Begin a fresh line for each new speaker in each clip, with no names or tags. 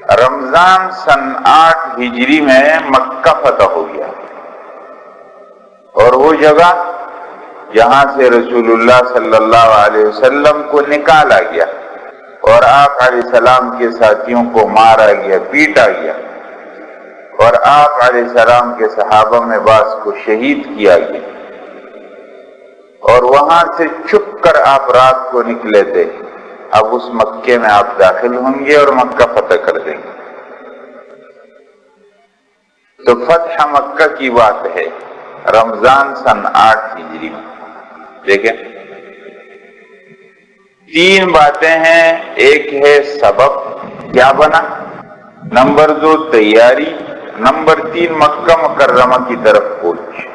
رمضان سن 8 ہجری میں مکہ فتح ہو گیا، اور وہ جگہ جہاں سے رسول اللہ صلی اللہ علیہ وسلم کو نکالا گیا اور آپ علیہ السلام کے ساتھیوں کو مارا گیا، پیٹا گیا، اور آپ علیہ السلام کے صحابہ میں بعض کو شہید کیا گیا، اور وہاں سے چھپ کر آپ رات کو نکلے تھے۔ اب اس مکے میں آپ داخل ہوں گے اور مکہ فتح کر دیں گے۔ تو فتح مکہ کی بات ہے رمضان سن 8 ہجری میں۔ دیکھیں 3 باتیں ہیں، ایک ہے سبب کیا بنا، نمبر 2 تیاری، نمبر 3 مکہ مکرمہ کی طرف پہنچ۔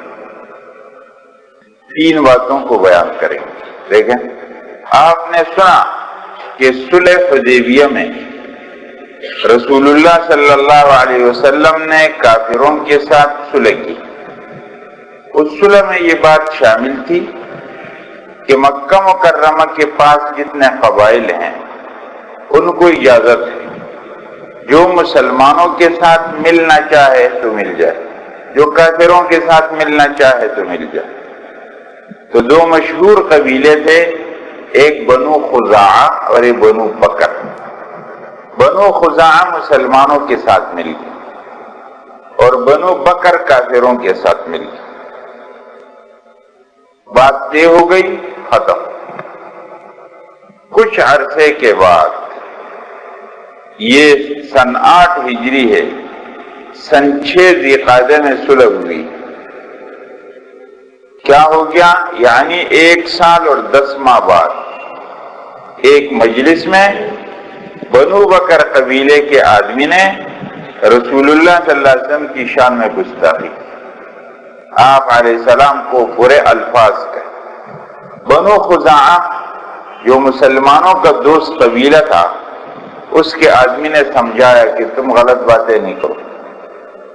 3 باتوں کو بیان کریں گے۔ دیکھیں آپ نے سنا کہ صلح حدیبیہ میں رسول اللہ صلی اللہ علیہ وسلم نے کافروں کے ساتھ صلح کی۔ اس صلح میں یہ بات شامل تھی کہ مکہ مکرمہ کے پاس جتنے قبائل ہیں ان کو اجازت ہے، جو مسلمانوں کے ساتھ ملنا چاہے تو مل جائے، جو کافروں کے ساتھ ملنا چاہے تو مل جائے۔ تو 2 مشہور قبیلے تھے، ایک بنو خزاعہ اور ایک بنو بکر۔ بنو خزاعہ مسلمانوں کے ساتھ مل گئے اور بنو بکر کافروں کے ساتھ مل گئے۔ بات طے ہو گئی، ختم۔ کچھ عرصے کے بعد، یہ سن 8 ہجری ہے، سن 6 ذی القعدہ میں صلح ہوئی۔ کیا ہو گیا؟ یعنی 1 سال اور 10 ماہ بعد ایک مجلس میں بنو بکر قبیلے کے آدمی نے رسول اللہ صلی اللہ علیہ وسلم کی شان میں گستاخی، آپ علیہ السلام کو برے الفاظ کہے۔ بنو خزاعہ جو مسلمانوں کا دوست قبیلہ تھا، اس کے آدمی نے سمجھایا کہ تم غلط باتیں نہیں کرو،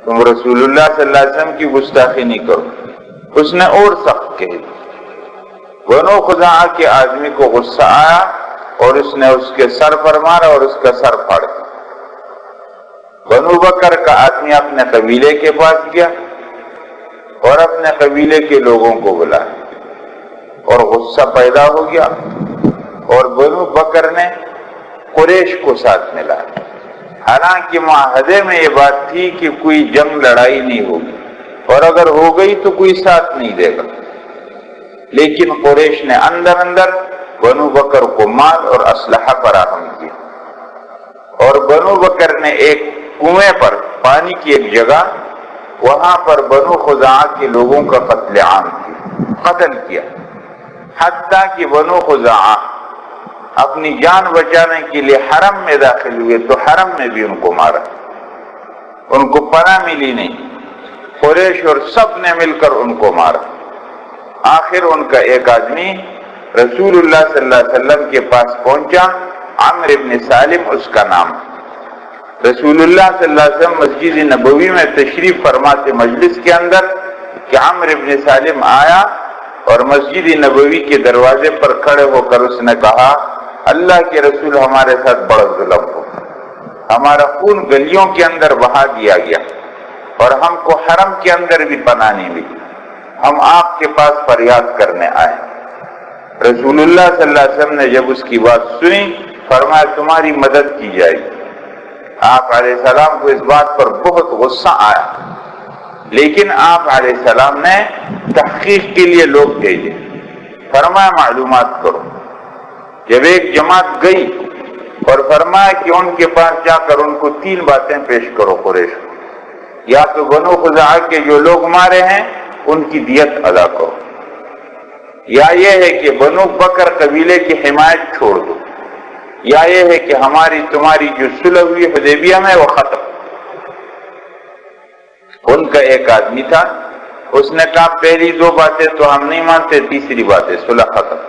تم رسول اللہ صلی اللہ علیہ وسلم کی گستاخی نہیں کرو۔ اس نے اور سخت کہی۔ بنو خزاعہ کے آدمی کو غصہ آیا اور اس نے اس کے سر پر مارا اور اس کا سر پھاڑ دیا۔ بنو بکر کا آدمی اپنے قبیلے کے پاس گیا اور اپنے قبیلے کے لوگوں کو بلایا اور غصہ پیدا ہو گیا، اور بنو بکر نے قریش کو ساتھ ملایا۔ حالانکہ معاہدے میں یہ بات تھی کہ کوئی جنگ لڑائی نہیں ہوگی، اور اگر ہو گئی تو کوئی ساتھ نہیں دے گا، لیکن قریش نے اندر اندر بنو بکر کو مال اور اسلحہ فراہم کیا، اور بنو بکر نے ایک کنویں پر پانی کی ایک جگہ، وہاں پر بنو خزاعہ کے لوگوں کا قتل کیا، حتیٰ کہ بنو خزاعہ اپنی جان بچانے کے لیے حرم میں داخل ہوئے تو حرم میں بھی ان کو مارا، ان کو پناہ ملی نہیں، قریش اور سب نے مل کر ان کو مارا۔ آخر ان کا ایک آدمی رسول اللہ صلی اللہ علیہ وسلم کے پاس پہنچا، عمرو ابن سالم اس کا نام۔ رسول اللہ صلی اللہ علیہ وسلم مسجد نبوی میں تشریف فرماتے مجلس کے اندر کہ عمرو ابن سالم آیا اور مسجد نبوی کے دروازے پر کھڑے ہو کر اس نے کہا، اللہ کے رسول ہمارے ساتھ بڑا ظلم ہو، ہمارا خون گلیوں کے اندر بہا دیا گیا اور ہم کو حرم کے اندر بھی پناہ نہیں ملی، ہم آپ کے پاس فریاد کرنے آئے۔ رسول اللہ صلی اللہ علیہ وسلم نے جب اس کی بات سنی، فرمایا تمہاری مدد کی جائے گی۔ آپ علیہ السلام کو اس بات پر بہت غصہ آیا، لیکن آپ علیہ السلام نے تحقیق کے لیے لوگ بھیجے، فرمایا معلومات کرو۔ جب ایک جماعت گئی اور فرمایا کہ ان کے پاس جا کر ان کو 3 باتیں پیش کرو قریش کو، یا تو بنو خزاعہ کے جو لوگ مارے ہیں ان کی دیت ادا کرو، یا یہ ہے کہ بنو بکر قبیلے کی حمایت چھوڑ دو، یا یہ ہے کہ ہماری تمہاری جو صلح ہوئی حدیبیہ میں وہ ختم۔ ان کا ایک آدمی تھا، اس نے کہا پہلی 2 باتیں تو ہم نہیں مانتے، تیسری بات ہے صلح ختم۔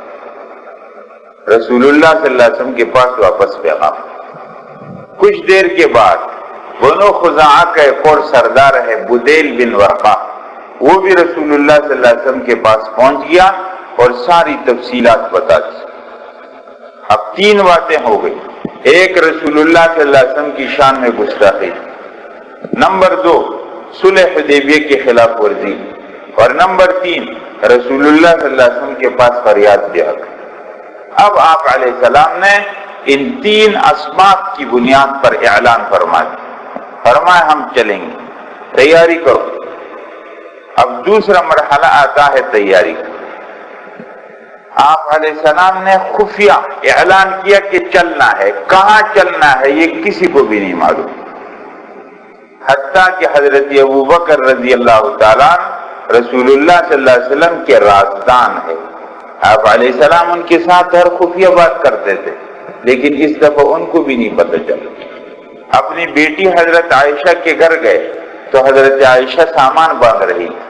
رسول اللہ صلی اللہ علیہ وسلم کے پاس واپس پیغام۔ کچھ دیر کے بعد بنو خزاعہ کا ایک اور سردار ہے بدیل بن ورقہ، وہ بھی رسول اللہ صلی اللہ علیہ وسلم کے پاس پہنچ گیا اور ساری تفصیلات بتا دی۔ اب 3 باتیں ہو گئی، ایک رسول اللہ صلی اللہ علیہ وسلم کی شان میں گستاخی، نمبر 2 صلح حدیبیہ کی خلاف ورزی، اور نمبر 3 رسول اللہ صلی اللہ علیہ وسلم کے پاس فریاد دیا۔ اب آپ علیہ السلام نے ان 3 اسباب کی بنیاد پر اعلان فرمایا ہم چلیں گے، تیاری کرو۔ اب دوسرا مرحلہ آتا ہے تیاری کا۔ آپ علیہ السلام نے خفیہ اعلان کیا کہ چلنا ہے، کہاں چلنا ہے یہ کسی کو بھی نہیں معلوم، حتیٰ کہ حضرت ابوبکر رضی اللہ تعالیٰ رسول اللہ صلی اللہ علیہ وسلم کے رازدان ہے۔ آپ علیہ السلام ان کے ساتھ ہر خفیہ بات کرتے تھے، لیکن اس دفعہ ان کو بھی نہیں پتہ چلا۔ اپنی بیٹی حضرت عائشہ کے گھر گئے تو حضرت عائشہ سامان باندھ رہی تھی۔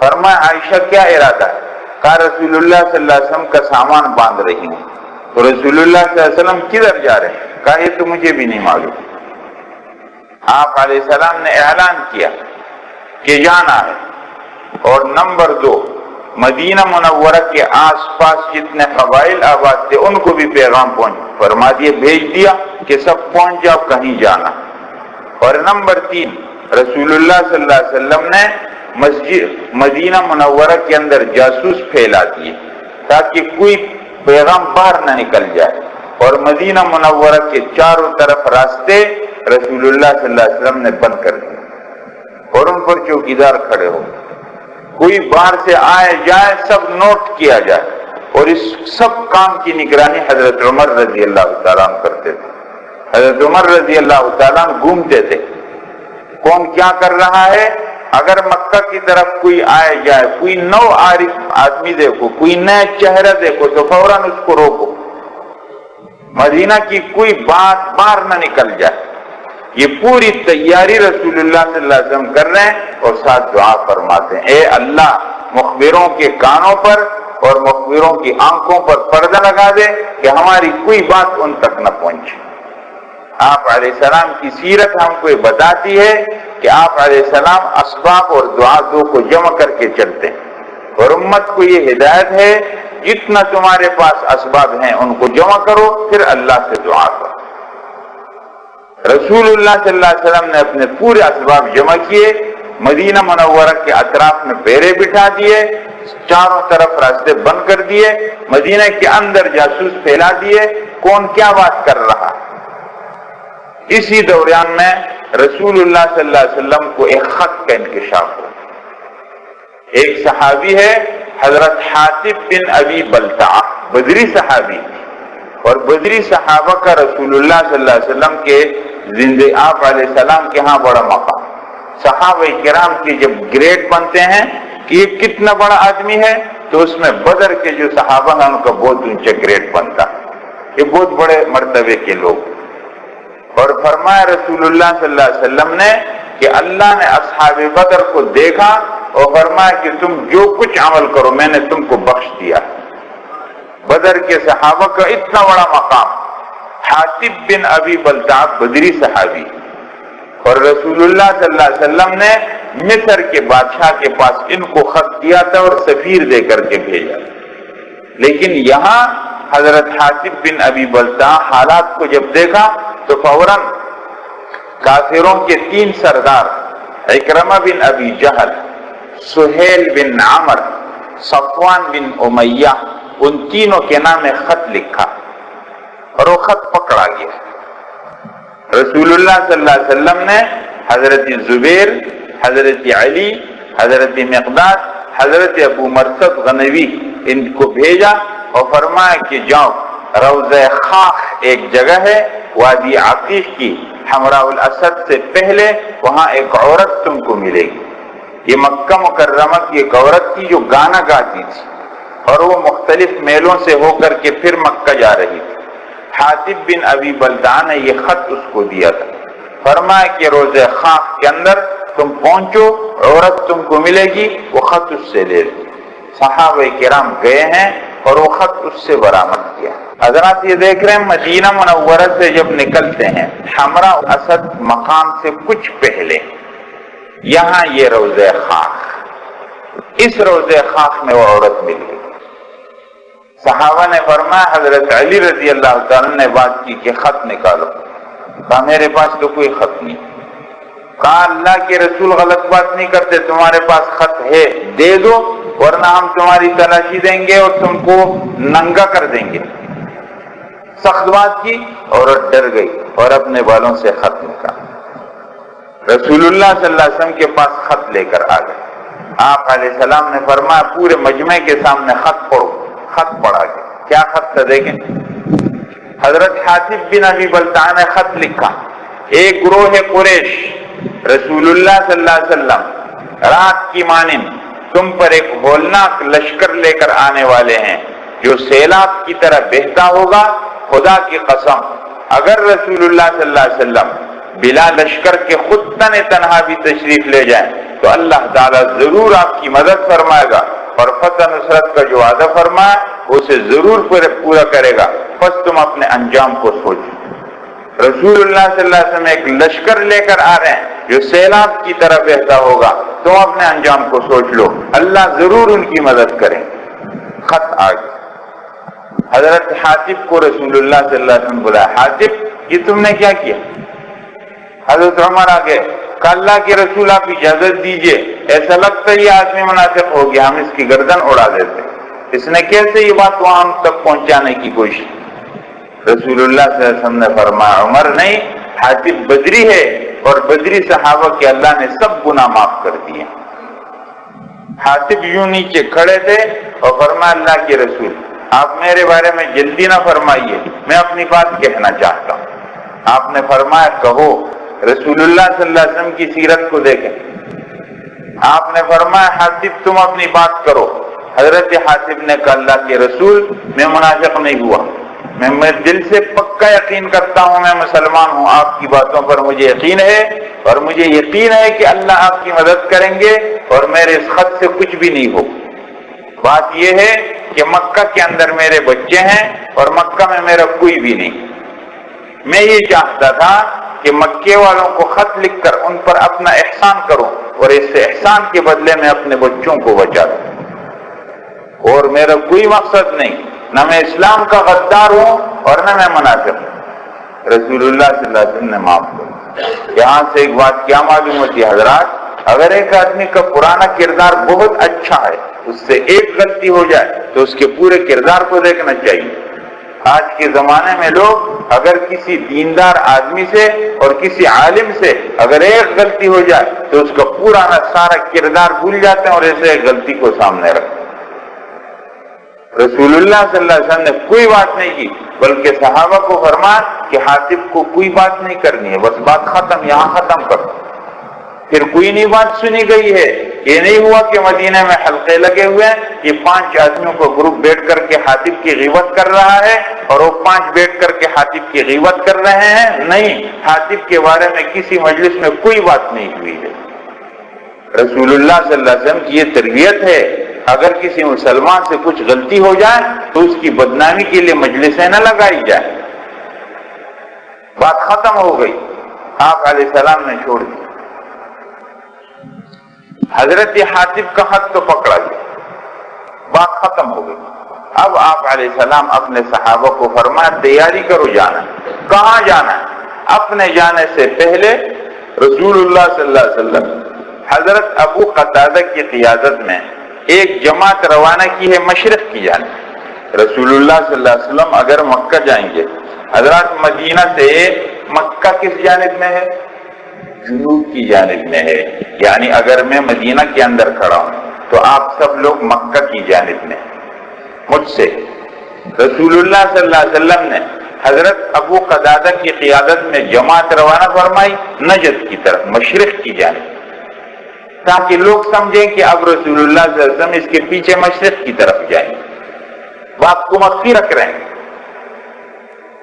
فرمایا عائشہ کیا ارادہ ہے؟ کہا رسول اللہ صلی اللہ علیہ وسلم کا سامان باندھ رہی ہوں۔ تو رسول اللہ صلی اللہ علیہ وسلم کدھر جا رہے ہیں؟ کہا یہ تو مجھے بھی نہیں معلوم۔ آپ علیہ السلام نے اعلان کیا کہ جانا ہے، اور نمبر 2 مدینہ منورہ کے آس پاس جتنے قبائل آباد تھے ان کو بھی پیغام فرما دیے، بھیج دیا کہ سب پہنچ جاؤ کہیں جانا۔ اور نمبر 3 رسول اللہ صلی اللہ علیہ وسلم نے مسجد مدینہ منورہ کے اندر جاسوس پھیلا دیے تاکہ کوئی پیغام باہر نہ نکل جائے، اور مدینہ منورہ کے چاروں طرف راستے رسول اللہ صلی اللہ علیہ وسلم نے بند کر دیے، اور ان پر چوکیدار کھڑے ہو، کوئی باہر سے آئے جائے سب نوٹ کیا جائے، اور اس سب کام کی نگرانی حضرت عمر رضی اللہ تعالیٰ عنہ کرتے تھے۔ حضرت عمر رضی اللہ تعالیٰ عنہ گھومتے تھے، کون کیا کر رہا ہے، اگر مکہ کی طرف کوئی آئے جائے، کوئی نو عارف آدمی دیکھو، کوئی نیا چہرہ دیکھو تو فوراً اس کو روکو، مدینہ کی کوئی بات باہر نہ نکل جائے۔ یہ پوری تیاری رسول اللہ صلی اللہ علیہ وسلم کر رہے ہیں، اور ساتھ دعا فرماتے ہیں، اے اللہ مخبروں کے کانوں پر اور مخبروں کی آنکھوں پر پردہ لگا دے کہ ہماری کوئی بات ان تک نہ پہنچے۔ آپ علیہ السلام کی سیرت ہم کو یہ بتاتی ہے کہ آپ علیہ السلام اسباب اور دعا دو کو جمع کر کے چلتے ہیں، اور امت کو یہ ہدایت ہے جتنا تمہارے پاس اسباب ہیں ان کو جمع کرو، پھر اللہ سے دعا کرو۔ رسول اللہ صلی اللہ علیہ وسلم نے اپنے پورے اسباب جمع کیے، مدینہ منورہ کے اطراف میں پیرے بٹھا دیے، چاروں طرف راستے بند کر دیے، مدینہ کے اندر جاسوس پھیلا دیے، کون کیا بات کر رہا۔ اسی دوران میں رسول اللہ صلی اللہ علیہ وسلم کو ایک خط کا انکشاف ہوا۔ ایک صحابی ہے حضرت حاطب بن ابی بلتعہ، بدری صحابی، اور بدری صحابہ کا رسول اللہ صلی اللہ علیہ وسلم کے زندے آپ علیہ السلام کے ہاں بڑا مقام۔ صحابہ کرام کی جب گریڈ بنتے ہیں کہ یہ کتنا بڑا آدمی ہے، تو اس میں بدر کے جو صحابہ ہیں ان کا بہت اونچا گریڈ بنتا، یہ بہت بڑے مرتبے کے لوگ۔ اور فرمایا رسول اللہ صلی اللہ علیہ وسلم نے کہ اللہ نے اصحاب بدر کو دیکھا اور فرمایا کہ تم جو کچھ عمل کرو میں نے تم کو بخش دیا۔ بدر کے صحابہ کا اتنا بڑا مقام، حاطب بن ابی بلتعہ بدری صحابی، اور رسول اللہ صلی اللہ علیہ وسلم نے مصر کے بادشاہ کے پاس ان کو خط دیا تھا اور سفیر دے کر کے بھیجا، لیکن یہاں حضرت حاطب بن ابی بلتعہ حالات کو جب دیکھا تو فوراً کافروں کے 3 سردار عکرمہ بن ابی جہل، سہیل بن عمر، صفوان بن امیہ، ان تینوں کے نام خط لکھا اور وہ خط پکڑا گیا۔ رسول اللہ صلی اللہ علیہ وسلم نے حضرت زبیر، حضرت علی، حضرت مقداد، حضرت ابو مرثد غنوی ان کو بھیجا اور فرمایا کہ جاؤ، روضہ خاخ ایک جگہ ہے وادی عقیق کی، حمراء الاسد سے پہلے وہاں ایک عورت تم کو ملے گی۔ یہ مکہ مکرمہ کی ایک عورت تھی جو گانا گاتی تھی، اور وہ مختلف میلوں سے ہو کر کے پھر مکہ جا رہی تھی۔ حاطب بن ابی بلتعہ نے یہ خط اس کو دیا تھا، فرمایا کہ روضہ خاخ کے اندر تم پہنچو، عورت تم کو ملے گی، وہ خط اس سے لے لو۔ صحابہ کرام گئے ہیں اور وہ خط اس سے برآمد کیا۔ حضرات یہ دیکھ رہے ہیں مدینہ منورہ سے جب نکلتے ہیں حمراء اسد مقام سے کچھ پہلے یہاں یہ روضہ خاخ، اس روضہ خاخ میں وہ عورت مل گئی۔ صحابہ نے فرمایا حضرت علی رضی اللہ تعالیٰ نے بات کی کہ خط نکالو. کہا میرے پاس تو کوئی خط نہیں. کہا اللہ کے رسول غلط بات نہیں کرتے, تمہارے پاس خط ہے دے دو ورنہ ہم تمہاری تلاشی دیں گے اور تم کو ننگا کر دیں گے. سخت بات کی, عورت ڈر گئی اور اپنے بالوں سے خط نکالا. رسول اللہ صلی اللہ علیہ وسلم کے پاس خط لے کر آ گئے. آپ علیہ السلام نے فرمایا پورے مجمع کے سامنے خط پڑھو. خط پڑھا گیا. کیا خط تھا دیکھیں. حضرت حاتب بن ابی بلتع نے خط لکھا, ایک گروہ قریش رسول اللہ صلی اللہ علیہ وسلم رات کی مانند تم پر ایک ہولناک لشکر لے کر آنے والے ہیں جو سیلاب کی طرح بہتا ہوگا. خدا کی قسم اگر رسول اللہ صلی اللہ علیہ وسلم بلا لشکر کے خود تنہا بھی تشریف لے جائیں تو اللہ تعالیٰ ضرور آپ کی مدد فرمائے گا اور فتح نصرت کا جو وعدہ فرمایا اسے ضرور پورا کرے گا. بس تم اپنے انجام کو سوچو. رسول اللہ صلی اللہ علیہ وسلم ایک لشکر لے کر آ رہے ہیں جو سیلاب کی طرح بہتا ہوگا, تم اپنے انجام کو سوچ لو, اللہ ضرور ان کی مدد کریں. خط آ گیا. حضرت حاتب کو رسول اللہ صلی اللہ علیہ وسلم بلایا. حاتب یہ تم نے کیا کیا؟ حضرت عمر آ گئے. کہ اللہ کے رسول آپ اجازت دیجئے, ایسا لگتا ہے یہ آدمی منافق ہو گیا, ہم اس کی گردن اڑا دیتے. اس نے کیسے یہ بات وہاں ہم تک پہنچانے کی کوشش. رسول اللہ صلی اللہ علیہ وسلم نے فرمایا عمر نہیں, حاتب بدری ہے اور بدری صحابہ کے اللہ نے سب گناہ معاف کر دیے. حاتب یوں نیچے کھڑے تھے اور فرمایا اللہ کے رسول آپ میرے بارے میں جلدی نہ فرمائیے, میں اپنی بات کہنا چاہتا ہوں. آپ نے فرمایا کہو. رسول اللہ صلی اللہ علیہ وسلم کی سیرت کو دیکھیں. آپ نے فرمایا حاتب تم اپنی بات کرو. حضرت حاتب نے کہا اللہ کے رسول میں منافق نہیں ہوا, میں دل سے پکا یقین کرتا ہوں میں مسلمان ہوں. آپ کی باتوں پر مجھے یقین ہے اور مجھے یقین ہے کہ اللہ آپ کی مدد کریں گے اور میرے اس خط سے کچھ بھی نہیں ہو. بات یہ ہے کہ مکہ کے اندر میرے بچے ہیں اور مکہ میں میرا کوئی بھی نہیں. میں یہ چاہتا تھا کہ مکے والوں کو خط لکھ کر ان پر اپنا احسان کروں اور اس احسان کے بدلے میں اپنے بچوں کو بچا دوں. اور میرا کوئی مقصد نہیں, نہ میں اسلام کا غدار ہوں اور نہ میں منافق ہوں. رسول اللہ صلی اللہ علیہ وسلم نے معاف کر. یہاں سے ایک بات کیا معلوم ہوتی ہے حضرات, اگر ایک آدمی کا پرانا کردار بہت اچھا ہے, اس سے ایک غلطی ہو جائے تو اس کے پورے کردار کو دیکھنا چاہیے. آج کے زمانے میں لوگ اگر کسی دیندار آدمی سے اور کسی عالم سے اگر ایک غلطی ہو جائے تو اس کا پرانا سارا کردار بھول جاتے ہیں اور ایسے ایک غلطی کو سامنے رکھتے. رسول اللہ صلی اللہ علیہ وسلم نے کوئی بات نہیں کی بلکہ صحابہ کو فرمایا کہ حاتب کو کوئی بات نہیں کرنی ہے, بس بات ختم, یہاں ختم کرو. پھر کوئی نہیں بات سنی گئی ہے. یہ نہیں ہوا کہ مدینہ میں حلقے لگے ہوئے ہیں, یہ 5 آدمیوں کو گروپ بیٹھ کر کے حاتب کی غیبت کر رہا ہے اور وہ 5 بیٹھ کر کے حاتب کی غیبت کر رہے ہیں. نہیں, حاتب کے بارے میں کسی مجلس میں کوئی بات نہیں ہوئی ہے. رسول اللہ صلی اللہ علیہ وسلم کی یہ تربیت ہے, اگر کسی مسلمان سے کچھ غلطی ہو جائے تو اس کی بدنامی کے لیے مجلسیں نہ لگائی جائے. بات ختم ہو گئی, آپ علیہ السلام نے چھوڑ دی. حضرت حاتب کا خط تو پکڑا گیا, بات ختم ہو گئی. اب آپ علیہ السلام اپنے صحابہ کو فرمایا تیاری کرو, جانا. کہاں جانا ہے؟ اپنے جانے سے پہلے رسول اللہ صلی اللہ علیہ وسلم حضرت ابو قتادہ کی قیادت میں ایک جماعت روانہ کی ہے مشرق کی جانب. رسول اللہ صلی اللہ علیہ وسلم اگر مکہ جائیں گے, حضرات مدینہ سے مکہ کس جانب میں ہے؟ جنوب کی جانب میں ہے. یعنی اگر میں مدینہ کے اندر کھڑا ہوں تو آپ سب لوگ مکہ کی جانب میں. مجھ سے رسول اللہ صلی اللہ علیہ وسلم نے حضرت ابو قتادہ کی قیادت میں جماعت روانہ فرمائی نجد کی طرف, مشرق کی جانب, تاکہ لوگ سمجھیں کہ اب رسول اللہ صلی اللہ علیہ وسلم اس کے پیچھے مشرق کی طرف جائیں. بات کو مخفی رکھ رہے ہیں.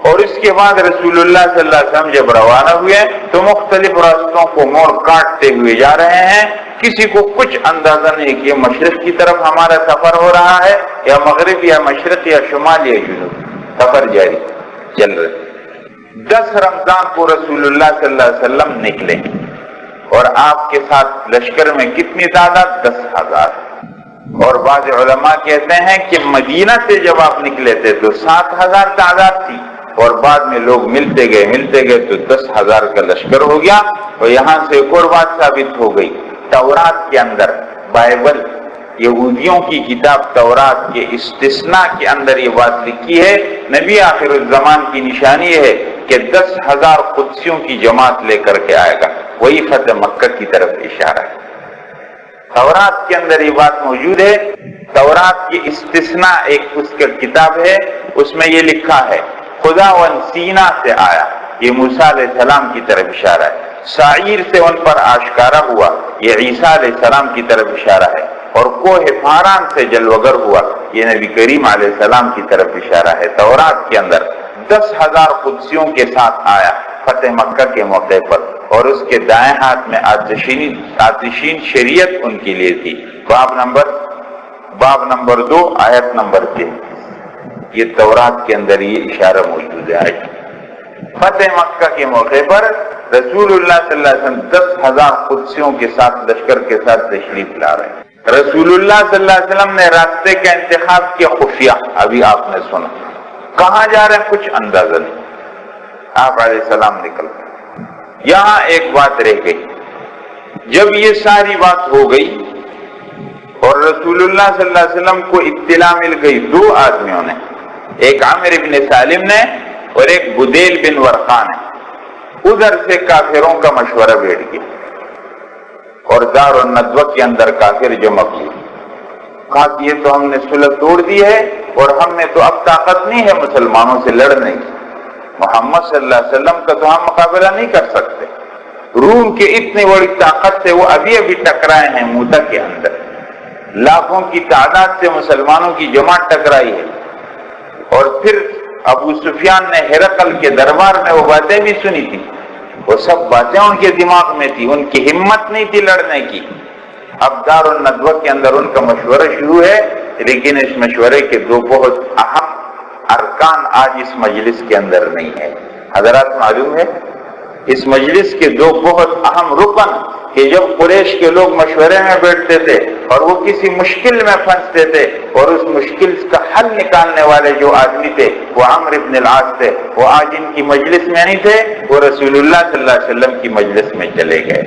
اور اس کے بعد رسول اللہ صلی اللہ علیہ وسلم جب روانہ ہوئے تو مختلف راستوں کو موڑ کاٹتے ہوئے جا رہے ہیں. کسی کو کچھ اندازہ نہیں کہ مشرق کی طرف ہمارا سفر ہو رہا ہے یا مغرب یا مشرق یا شمال یا جنوب. سفر جاری چل رہے. 10 رمضان کو رسول اللہ صلی اللہ علیہ وسلم نکلے اور آپ کے ساتھ لشکر میں کتنی تعداد؟ 10,000. اور بعض علماء کہتے ہیں کہ مدینہ سے جب آپ نکلے تھے تو 7,000 تعداد تھی، اور بعد میں لوگ ملتے گئے تو 10,000 کا لشکر ہو گیا۔ اور یہاں سے ایک اور بات ثابت ہو گئی، تورات کے اندر، بائبل یہودیوں کی کتاب تورات کے استثناء کے اندر یہ بات لکھی ہے، نبی آخر الزمان کی نشانی ہے کہ 10,000 قدسیوں کی جماعت لے کر کے آئے گا، وہی فتح مکہ کی طرف اشارہ ہے۔ تورات کے اندر یہ بات موجود ہے، تورات کی استثناء ایک اس کا کتاب ہے، اس میں یہ لکھا ہے خداوند سینا سے آیا، یہ موسیٰ علیہ السلام کی طرف اشارہ ہے۔ سعیر سے ان پر آشکارا ہوا، یہ عیسیٰ علیہ السلام کی طرف اشارہ ہے۔ اور کوہ پاران سے جلوگر ہوا، یہ نبی کریم علیہ السلام کی طرف اشارہ ہے۔ تورات کے اندر 10,000 قدسیوں کے ساتھ آیا فتح مکہ کے موقع پر، اور اس کے دائیں ہاتھ میں آتشین شریعت ان کے لیے تھی۔ باب نمبر 2 آیت نمبر 3، یہ تورات کے اندر یہ اشارہ موجود ہے۔ فتح مکہ کے موقع پر رسول اللہ صلی اللہ علیہ وسلم 10,000 قدسیوں کے ساتھ لشکر کے ساتھ تشریف لا رہے ہیں۔ رسول اللہ صلی اللہ علیہ وسلم نے راستے کا انتخاب کیا خفیہ، ابھی آپ نے سنا، کہاں جا رہے ہیں کچھ اندازہ نہیں، آپ علیہ السلام نکل گئے۔ یہاں ایک بات رہ گئی، جب یہ ساری بات ہو گئی اور رسول اللہ صلی اللہ علیہ وسلم کو اطلاع مل گئی، 2 آدمیوں نے، ایک عامر بن سالم نے اور ایک بدیل بن ورقا نے، ادھر سے کافروں کا مشورہ بیٹھ گیا اور دار الندوہ کے اندر کافر جمع ہوئے، کہا کہ یہ تو ہم نے صلح توڑ دی ہے اور ہم نے تو اب طاقت نہیں ہے مسلمانوں سے لڑنے کی، محمد صلی اللہ علیہ وسلم کا تو ہم مقابلہ نہیں کر سکتے، روم کے اتنی بڑی طاقت سے وہ ابھی ٹکرائے ہیں موتا کے اندر، لاکھوں کی تعداد سے مسلمانوں کی جماعت ٹکرائی ہے۔ اور پھر ابو سفیان نے ہرقل کے دربار میں وہ باتیں بھی سنی تھی، وہ سب باتیں ان کے دماغ میں تھی، ان کی ہمت نہیں تھی لڑنے کی۔ اب دار الندوہ کے اندر ان کا مشورہ شروع ہے، لیکن اس مشورے کے 2 بہت اہم ارکان آج اس مجلس کے اندر نہیں ہے۔ حضرات معلوم ہے اس مجلس کے 2 بہت اہم رکن کہ جب قریش کے لوگ مشورے میں بیٹھتے تھے اور وہ کسی مشکل میں پھنستے تھے اور اس مشکل کا حل نکالنے والے جو آدمی تھے وہ عمرو بن العاص تھے، وہ آج ان کی مجلس میں نہیں تھے، وہ رسول اللہ صلی اللہ علیہ وسلم کی مجلس میں چلے گئے۔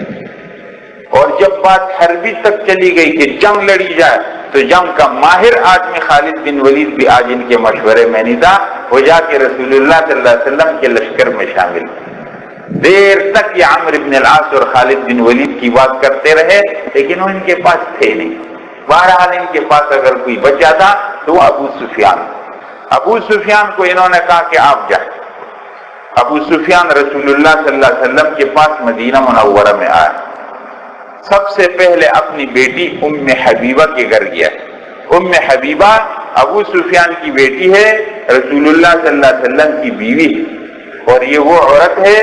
اور جب بات حربی تک چلی گئی کہ جنگ لڑی جائے تو جنگ کا ماہر آدمی خالد بن ولید بھی آج ان کے مشورے میں نہیں تھا، وہ جا کے رسول اللہ صلی اللہ علیہ وسلم کے لشکر میں شامل تھے۔ دیر تک یہ عمرو بن العاص اور خالد بن ولید کی بات کرتے رہے، لیکن وہ ان کے پاس تھے نہیں۔ بہرحال ان کے پاس اگر کوئی بچا تھا تو وہ ابو سفیان کو انہوں نے کہا کہ آپ جائیں۔ ابو سفیان رسول اللہ صلی اللہ علیہ وسلم کے پاس مدینہ منورہ میں آیا، سب سے پہلے اپنی بیٹی ام حبیبہ کے گھر گیا۔ ام حبیبہ ابو سفیان کی بیٹی ہے، رسول اللہ صلی اللہ علیہ وسلم کی بیوی ہے، اور یہ وہ عورت ہے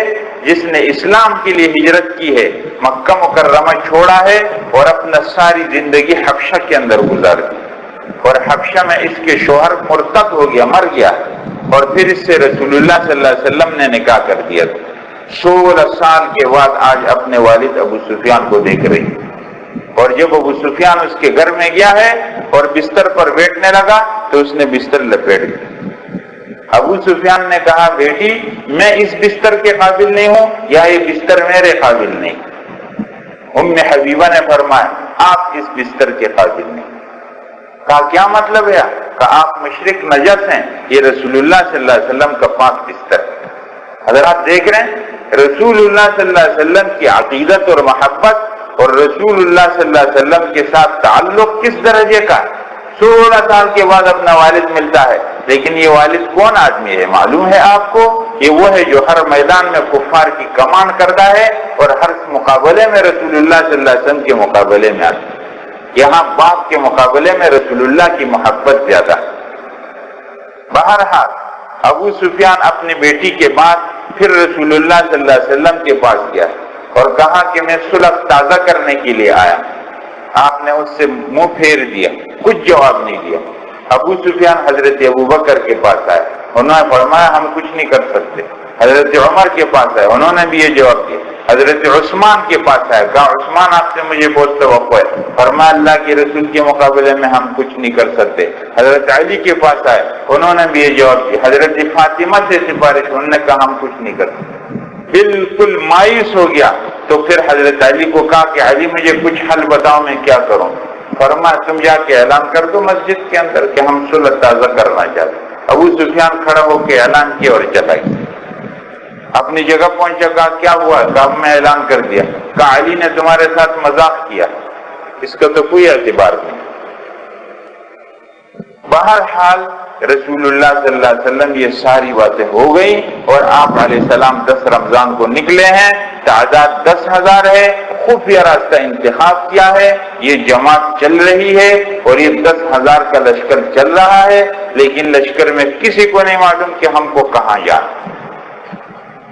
جس نے اسلام کے لیے ہجرت کی ہے، مکہ مکرمہ چھوڑا ہے اور اپنا ساری زندگی حبشہ کے اندر گزار دی، اور حبشہ میں اس کے شوہر مرتد ہو گیا، مر گیا، اور پھر اس سے رسول اللہ صلی اللہ علیہ وسلم نے نکاح کر دیا۔ 16 سال کے بعد آج اپنے والد ابو سفیان کو دیکھ رہی، اور جب ابو سفیان اس کے گھر میں گیا ہے اور بستر پر بیٹھنے لگا تو اس نے بستر لپیٹ دیا۔ ابو سفیان نے کہا بیٹی میں اس بستر کے قابل نہیں ہوں یا یہ بستر میرے قابل نہیں۔ ام حبیبہ نے فرمایا آپ اس بستر کے قابل نہیں۔ کہا کیا مطلب ہے؟ کہا آپ مشرک نجس ہیں، یہ رسول اللہ صلی اللہ علیہ وسلم کا پاک بستر ہے۔ حضرات دیکھ رہے ہیں رسول اللہ صلی اللہ علیہ وسلم کی عقیدت اور محبت اور رسول اللہ صلی اللہ علیہ وسلم کے ساتھ تعلق کس درجے کا ہے۔ 16 سال کے بعد اپنا والد ملتا ہے، لیکن یہ والد کون آدمی ہے معلوم ہے آپ کو؟ یہ وہ ہے جو ہر میدان میں کفار کی کمان کرتا ہے اور ہر مقابلے میں رسول اللہ صلی اللہ علیہ وسلم کے مقابلے میں آتا ہے۔ یہاں باپ کے مقابلے میں رسول اللہ کی محبت زیادہ ہے۔ بہرحال ابو سفیان اپنی بیٹی کے بعد پھر رسول اللہ صلی اللہ علیہ وسلم کے پاس گیا اور کہا کہ میں صلح تازہ کرنے کے لیے آیا۔ آپ نے اس سے منہ پھیر دیا، کچھ جواب نہیں دیا۔ ابو سفیان حضرت ابوبکر کے پاس آئے، انہوں نے فرمایا ہم کچھ نہیں کر سکتے۔ حضرت عمر کے پاس آئے، انہوں نے بھی یہ جواب دیا۔ حضرت عثمان کے پاس آئے، کہا عثمان آپ سے مجھے بہت توقع ہے، فرمایا اللہ کے رسول کے مقابلے میں ہم کچھ نہیں کر سکتے۔ حضرت علی کے پاس آئے، انہوں نے بھی یہ جواب دیا۔ حضرت فاطمہ سے سفارش، انہوں نے کہا ہم کچھ نہیں کر سکتے۔ بالکل مایوس ہو گیا تو پھر حضرت علی کو کہا کہ علی مجھے کچھ حل بتاؤ، میں کیا کروں؟ فرمایا تم جا کے اعلان کر دو مسجد کے اندر کہ ہم صلح تازہ کرنا چاہتے۔ ابو سفیان کھڑا ہو کے اعلان کیا اور چلا گیا، اپنی جگہ پہنچا، کہا کیا ہوا؟ کہا میں اعلان کر دیا۔ کہا علی نے تمہارے ساتھ مذاق کیا، اس کا تو کوئی اعتبار نہیں۔ بہرحال رسول اللہ صلی اللہ علیہ وسلم یہ ساری باتیں ہو گئی اور آپ علیہ السلام 10 رمضان کو نکلے ہیں، تعداد 10,000 ہے، خفیہ راستہ انتخاب کیا ہے، یہ جماعت چل رہی ہے اور یہ 10,000 کا لشکر چل رہا ہے، لیکن لشکر میں کسی کو نہیں معلوم کہ ہم کو کہاں جانا،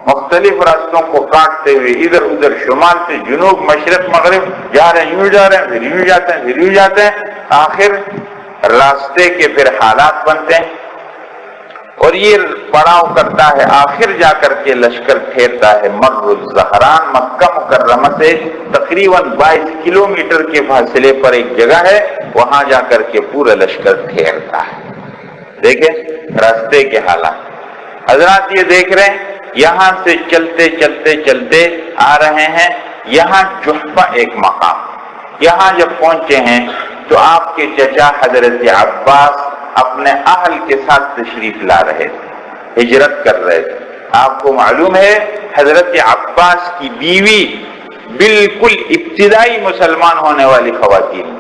مختلف راستوں کو کاٹتے ہوئے ادھر ادھر شمال سے جنوب مشرق مغرب جا رہے ہیں، یوں جا رہے ہیں پھر یوں جاتے ہیں پھر یوں جاتے ہیں، آخر راستے کے پھر حالات بنتے ہیں اور یہ پڑاؤ کرتا ہے، آخر جا کر کے لشکر ٹھہرتا ہے مر الزہران، مکہ مکرمہ سے تقریباً 22 کلومیٹر کے فاصلے پر ایک جگہ ہے، وہاں جا کر کے پورا لشکر ٹھہرتا ہے۔ دیکھیں راستے کے حالات، حضرات یہ دیکھ رہے ہیں یہاں سے چلتے چلتے چلتے آ رہے ہیں، یہاں جحفہ ایک مقام، یہاں جب پہنچے ہیں تو آپ کے چچا حضرت عباس اپنے اہل کے ساتھ تشریف لا رہے تھے، ہجرت کر رہے تھے۔ آپ کو معلوم ہے حضرت عباس کی بیوی بالکل ابتدائی مسلمان ہونے والی خواتین،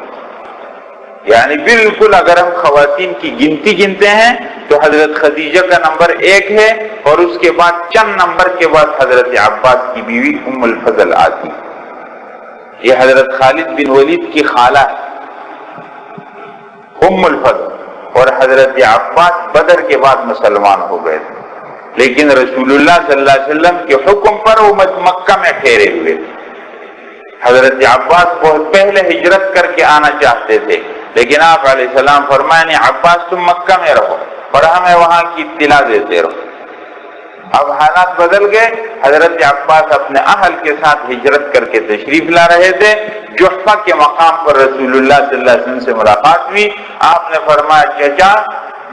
یعنی بالکل اگر ہم خواتین کی گنتی گنتے ہیں تو حضرت خدیجہ کا نمبر 1 ہے اور اس کے بعد چند نمبر کے بعد حضرت عباس کی بیوی ام الفضل آتی۔ یہ حضرت خالد بن ولید کی خالہ ام الفضل، اور حضرت عباس بدر کے بعد مسلمان ہو گئے تھے، لیکن رسول اللہ صلی اللہ علیہ وسلم کے حکم پر وہ مکہ میں ٹھہرے ہوئے تھے۔ حضرت عباس بہت پہلے ہجرت کر کے آنا چاہتے تھے، لیکن آپ علیہ السلام فرمائے نہیں، عباس تم مکہ میں رہو اور ہمیں وہاں کی اطلاع دیتے رہو۔ اب حالات بدل گئے، حضرت عباس اپنے اہل کے ساتھ ہجرت کر کے تشریف لا رہے تھے، جحفہ کے مقام پر رسول اللہ صلی اللہ علیہ وسلم سے ملاقات ہوئی۔ آپ نے فرمایا چچا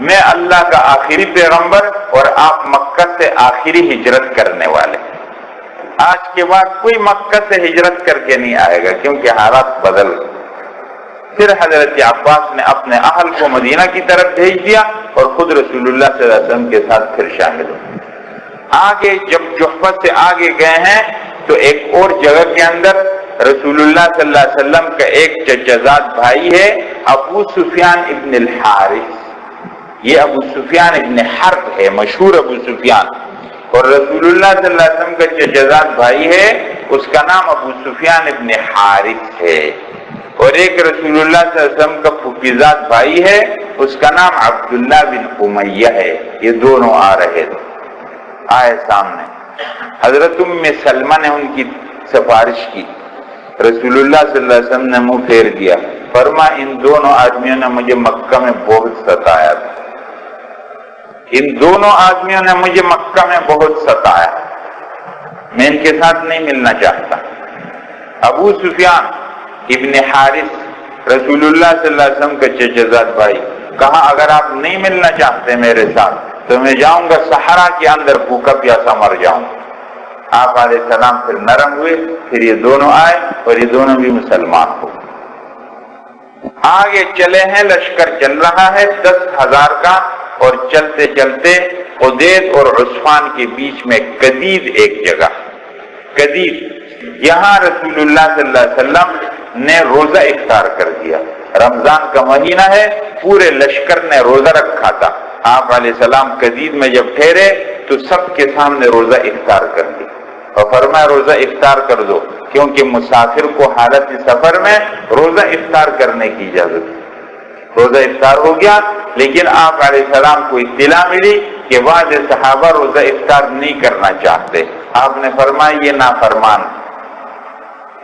میں اللہ کا آخری پیغمبر اور آپ مکہ سے آخری ہجرت کرنے والے، آج کے بعد کوئی مکہ سے ہجرت کر کے نہیں آئے گا کیونکہ حالات بدل گئے۔ پھر حضرت عباس نے اپنے اہل کو مدینہ کی طرف بھیج دیا اور خود رسول اللہ صلی اللہ علیہ وسلم کے ساتھ پھر شامل ہوئے۔ آگے جب جحفہ سے آگے گئے ہیں تو ایک اور جگہ کے اندر رسول اللہ صلی اللہ علیہ وسلم کا ایک چچازاد بھائی ہے ابو سفیان ابن الحارث، یہ ابو سفیان ابن حرب ہے، مشہور ابو سفیان، اور رسول اللہ صلی اللہ علیہ وسلم کا چچازاد بھائی ہے، اس کا نام ابو سفیان ابن حارث ہے، اور ایک رسول اللہ صلی اللہ علیہ وسلم کا پھوپھیزاد بھائی ہے، اس کا نام عبداللہ بن امیہ ہے۔ یہ دونوں آ رہے تھے، آئے سامنے، حضرت ام سلمہ نے ان کی سفارش کی، رسول اللہ صلی اللہ علیہ وسلم نے منہ پھیر دیا، فرمایا ان دونوں آدمیوں نے مجھے مکہ میں بہت ستایا تھا، ان دونوں آدمیوں نے مجھے مکہ میں بہت ستایا، میں ان کے ساتھ نہیں ملنا چاہتا۔ ابو سفیان ابن حارث رسول اللہ صلی اللہ علیہ وسلم کا چچازاد بھائی، کہا اگر آپ نہیں ملنا چاہتے میرے ساتھ تو میں جاؤں گا صحرا کے اندر بھوکا پیاسا مر جاؤں۔ آپ علیہ السلام پھر نرم ہوئے، پھر یہ دونوں آئے اور یہ دونوں بھی مسلمان ہو۔ آگے چلے ہیں، لشکر چل رہا ہے 10,000 کا، اور چلتے چلتے قدید اور عثمان کے بیچ میں قدید ایک جگہ، قدید، یہاں رسول اللہ صلی اللہ علیہ وسلم نے روزہ افطار کر دیا۔ رمضان کا مہینہ ہے، پورے لشکر نے روزہ رکھا تھا۔ آپ علیہ السلام قدید میں جب ٹھہرے تو سب کے سامنے روزہ افطار کر دی اور فرمایا روزہ افطار کر دو، کیونکہ مسافر کو حالت سفر میں روزہ افطار کرنے کی اجازت ہے۔ روزہ افطار ہو گیا، لیکن آپ علیہ السلام کو اطلاع ملی کہ بعض صحابہ روزہ افطار نہیں کرنا چاہتے۔ آپ نے فرمایا یہ نافرمان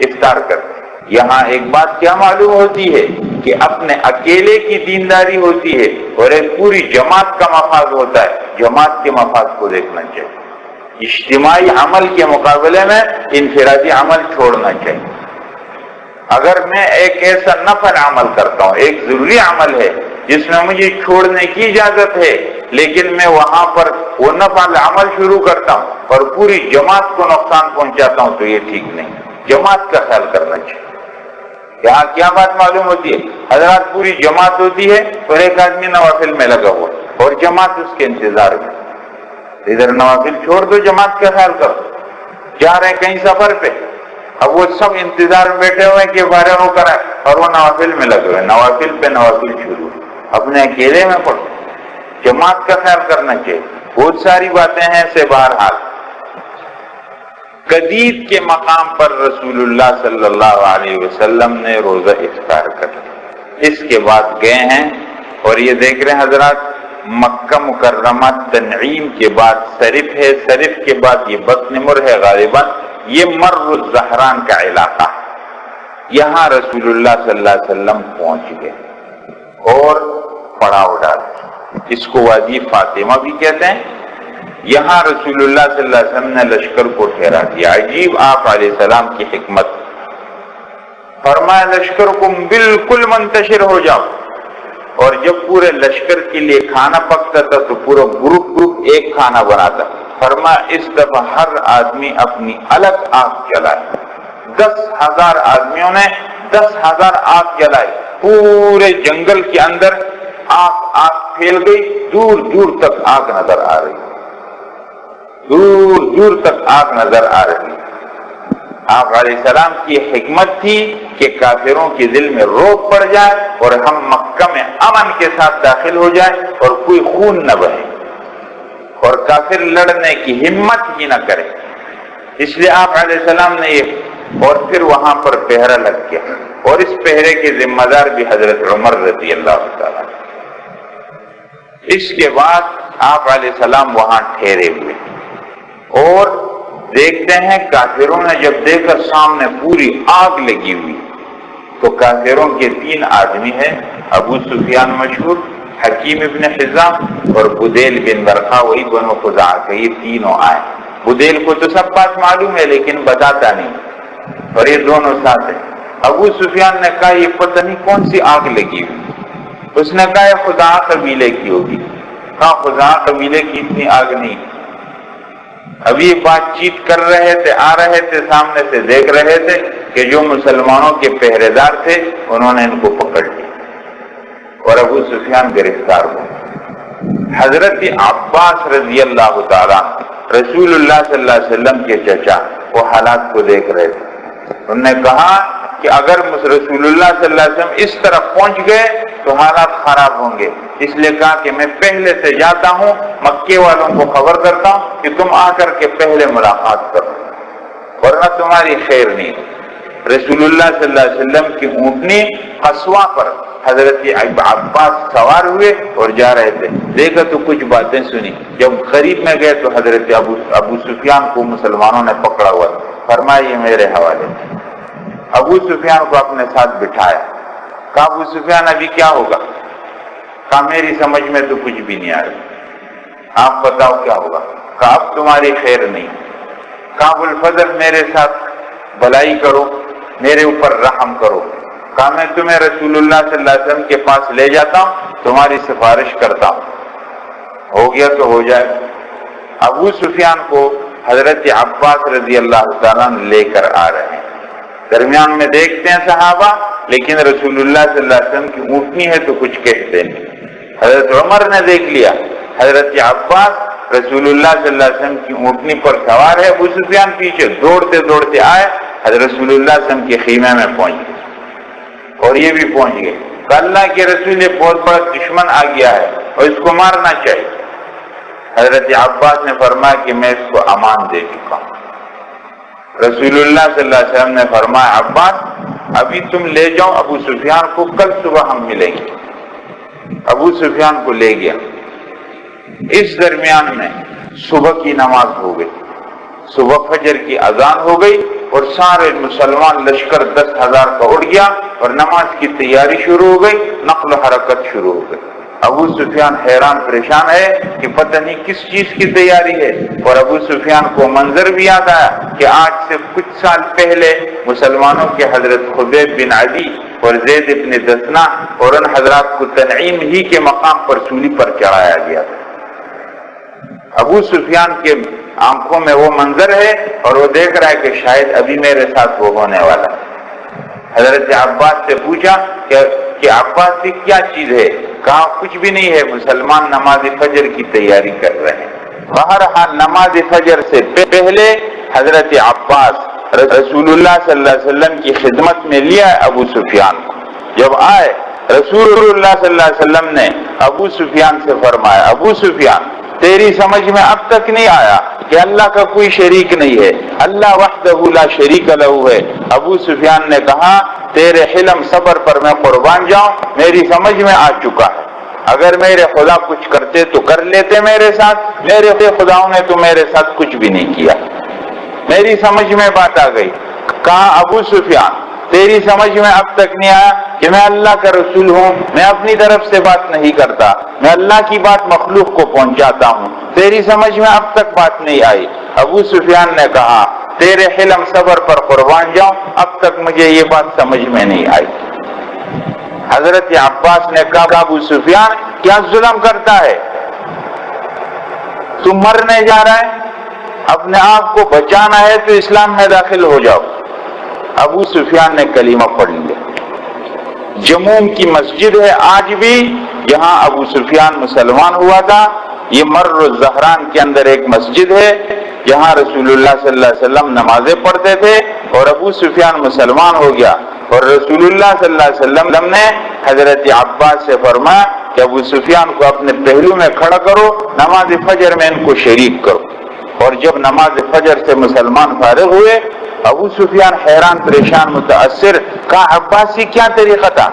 افطار کرتے۔ یہاں ایک بات کیا معلوم ہوتی ہے کہ اپنے اکیلے کی دینداری ہوتی ہے اور ایک پوری جماعت کا مفاد ہوتا ہے، جماعت کے مفاد کو دیکھنا چاہیے۔ اجتماعی عمل کے مقابلے میں انفرادی عمل چھوڑنا چاہیے۔ اگر میں ایک ایسا نفل عمل کرتا ہوں، ایک ضروری عمل ہے جس میں مجھے چھوڑنے کی اجازت ہے، لیکن میں وہاں پر وہ نفل عمل شروع کرتا ہوں اور پوری جماعت کو نقصان پہنچاتا ہوں، تو یہ ٹھیک نہیں۔ جماعت کا خیال کرنا چاہیے۔ یہاں کیا بات معلوم ہوتی ہے؟ حضرات پوری جماعت ہوتی ہے اور ایک آدمی نوافل میں لگا ہوا اور جماعت اس کے انتظار میں، ادھر نوافل چھوڑ دو، جماعت کا خیال کرو۔ جا رہے ہیں کہیں سفر پہ، اب وہ سب انتظار میں بیٹھے ہوئے کہ فارغ ہو کر آئے اور وہ نوافل میں لگے ہوئے، نوافل پہ نوافل شروع، اپنے اکیلے میں پڑھو۔ جماعت کا خیال کرنا چاہیے۔ بہت ساری باتیں ہیں سے بہرحال قدید کے مقام پر رسول اللہ صلی اللہ علیہ وسلم نے روزہ افطار کر لیا، اس کے بعد گئے ہیں اور یہ دیکھ رہے ہیں حضرات، مکہ مکرمہ تنعیم کے بعد صرف ہے، صرف کے بعد یہ بطن مر ہے، غالباً یہ مر الزہران کا علاقہ، یہاں رسول اللہ صلی اللہ علیہ وسلم پہنچ گئے اور پڑاؤ ڈالے، اس کو وادی فاطمہ بھی کہتے ہیں۔ یہاں رسول اللہ صلی اللہ علیہ وسلم نے لشکر کو ٹھہرا دیا۔ عجیب آپ علیہ السلام کی حکمت، فرمایا لشکر کو بالکل منتشر ہو جاؤ، اور جب پورے لشکر کے لیے کھانا پکتا تھا تو پورا گروپ ایک کھانا بناتا، فرمایا اس دفعہ ہر آدمی اپنی الگ آگ جلائے۔ 10,000 آدمیوں نے 10,000 آگ جلائی، پورے جنگل کے اندر آگ پھیل گئی، دور دور تک آگ نظر آ رہی، دور دور تک آگ نظر آ رہی۔ آپ علیہ السلام کی حکمت تھی کہ کافروں کے دل میں روک پڑ جائے اور ہم مکہ میں امن کے ساتھ داخل ہو جائے اور کوئی خون نہ بہے اور کافر لڑنے کی ہمت ہی نہ کرے، اس لیے آپ علیہ السلام نے یہ، اور پھر وہاں پر پہرا لگ گیا، اور اس پہرے کے ذمہ دار بھی حضرت عمر رضی اللہ تعالیٰ۔ اس کے بعد آپ علیہ السلام وہاں ٹھہرے ہوئے اور دیکھتے ہیں کافروں نے جب دیکھا سامنے پوری آگ لگی ہوئی، تو کافروں کے 3 آدمی ہیں، ابو سفیان مشہور، حکیم ابن حزام اور بدیل بن ورقہ، وہی بنو خزاعہ کے، یہ تینوں آئے۔ بدیل کو تو سب بات معلوم ہے لیکن بتاتا نہیں، اور یہ دونوں ساتھ ہیں۔ ابو سفیان نے کہا یہ پتہ نہیں کون سی آگ لگی ہوئی، اس نے کہا یہ خزاعہ قبیلے کی ہوگی، کہا خزاعہ قبیلے کی اتنی آگ نہیں۔ ابھی بات چیت کر رہے تھے، آ رہے تھے، سامنے سے دیکھ رہے تھے کہ جو مسلمانوں کے پہرے دار تھے انہوں نے ان کو پکڑ لیا اور ابو سفیان گرفتار ہوئے۔ حضرت عباس رضی اللہ تعالیٰ رسول اللہ صلی اللہ علیہ وسلم کے چچا وہ حالات کو دیکھ رہے تھے، انہوں نے کہا کہ اگر رسول اللہ صلی اللہ علیہ وسلم اس طرح پہنچ گئے تو حالات خراب ہوں گے، اس لیے کہا کہ میں پہلے سے جاتا ہوں، مکے والوں کو خبر کرتا ہوں کہ تم آ کر کے پہلے ملاقات کرو ورنہ تمہاری خیر نہیں۔ رسول اللہ صلی اللہ علیہ وسلم کی اونٹنی قصواں پر حضرت عباس سوار ہوئے اور جا رہے تھے، دیکھا تو کچھ باتیں سنی، جب قریب میں گئے تو حضرت ابو سفیان کو مسلمانوں نے پکڑا ہوا، فرمایا یہ میرے حوالے۔ ابو سفیان کو اپنے ساتھ بٹھایا، کہا ابو سفیان ابھی کیا ہوگا؟ کہا میری سمجھ میں تو کچھ بھی نہیں آ رہا، آپ بتاؤ کیا ہوگا؟ کہا اب تمہاری خیر نہیں۔ کہا ابو الفضل میرے ساتھ بھلائی کرو، میرے اوپر رحم کرو۔ کہا میں تمہیں رسول اللہ صلی اللہ علیہ وسلم کے پاس لے جاتا ہوں، تمہاری سفارش کرتا ہوں، ہو گیا تو ہو جائے۔ ابو سفیان کو حضرت عباس رضی اللہ تعالیٰ لے کر آ رہے ہیں، درمیان میں دیکھتے ہیں صحابہ، لیکن رسول اللہ صلی اللہ علیہ وسلم کی اونٹنی ہے تو کچھ کہتے نہیں۔ حضرت عمر نے دیکھ لیا، حضرت عباس رسول اللہ صلی اللہ علیہ وسلم کی اونٹنی پر سوار ہے، ابو سفیان پیچھے دوڑتے دوڑتے آئے، حضرت رسول اللہ صلی اللہ علیہ وسلم کے خیمے میں پہنچ گئے اور یہ بھی پہنچ گئے کہ اللہ کے رسول یہ بہت بڑا دشمن آ گیا ہے اور اس کو مارنا چاہیے۔ حضرت عباس نے فرمایا کہ میں اس کو امان دے چکا ہوں۔ رسول اللہ صلی اللہ علیہ وسلم نے فرمایا عباس ابھی تم لے جاؤ ابو سفیان کو، کل صبح ہم ملیں گے۔ ابو سفیان کو لے گیا۔ اس درمیان میں صبح کی نماز ہو گئی، صبح فجر کی اذان ہو گئی اور سارے مسلمان لشکر 10,000 کا اٹھ گیا اور نماز کی تیاری شروع ہو گئی، نقل و حرکت شروع ہو گئی۔ ابو سفیان حیران پریشان ہے کہ پتہ نہیں کس چیز کی تیاری ہے، اور ابو سفیان کو منظر بھی یاد آیا کہ آج سے کچھ سال پہلے مسلمانوں کے حضرت خبیب بن عدی اور زید ابن دسنہ اور ان حضرات کو تنعیم ہی کے مقام پر سولی پر چڑھایا گیا تھا۔ ابو سفیان کے آنکھوں میں وہ منظر ہے اور وہ دیکھ رہا ہے کہ شاید ابھی میرے ساتھ وہ ہونے والا ہے۔ حضرت عباس سے پوچھا کہ عباس یہ کیا چیز ہے؟ کہا کچھ بھی نہیں ہے، مسلمان نماز فجر کی تیاری کر رہے ہیں۔ بہرحال نماز فجر سے پہلے حضرت عباس رسول اللہ صلی اللہ علیہ وسلم کی خدمت میں لیا ابو سفیان کو۔ جب آئے رسول اللہ صلی اللہ علیہ وسلم نے ابو سفیان سے فرمایا، ابو سفیان تیری سمجھ میں اب تک نہیں آیا کہ اللہ کا کوئی شریک نہیں ہے، اللہ وحدہ لا شریک لہ ہے۔ ابو سفیان نے کہا تیرے حلم صبر پر میں قربان جاؤں، میری سمجھ میں آ چکا ہے۔ اگر میرے خدا کچھ کرتے تو کر لیتے میرے ساتھ، میرے خداؤں نے تو میرے ساتھ کچھ بھی نہیں کیا، میری سمجھ میں بات آ گئی۔ کہا ابو سفیان تیری سمجھ میں اب تک نہیں آیا کہ میں اللہ کا رسول ہوں، میں اپنی طرف سے بات نہیں کرتا، میں اللہ کی بات مخلوق کو پہنچاتا ہوں، تیری سمجھ میں اب تک بات نہیں آئی۔ ابو سفیان نے کہا تیرے حلم صبر پر قربان جاؤں، اب تک مجھے یہ بات سمجھ میں نہیں آئی۔ حضرت عباس نے کہا ابو سفیان کیا ظلم کرتا ہے؟ تم مرنے جا رہا ہے، اپنے آپ کو بچانا ہے تو اسلام میں داخل ہو جاؤ۔ ابو سفیان نے کلمہ پڑھ لیا۔ جموم کی مسجد ہے آج بھی، یہاں ابو سفیان مسلمان ہوا تھا۔ یہ مر الزہران کے اندر ایک مسجد ہے، یہاں رسول اللہ صلی اللہ علیہ وسلم نمازیں پڑھتے تھے اور ابو سفیان مسلمان ہو گیا، اور رسول اللہ صلی اللہ علیہ وسلم نے حضرت عباس سے فرمایا کہ ابو سفیان کو اپنے پہلو میں کھڑا کرو، نماز فجر میں ان کو شریک کرو۔ اور جب نماز فجر سے مسلمان فارغ ہوئے، ابو سفیان حیران پریشان متاثر، کہا عباس یہ کیا طریقہ تھا؟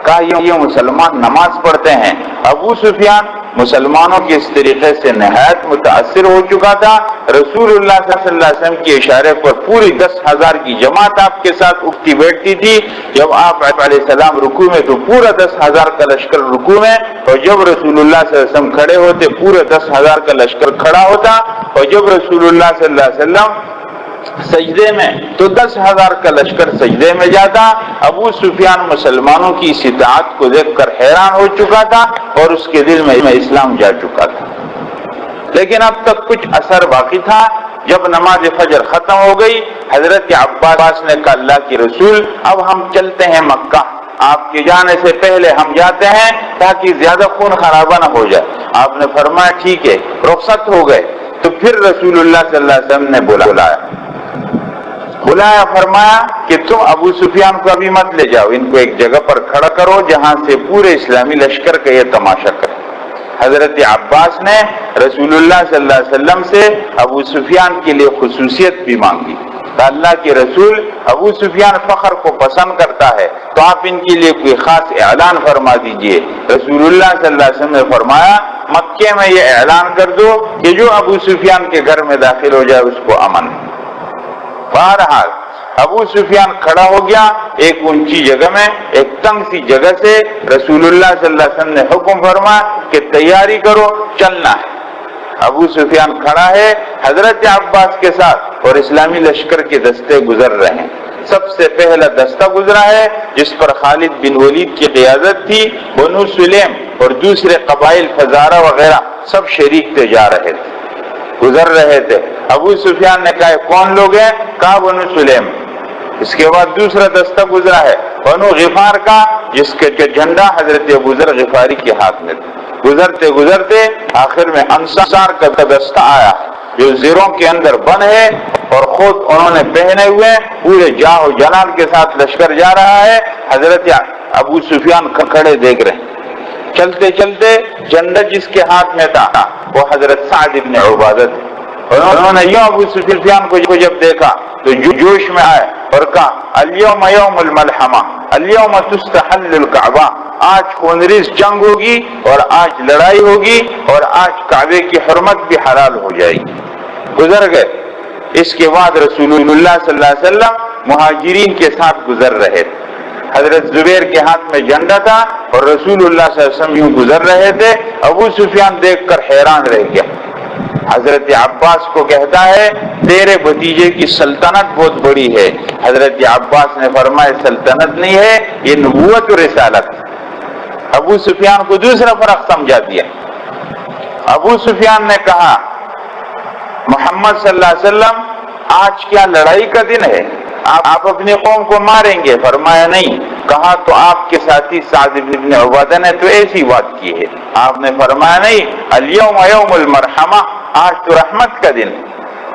کہا یہ مسلمان نماز پڑھتے ہیں۔ ابو سفیان مسلمانوں کے اس طریقے سے نہایت متاثر ہو چکا تھا۔ رسول اللہ صلی اللہ علیہ وسلم کے اشارے پر پوری 10,000 کی جماعت آپ کے ساتھ اٹھتی بیٹھتی تھی۔ جب آپ علیہ السلام رکوع میں تو پورا 10,000 کا لشکر رکوع میں، اور جب رسول اللہ صلی اللہ علیہ وسلم کھڑے ہوتے پورے 10,000 کا لشکر کھڑا ہوتا، اور جب رسول اللہ صلی اللہ علیہ وسلم سجدے میں تو 10,000 کا لشکر سجدے میں جاتا۔ ابو سفیان مسلمانوں کی اس اطاعت کو دیکھ کر حیران ہو چکا تھا اور اس کے دل میں اسلام جا چکا تھا، لیکن اب تک کچھ اثر باقی تھا۔ جب نماز فجر ختم ہو گئی، حضرت عباس نے کہا اللہ کی رسول اب ہم چلتے ہیں مکہ، آپ کے جانے سے پہلے ہم جاتے ہیں تاکہ زیادہ خون خرابہ نہ ہو جائے۔ آپ نے فرمایا ٹھیک ہے، رخصت ہو گئے۔ تو پھر رسول اللہ صلی اللہ علیہ وسلم نے بلایا، فرمایا کہ تم ابو سفیان کو ابھی مت لے جاؤ، ان کو ایک جگہ پر کھڑا کرو جہاں سے پورے اسلامی لشکر کا یہ تماشا کرے۔ حضرت عباس نے رسول اللہ صلی اللہ علیہ وسلم سے ابو سفیان کے لیے خصوصیت بھی مانگی۔ اللہ کے رسول ابو سفیان فخر کو پسند کرتا ہے تو آپ ان کے لیے کوئی خاص اعلان فرما دیجئے۔ رسول اللہ صلی اللہ علیہ وسلم نے فرمایا مکے میں یہ اعلان کر دو کہ جو ابو سفیان کے گھر میں داخل ہو جائے اس کو امن۔ بہرحال ابو سفیان کھڑا ہو گیا ایک اونچی جگہ میں، ایک تنگ سی جگہ سے۔ رسول اللہ صلی اللہ علیہ وسلم نے حکم فرمایا کہ تیاری کرو، چلنا ہے۔ ابو سفیان کھڑا ہے حضرت عباس کے ساتھ اور اسلامی لشکر کے دستے گزر رہے ہیں۔ سب سے پہلا دستہ گزرا ہے جس پر خالد بن ولید کی قیادت تھی، بنو سلیم اور دوسرے قبائل فزارہ وغیرہ سب شریک تھے، جا رہے تھے، گزر رہے تھے۔ ابو سفیان نے کہا کون لوگ ہیں؟ کہا بنو سلیم۔ اس کے بعد دوسرا دستہ گزرا ہے بنو غفار کا، جس کے جھنڈا حضرت ابو ذر غفاری کے ہاتھ میں تھا۔ گزرتے گزرتے آخر میں انصار کا دستہ آیا جو زیروں کے اندر بند ہے اور خود انہوں نے پہنے ہوئے پورے جاہ و جلال کے ساتھ لشکر جا رہا ہے۔ حضرت ابو سفیان کھڑے دیکھ رہے ہیں۔ چلتے چلتے جھنڈا جس کے ہاتھ میں تھا وہ حضرت سعد بن عبادہ تھے۔ انہوں نے یوں ابو سفیان کو جب دیکھا تو جوش میں آئے اور کہا الیوم یوم الملحمہ الیوم تستحل الکعبہ، آج خونریز جنگ ہوگی اور آج لڑائی ہوگی اور آج کعبے کی حرمت بھی حلال ہو جائے گی۔ گزر گئے۔ اس کے بعد رسول اللہ صلی اللہ علیہ وسلم مہاجرین کے ساتھ گزر رہے تھے۔ حضرت زبیر کے ہاتھ میں جھنڈا تھا، اور رسول اللہ صلی اللہ علیہ وسلم یوں گزر رہے تھے. ابو سفیان دیکھ کر حیران رہ گیا. حضرت عباس کو کہتا ہے تیرے بھتیجے کی سلطنت بہت بڑی ہے. حضرت عباس نے فرمایا سلطنت نہیں ہے، یہ نبوت و رسالت. ابو سفیان کو دوسرا فرق سمجھا دیا. ابو سفیان نے کہا محمد صلی اللہ علیہ وسلم آج کیا لڑائی کا دن ہے؟ آپ اپنی قوم کو ماریں گے؟ فرمایا نہیں. کہا تو آپ کے ساتھی سعد بن عبادہ نے تو ایسی بات کی ہے. آپ نے فرمایا نہیں، الیوم یوم المرحمہ، آج تو رحمت کا دن.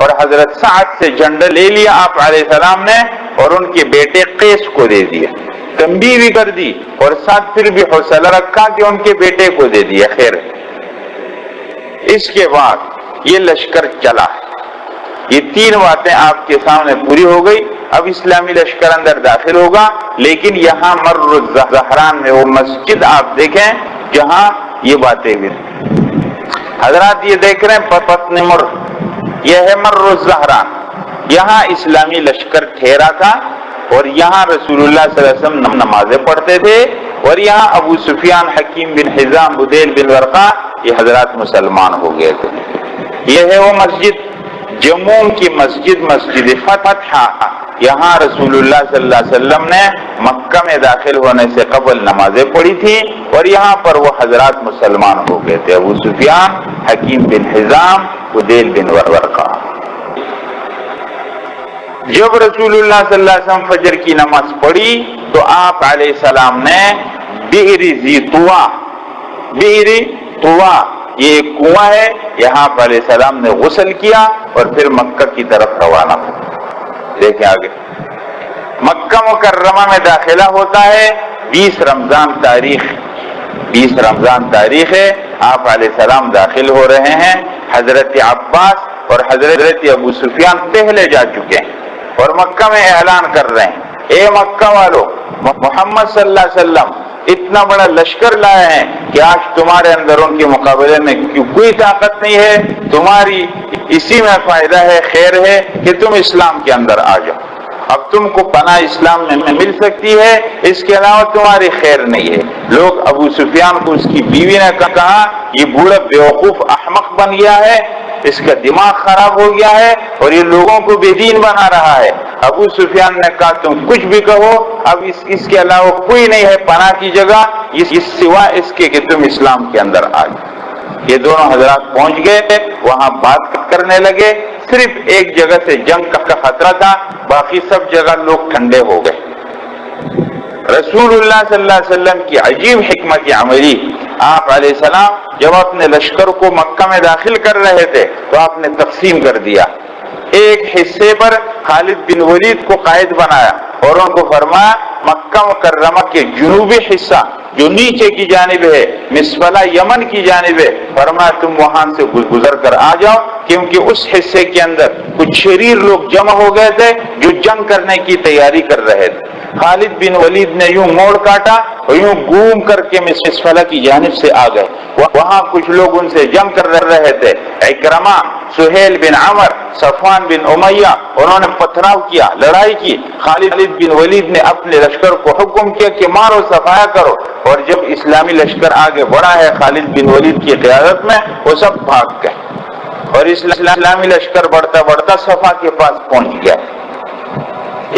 اور حضرت سعد سے جھنڈا لے لیا آپ علیہ السلام نے اور ان کے بیٹے قیس کو دے دیا. تنبیہ بھی کر دی اور ساتھ پھر بھی حوصلہ رکھا کہ ان کے بیٹے کو دے دیا. خیر، اس کے بعد یہ لشکر چلا. یہ تین باتیں آپ کے سامنے پوری ہو گئی. اب اسلامی لشکر اندر داخل ہوگا، لیکن یہاں مر الزہران میں وہ مسجد آپ دیکھیں جہاں یہ باتیں ہوئی. حضرات یہ دیکھ رہے ہیں پتن مر، یہ ہے مر الزہران. یہاں اسلامی لشکر ٹھہرا تھا اور یہاں رسول اللہ صلی اللہ علیہ وسلم نمازیں پڑھتے تھے. اور یہاں ابو سفیان، حکیم بن حزام، بدیل بن ورقہ یہ حضرات مسلمان ہو گئے تھے. یہ ہے وہ مسجد جموم کی مسجد، مسجد فتح. یہاں رسول اللہ صلی اللہ علیہ وسلم نے مکہ میں داخل ہونے سے قبل نمازیں پڑھی تھی اور یہاں پر وہ حضرات مسلمان ہو گئے تھے. ابو سفیان، حکیم بن حزام، بدیل بن ورقہ. جب رسول اللہ صلی اللہ علیہ وسلم فجر کی نماز پڑھی تو آپ علیہ السلام نے بئر ذی طوا، بئر طوا یہ ایک کنواں ہے، یہاں پر علیہ السلام نے غسل کیا اور پھر مکہ کی طرف روانہ ہو. دیکھیں آگے، مکہ مکرمہ میں داخلہ ہوتا ہے 20 رمضان تاریخ. 20 رمضان تاریخ ہے، آپ علیہ السلام داخل ہو رہے ہیں. حضرت عباس اور حضرت ابو سفیان پہلے جا چکے ہیں اور مکہ میں اعلان کر رہے ہیں اے مکہ والو، محمد صلی اللہ علیہ وسلم اتنا بڑا لشکر لائے ہیں کہ آج تمہارے اندر ان کے مقابلے میں کوئی طاقت نہیں ہے. تمہاری اسی میں فائدہ ہے، خیر ہے کہ تم اسلام کے اندر آ جاؤ. اب تم کو پناہ اسلام میں مل سکتی ہے، اس کے علاوہ تمہاری خیر نہیں ہے. لوگ ابو سفیان کو اس کی بیوی نے کہا یہ بوڑھا بیوقوف احمق بن گیا ہے، اس کا دماغ خراب ہو گیا ہے اور یہ لوگوں کو بے دین بنا رہا ہے. ابو سفیان نے کہا تم کچھ بھی کہو، اب اس کے علاوہ کوئی نہیں ہے پناہ کی جگہ سوائے اس کے کہ تم اسلام کے اندر آ جاؤ. یہ دونوں حضرات پہنچ گئے، وہاں بات کرنے لگے. صرف ایک جگہ سے جنگ کا خطرہ تھا، باقی سب جگہ لوگ ٹھنڈے ہو گئے. رسول اللہ صلی اللہ علیہ وسلم کی عجیب حکمت عملی. آپ علیہ السلام جب اپنے لشکر کو مکہ میں داخل کر رہے تھے تو آپ نے تقسیم کر دیا. ایک حصے پر خالد بن ولید کو قائد بنایا اور ان کو فرمایا مکہ مکرمہ کے جنوبی حصہ جو نیچے کی جانب ہے، مسفلہ یمن کی جانب ہے، فرمایا تم وہاں سے گزر کر آ جاؤ، کیونکہ اس حصے کے اندر کچھ شریر لوگ جمع ہو گئے تھے جو جنگ کرنے کی تیاری کر رہے تھے. خالد بن ولید نے یوں موڑ کاٹا اور یوں گھوم کر کے مسفلہ کی جانب سے آ گئے. وہاں کچھ لوگ ان سے جنگ کر رہے تھے، اکرمہ، سہیل بن عمر، صفوان بن امیہ، انہوں نے پتھراؤ کیا، لڑائی کی. خالد بن ولید نے اپنے لشکر کو حکم کیا کہ مارو، صفایا کرو. اور جب اسلامی لشکر آگے بڑھا ہے خالد بن ولید کی قیادت میں، وہ سب بھاگ گئے اور اسلامی لشکر بڑھتا بڑھتا صفا کے پاس پہنچ گیا.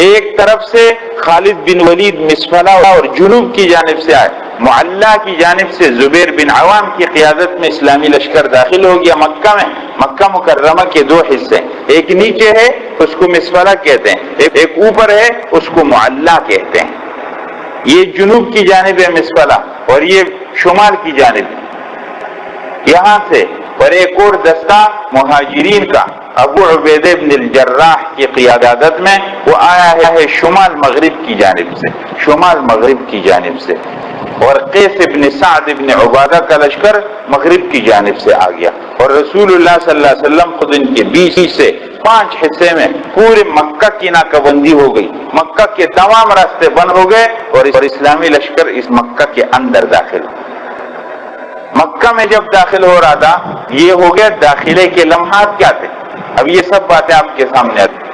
ایک طرف سے خالد بن ولید مسفلہ اور جنوب کی جانب سے آئے، معلّہ کی جانب سے زبیر بن عوام کی قیادت میں اسلامی لشکر داخل ہو گیا مکہ میں. مکہ مکرمہ کے دو حصے، ایک نیچے ہے اس کو مسفلہ کہتے ہیں، ایک اوپر ہے اس کو معلّہ کہتے ہیں. یہ جنوب کی جانب ہے مسفلہ اور یہ شمال کی جانب. یہاں سے اور ایک اور دستہ مہاجرین کا ابو عبیدہ بن الجراح کی قیادت میں وہ آیا ہے شمال مغرب کی جانب سے، شمال مغرب کی جانب سے. اور قیس بن سعد بن عبادہ کا لشکر مغرب کی جانب سے آ گیا اور رسول اللہ صلی اللہ علیہ وسلم خود ان کے بیچ سے 5 حصے میں پورے مکہ کی ناکہ بندی ہو گئی. مکہ کے تمام راستے بند ہو گئے اور اسلامی لشکر اس مکہ کے اندر داخل ہو. مکہ میں جب داخل ہو رہا تھا یہ ہو گیا داخلے کے لمحات کیا تھے. اب یہ سب باتیں آپ کے سامنے آتی.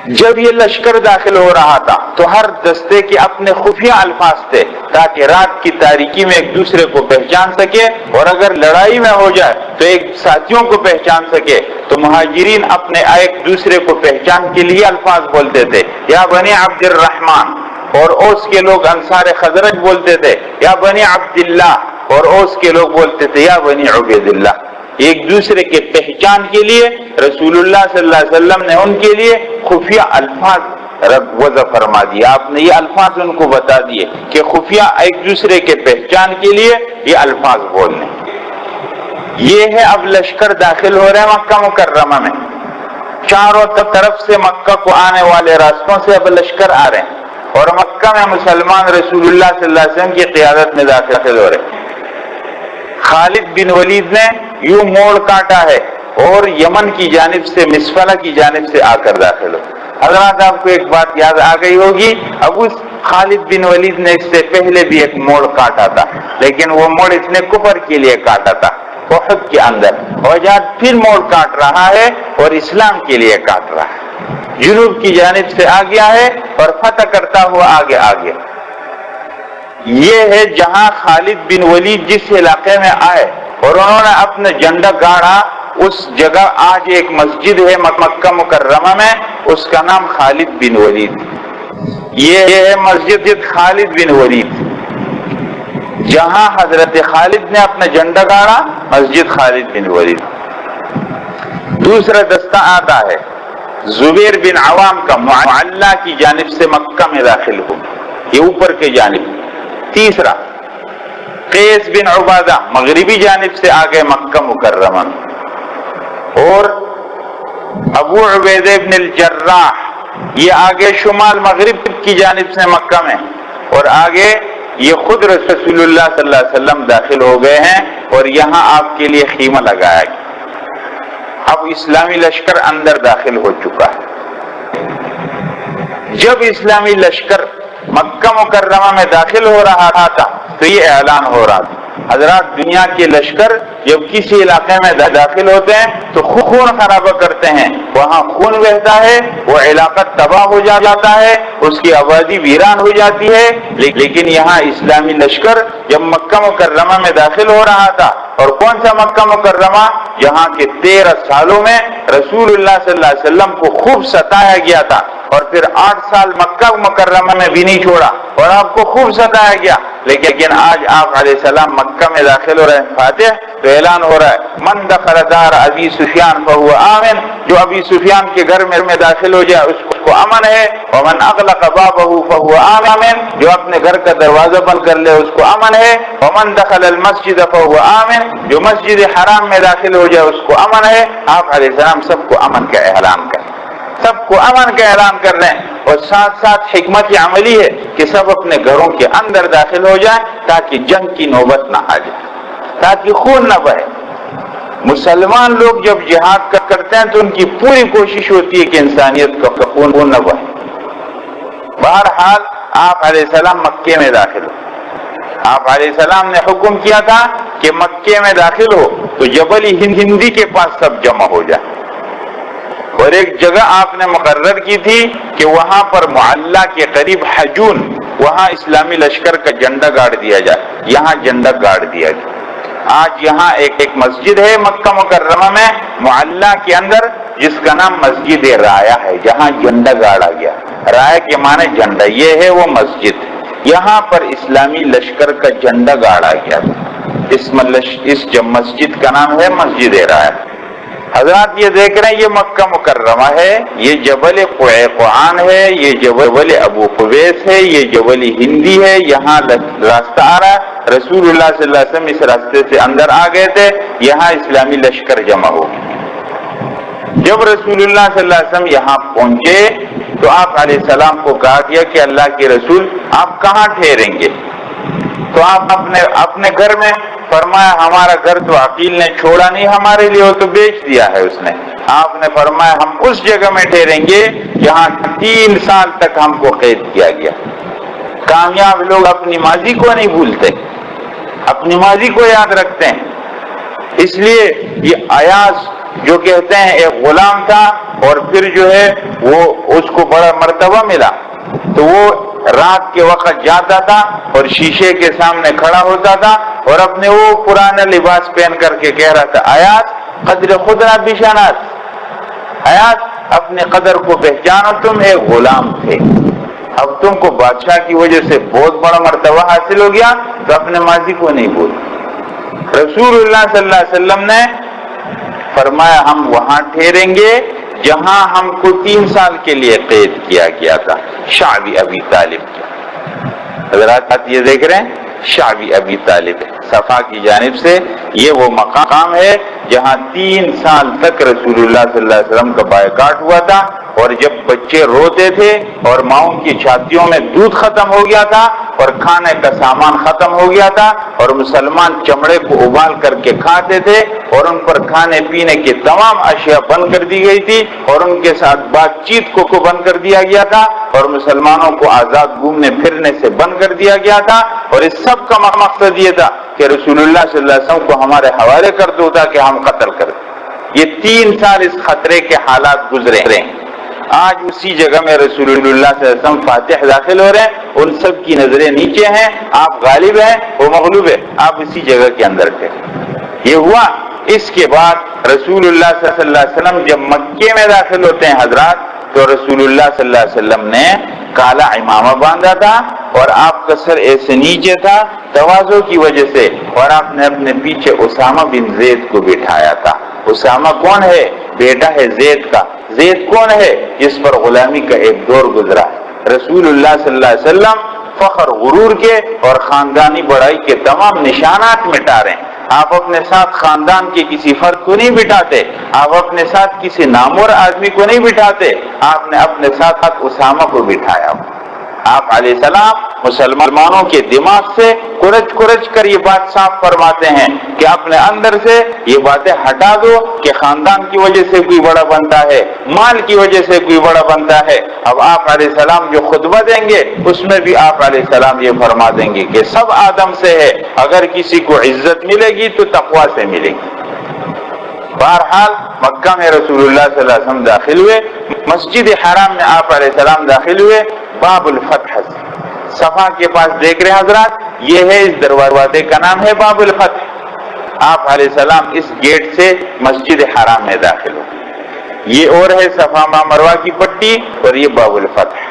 جب یہ لشکر داخل ہو رہا تھا تو ہر دستے کے اپنے خفیہ الفاظ تھے تاکہ رات کی تاریکی میں ایک دوسرے کو پہچان سکے، اور اگر لڑائی میں ہو جائے تو ایک ساتھیوں کو پہچان سکے۔ تو مہاجرین اپنے ایک دوسرے کو پہچان کے لیے الفاظ بولتے تھے، یا بنی عبد الرحمن، اور اوس کے لوگ انصار خزرج بولتے تھے یا بنی عبداللہ، اور اوس کے لوگ بولتے تھے یا بنی عبید اللہ۔ ایک دوسرے کے پہچان کے لیے رسول اللہ صلی اللہ علیہ وسلم نے ان کے لیے خفیہ الفاظ وضع فرما دیا۔ آپ نے یہ الفاظ ان کو بتا دیے کہ خفیہ ایک دوسرے کے پہچان کے لیے یہ الفاظ بولنے۔ یہ ہے اب لشکر داخل ہو رہے ہیں مکہ مکرمہ میں، چاروں طرف سے مکہ کو آنے والے راستوں سے اب لشکر آ رہے ہیں، اور مکہ میں مسلمان رسول اللہ صلی اللہ علیہ وسلم کی قیادت میں داخل ہو رہے ہیں۔ خالد بن ولید نے یوں موڑ کاٹا ہے اور یمن کی جانب سے، مسفلہ کی جانب سے آ کر داخل ہو۔ حضرات آپ کو ایک بات یاد آ گئی ہوگی، ابو خالد بن ولید نے اس سے پہلے بھی ایک موڑ کاٹا تھا، لیکن وہ موڑ اس نے کفر کے لیے کاٹا تھا احد کے اندر، اور آج پھر موڑ کاٹ رہا ہے اور اسلام کے لیے کاٹ رہا ہے۔ جنوب کی جانب سے آ گیا ہے اور فتح کرتا ہوا آگے آگے۔ یہ ہے جہاں خالد بن ولید جس علاقے میں آئے اور انہوں نے اپنا جھنڈا گاڑا، اس جگہ آج ایک مسجد ہے مکہ مکرمہ میں، اس کا نام خالد بن ولید۔ یہ ہے مسجد خالد بن ولید، جہاں حضرت خالد نے اپنا جھنڈا گاڑا، مسجد خالد بن ولید۔ دوسرا دستہ آتا ہے زبیر بن عوام کا، معلّہ کی جانب سے مکہ میں داخل ہو، یہ اوپر کے جانب۔ تیسرا قیس بن عبادہ مغربی جانب سے آگے مکہ مکرمہ، اور ابو عبیدہ بن الجراح یہ آگے شمال مغرب کی جانب سے مکہ میں، اور آگے یہ خود رسول اللہ صلی اللہ علیہ وسلم داخل ہو گئے ہیں، اور یہاں آپ کے لیے خیمہ لگایا گیا۔ اب اسلامی لشکر اندر داخل ہو چکا ہے۔ جب اسلامی لشکر مکہ مکرمہ میں داخل ہو رہا تھا تو یہ اعلان ہو رہا تھا، حضرات دنیا کے لشکر جب کسی علاقے میں داخل ہوتے ہیں تو خون خرابہ کرتے ہیں، وہاں خون بہتا ہے، وہ علاقہ تباہ ہو جاتا ہے، اس کی آبادی ویران ہو جاتی ہے۔ لیکن یہاں اسلامی لشکر جب مکہ مکرمہ میں داخل ہو رہا تھا، اور کون سا مکہ مکرمہ؟ جہاں کے 13 سالوں میں رسول اللہ صلی اللہ علیہ وسلم کو خوب ستایا گیا تھا، اور پھر 8 سال مکہ مکرمہ میں بھی نہیں چھوڑا اور آپ کو خوب ستایا گیا، لیکن آج آپ علیہ السلام مکہ میں داخل ہو رہے ہیں فاتح، تو اعلان ہو رہا ہے من دخل دار ابی سفیان فہو آمن، جو ابی سفیان کے گھر میں داخل ہو جائے اس کو امن ہے، ومن اغلق بابہ فہو آمن، جو اپنے گھر کا دروازہ بند کر لے اس کو امن ہے، ومن دخل المسجد فہو آمن، جو مسجد حرام میں داخل ہو جائے اس کو امن ہے۔ آپ علیہ السلام سب کو امن کا اعلان کریں، سب کو امن کا اعلان کر رہے ہیں، اور ساتھ ساتھ حکمت عملی ہے کہ سب اپنے گھروں کے اندر داخل ہو جائیں تاکہ جنگ کی نوبت نہ آ جائے، تاکہ خون نہ بہے۔ مسلمان لوگ جب جہاد کرتے ہیں تو ان کی پوری کوشش ہوتی ہے کہ انسانیت کا خون نہ بہے۔ بہرحال آپ علیہ السلام مکے میں داخل ہو، آپ علیہ السلام نے حکم کیا تھا کہ مکے میں داخل ہو تو جبل ہندی کے پاس سب جمع ہو جائے، اور ایک جگہ آپ نے مقرر کی تھی کہ وہاں پر معلّہ کے قریب حجون، وہاں اسلامی لشکر کا جھنڈا گاڑ دیا جائے، یہاں جھنڈا گاڑ دیا گیا۔ آج یہاں ایک مسجد ہے مکہ مکرمہ میں معلّہ کے اندر جس کا نام مسجد رایا ہے، جہاں جھنڈا گاڑا گیا، رایا کے معنی جھنڈا، یہ ہے وہ مسجد، یہاں پر اسلامی لشکر کا جھنڈا گاڑا گیا۔ اس مسجد کا نام ہے مسجد رایا۔ حضرات یہ دیکھ رہے ہیں یہ مکہ مکرمہ ہے، یہ جبل قعقعان ہے، یہ جبل ابو قبیس ہے، یہ جبل ہندی ہے، یہاں راستہ آ رہا ہے، رسول اللہ صلی اللہ علیہ وسلم اس راستے سے اندر آ گئے تھے، یہاں اسلامی لشکر جمع ہو گئے۔ جب رسول اللہ صلی اللہ علیہ وسلم یہاں پہنچے تو آپ علیہ السلام کو کہا گیا کہ اللہ کے رسول آپ کہاں ٹھہریں گے؟ تو آپ اپنے گھر میں، فرمایا ہمارا گھر تو عقیل نے چھوڑا نہیں ہمارے لیے، وہ تو بیچ دیا ہے اس نے۔ آپ نے فرمایا ہم اس جگہ میں ٹھہریں گے جہاں 3 سال تک ہم کو قید کیا گیا۔ کامیاب لوگ اپنی ماضی کو نہیں بھولتے، اپنی ماضی کو یاد رکھتے ہیں، اس لیے یہ ایاز جو کہتے ہیں ایک غلام تھا اور پھر جو ہے وہ اس کو بڑا مرتبہ ملا، تو وہ رات کے وقت جاتا تھا اور شیشے کے سامنے کھڑا ہوتا تھا اور اپنے وہ پرانا لباس پہن کر کے کہہ رہا تھا آیات قدر خدنا بشانات، آیات اپنے قدر کو پہچانو، تم ایک غلام تھے، اب تم کو بادشاہ کی وجہ سے بہت بڑا مرتبہ حاصل ہو گیا تو اپنے ماضی کو نہیں بھول۔ رسول اللہ صلی اللہ علیہ وسلم نے فرمایا ہم وہاں ٹھہریں گے جہاں ہم کو 3 سال کے لیے قید کیا گیا تھا، شعبی ابی طالب کیا۔ حضرات یہ دیکھ رہے ہیں شعبی ابی طالب صفا کی جانب سے یہ وہ مقام ہے جہاں 3 سال تک رسول اللہ صلی اللہ علیہ وسلم کا بائیکاٹ ہوا تھا، اور جب بچے روتے تھے اور ماؤں کی چھاتیوں میں دودھ ختم ہو گیا تھا اور کھانے کا سامان ختم ہو گیا تھا اور مسلمان چمڑے کو ابال کر کے کھاتے تھے اور ان پر کھانے پینے کی تمام اشیاء بند کر دی گئی تھی اور ان کے ساتھ بات چیت کو بند کر دیا گیا تھا اور مسلمانوں کو آزاد گھومنے پھرنے سے بند کر دیا گیا تھا، اور اس سب کا مقصد یہ تھا کہ رسول اللہ صلی اللہ علیہ وسلم کو ہمارے حوالے کر دو تاکہ ہم قتل کر دیں۔ یہ 3 سال اس خطرے کے حالات گزرے ہیں۔ آج اسی جگہ میں رسول اللہ صلی اللہ علیہ وسلم فاتح داخل ہو رہے ہیں، ان سب کی نظریں نیچے ہیں، آپ غالب ہیں وہ مغلوب ہے، آپ اسی جگہ کے اندر تھے۔ یہ ہوا۔ اس کے بعد رسول اللہ صلی اللہ علیہ وسلم جب مکے میں داخل ہوتے ہیں حضرات، تو رسول اللہ صلی اللہ علیہ وسلم نے کالا عمامہ باندھا تھا اور آپ کا سر ایسے نیچے تھا تواضع کی وجہ سے، اور آپ نے اپنے پیچھے اسامہ بن زید کو بٹھایا تھا۔ اسامہ کون ہے؟ بیٹا ہے زید کا۔ زید کون ہے؟ جس پر غلامی کا ایک دور گزرا۔ رسول اللہ صلی اللہ علیہ وسلم فخر غرور کے اور خاندانی بڑائی کے تمام نشانات مٹا رہے ہیں۔ آپ اپنے ساتھ خاندان کے کسی فرد کو نہیں بٹھاتے، آپ اپنے ساتھ کسی نامور آدمی کو نہیں بٹھاتے، آپ نے اپنے ساتھ اسامہ کو بٹھایا۔ آپ علیہ السلام مسلمانوں کے دماغ سے کورچ کر یہ بات صاف فرماتے ہیں کہ اپنے اندر سے یہ باتیں ہٹا دو کہ خاندان کی وجہ سے کوئی بڑا بنتا ہے، مال کی وجہ سے کوئی بڑا بنتا ہے۔ اب آپ علیہ السلام جو خطبہ دیں گے اس میں بھی آپ علیہ السلام یہ فرما دیں گے کہ سب آدم سے ہے، اگر کسی کو عزت ملے گی تو تقویٰ سے ملے گی۔ بہرحال مکہ میں رسول اللہ صلی اللہ علیہ وسلم داخل ہوئے، مسجد حرام میں آپ علیہ السلام داخل ہوئے، باب الفتح سے صفا کے پاس دیکھ رہے ہیں حضرات، یہ ہے اس دروازے کا نام ہے باب الفتح۔ آپ علیہ السلام اس گیٹ سے مسجد حرام میں داخل ہوئے، یہ اور ہے صفا مروہ کی پٹی اور یہ باب الفتح۔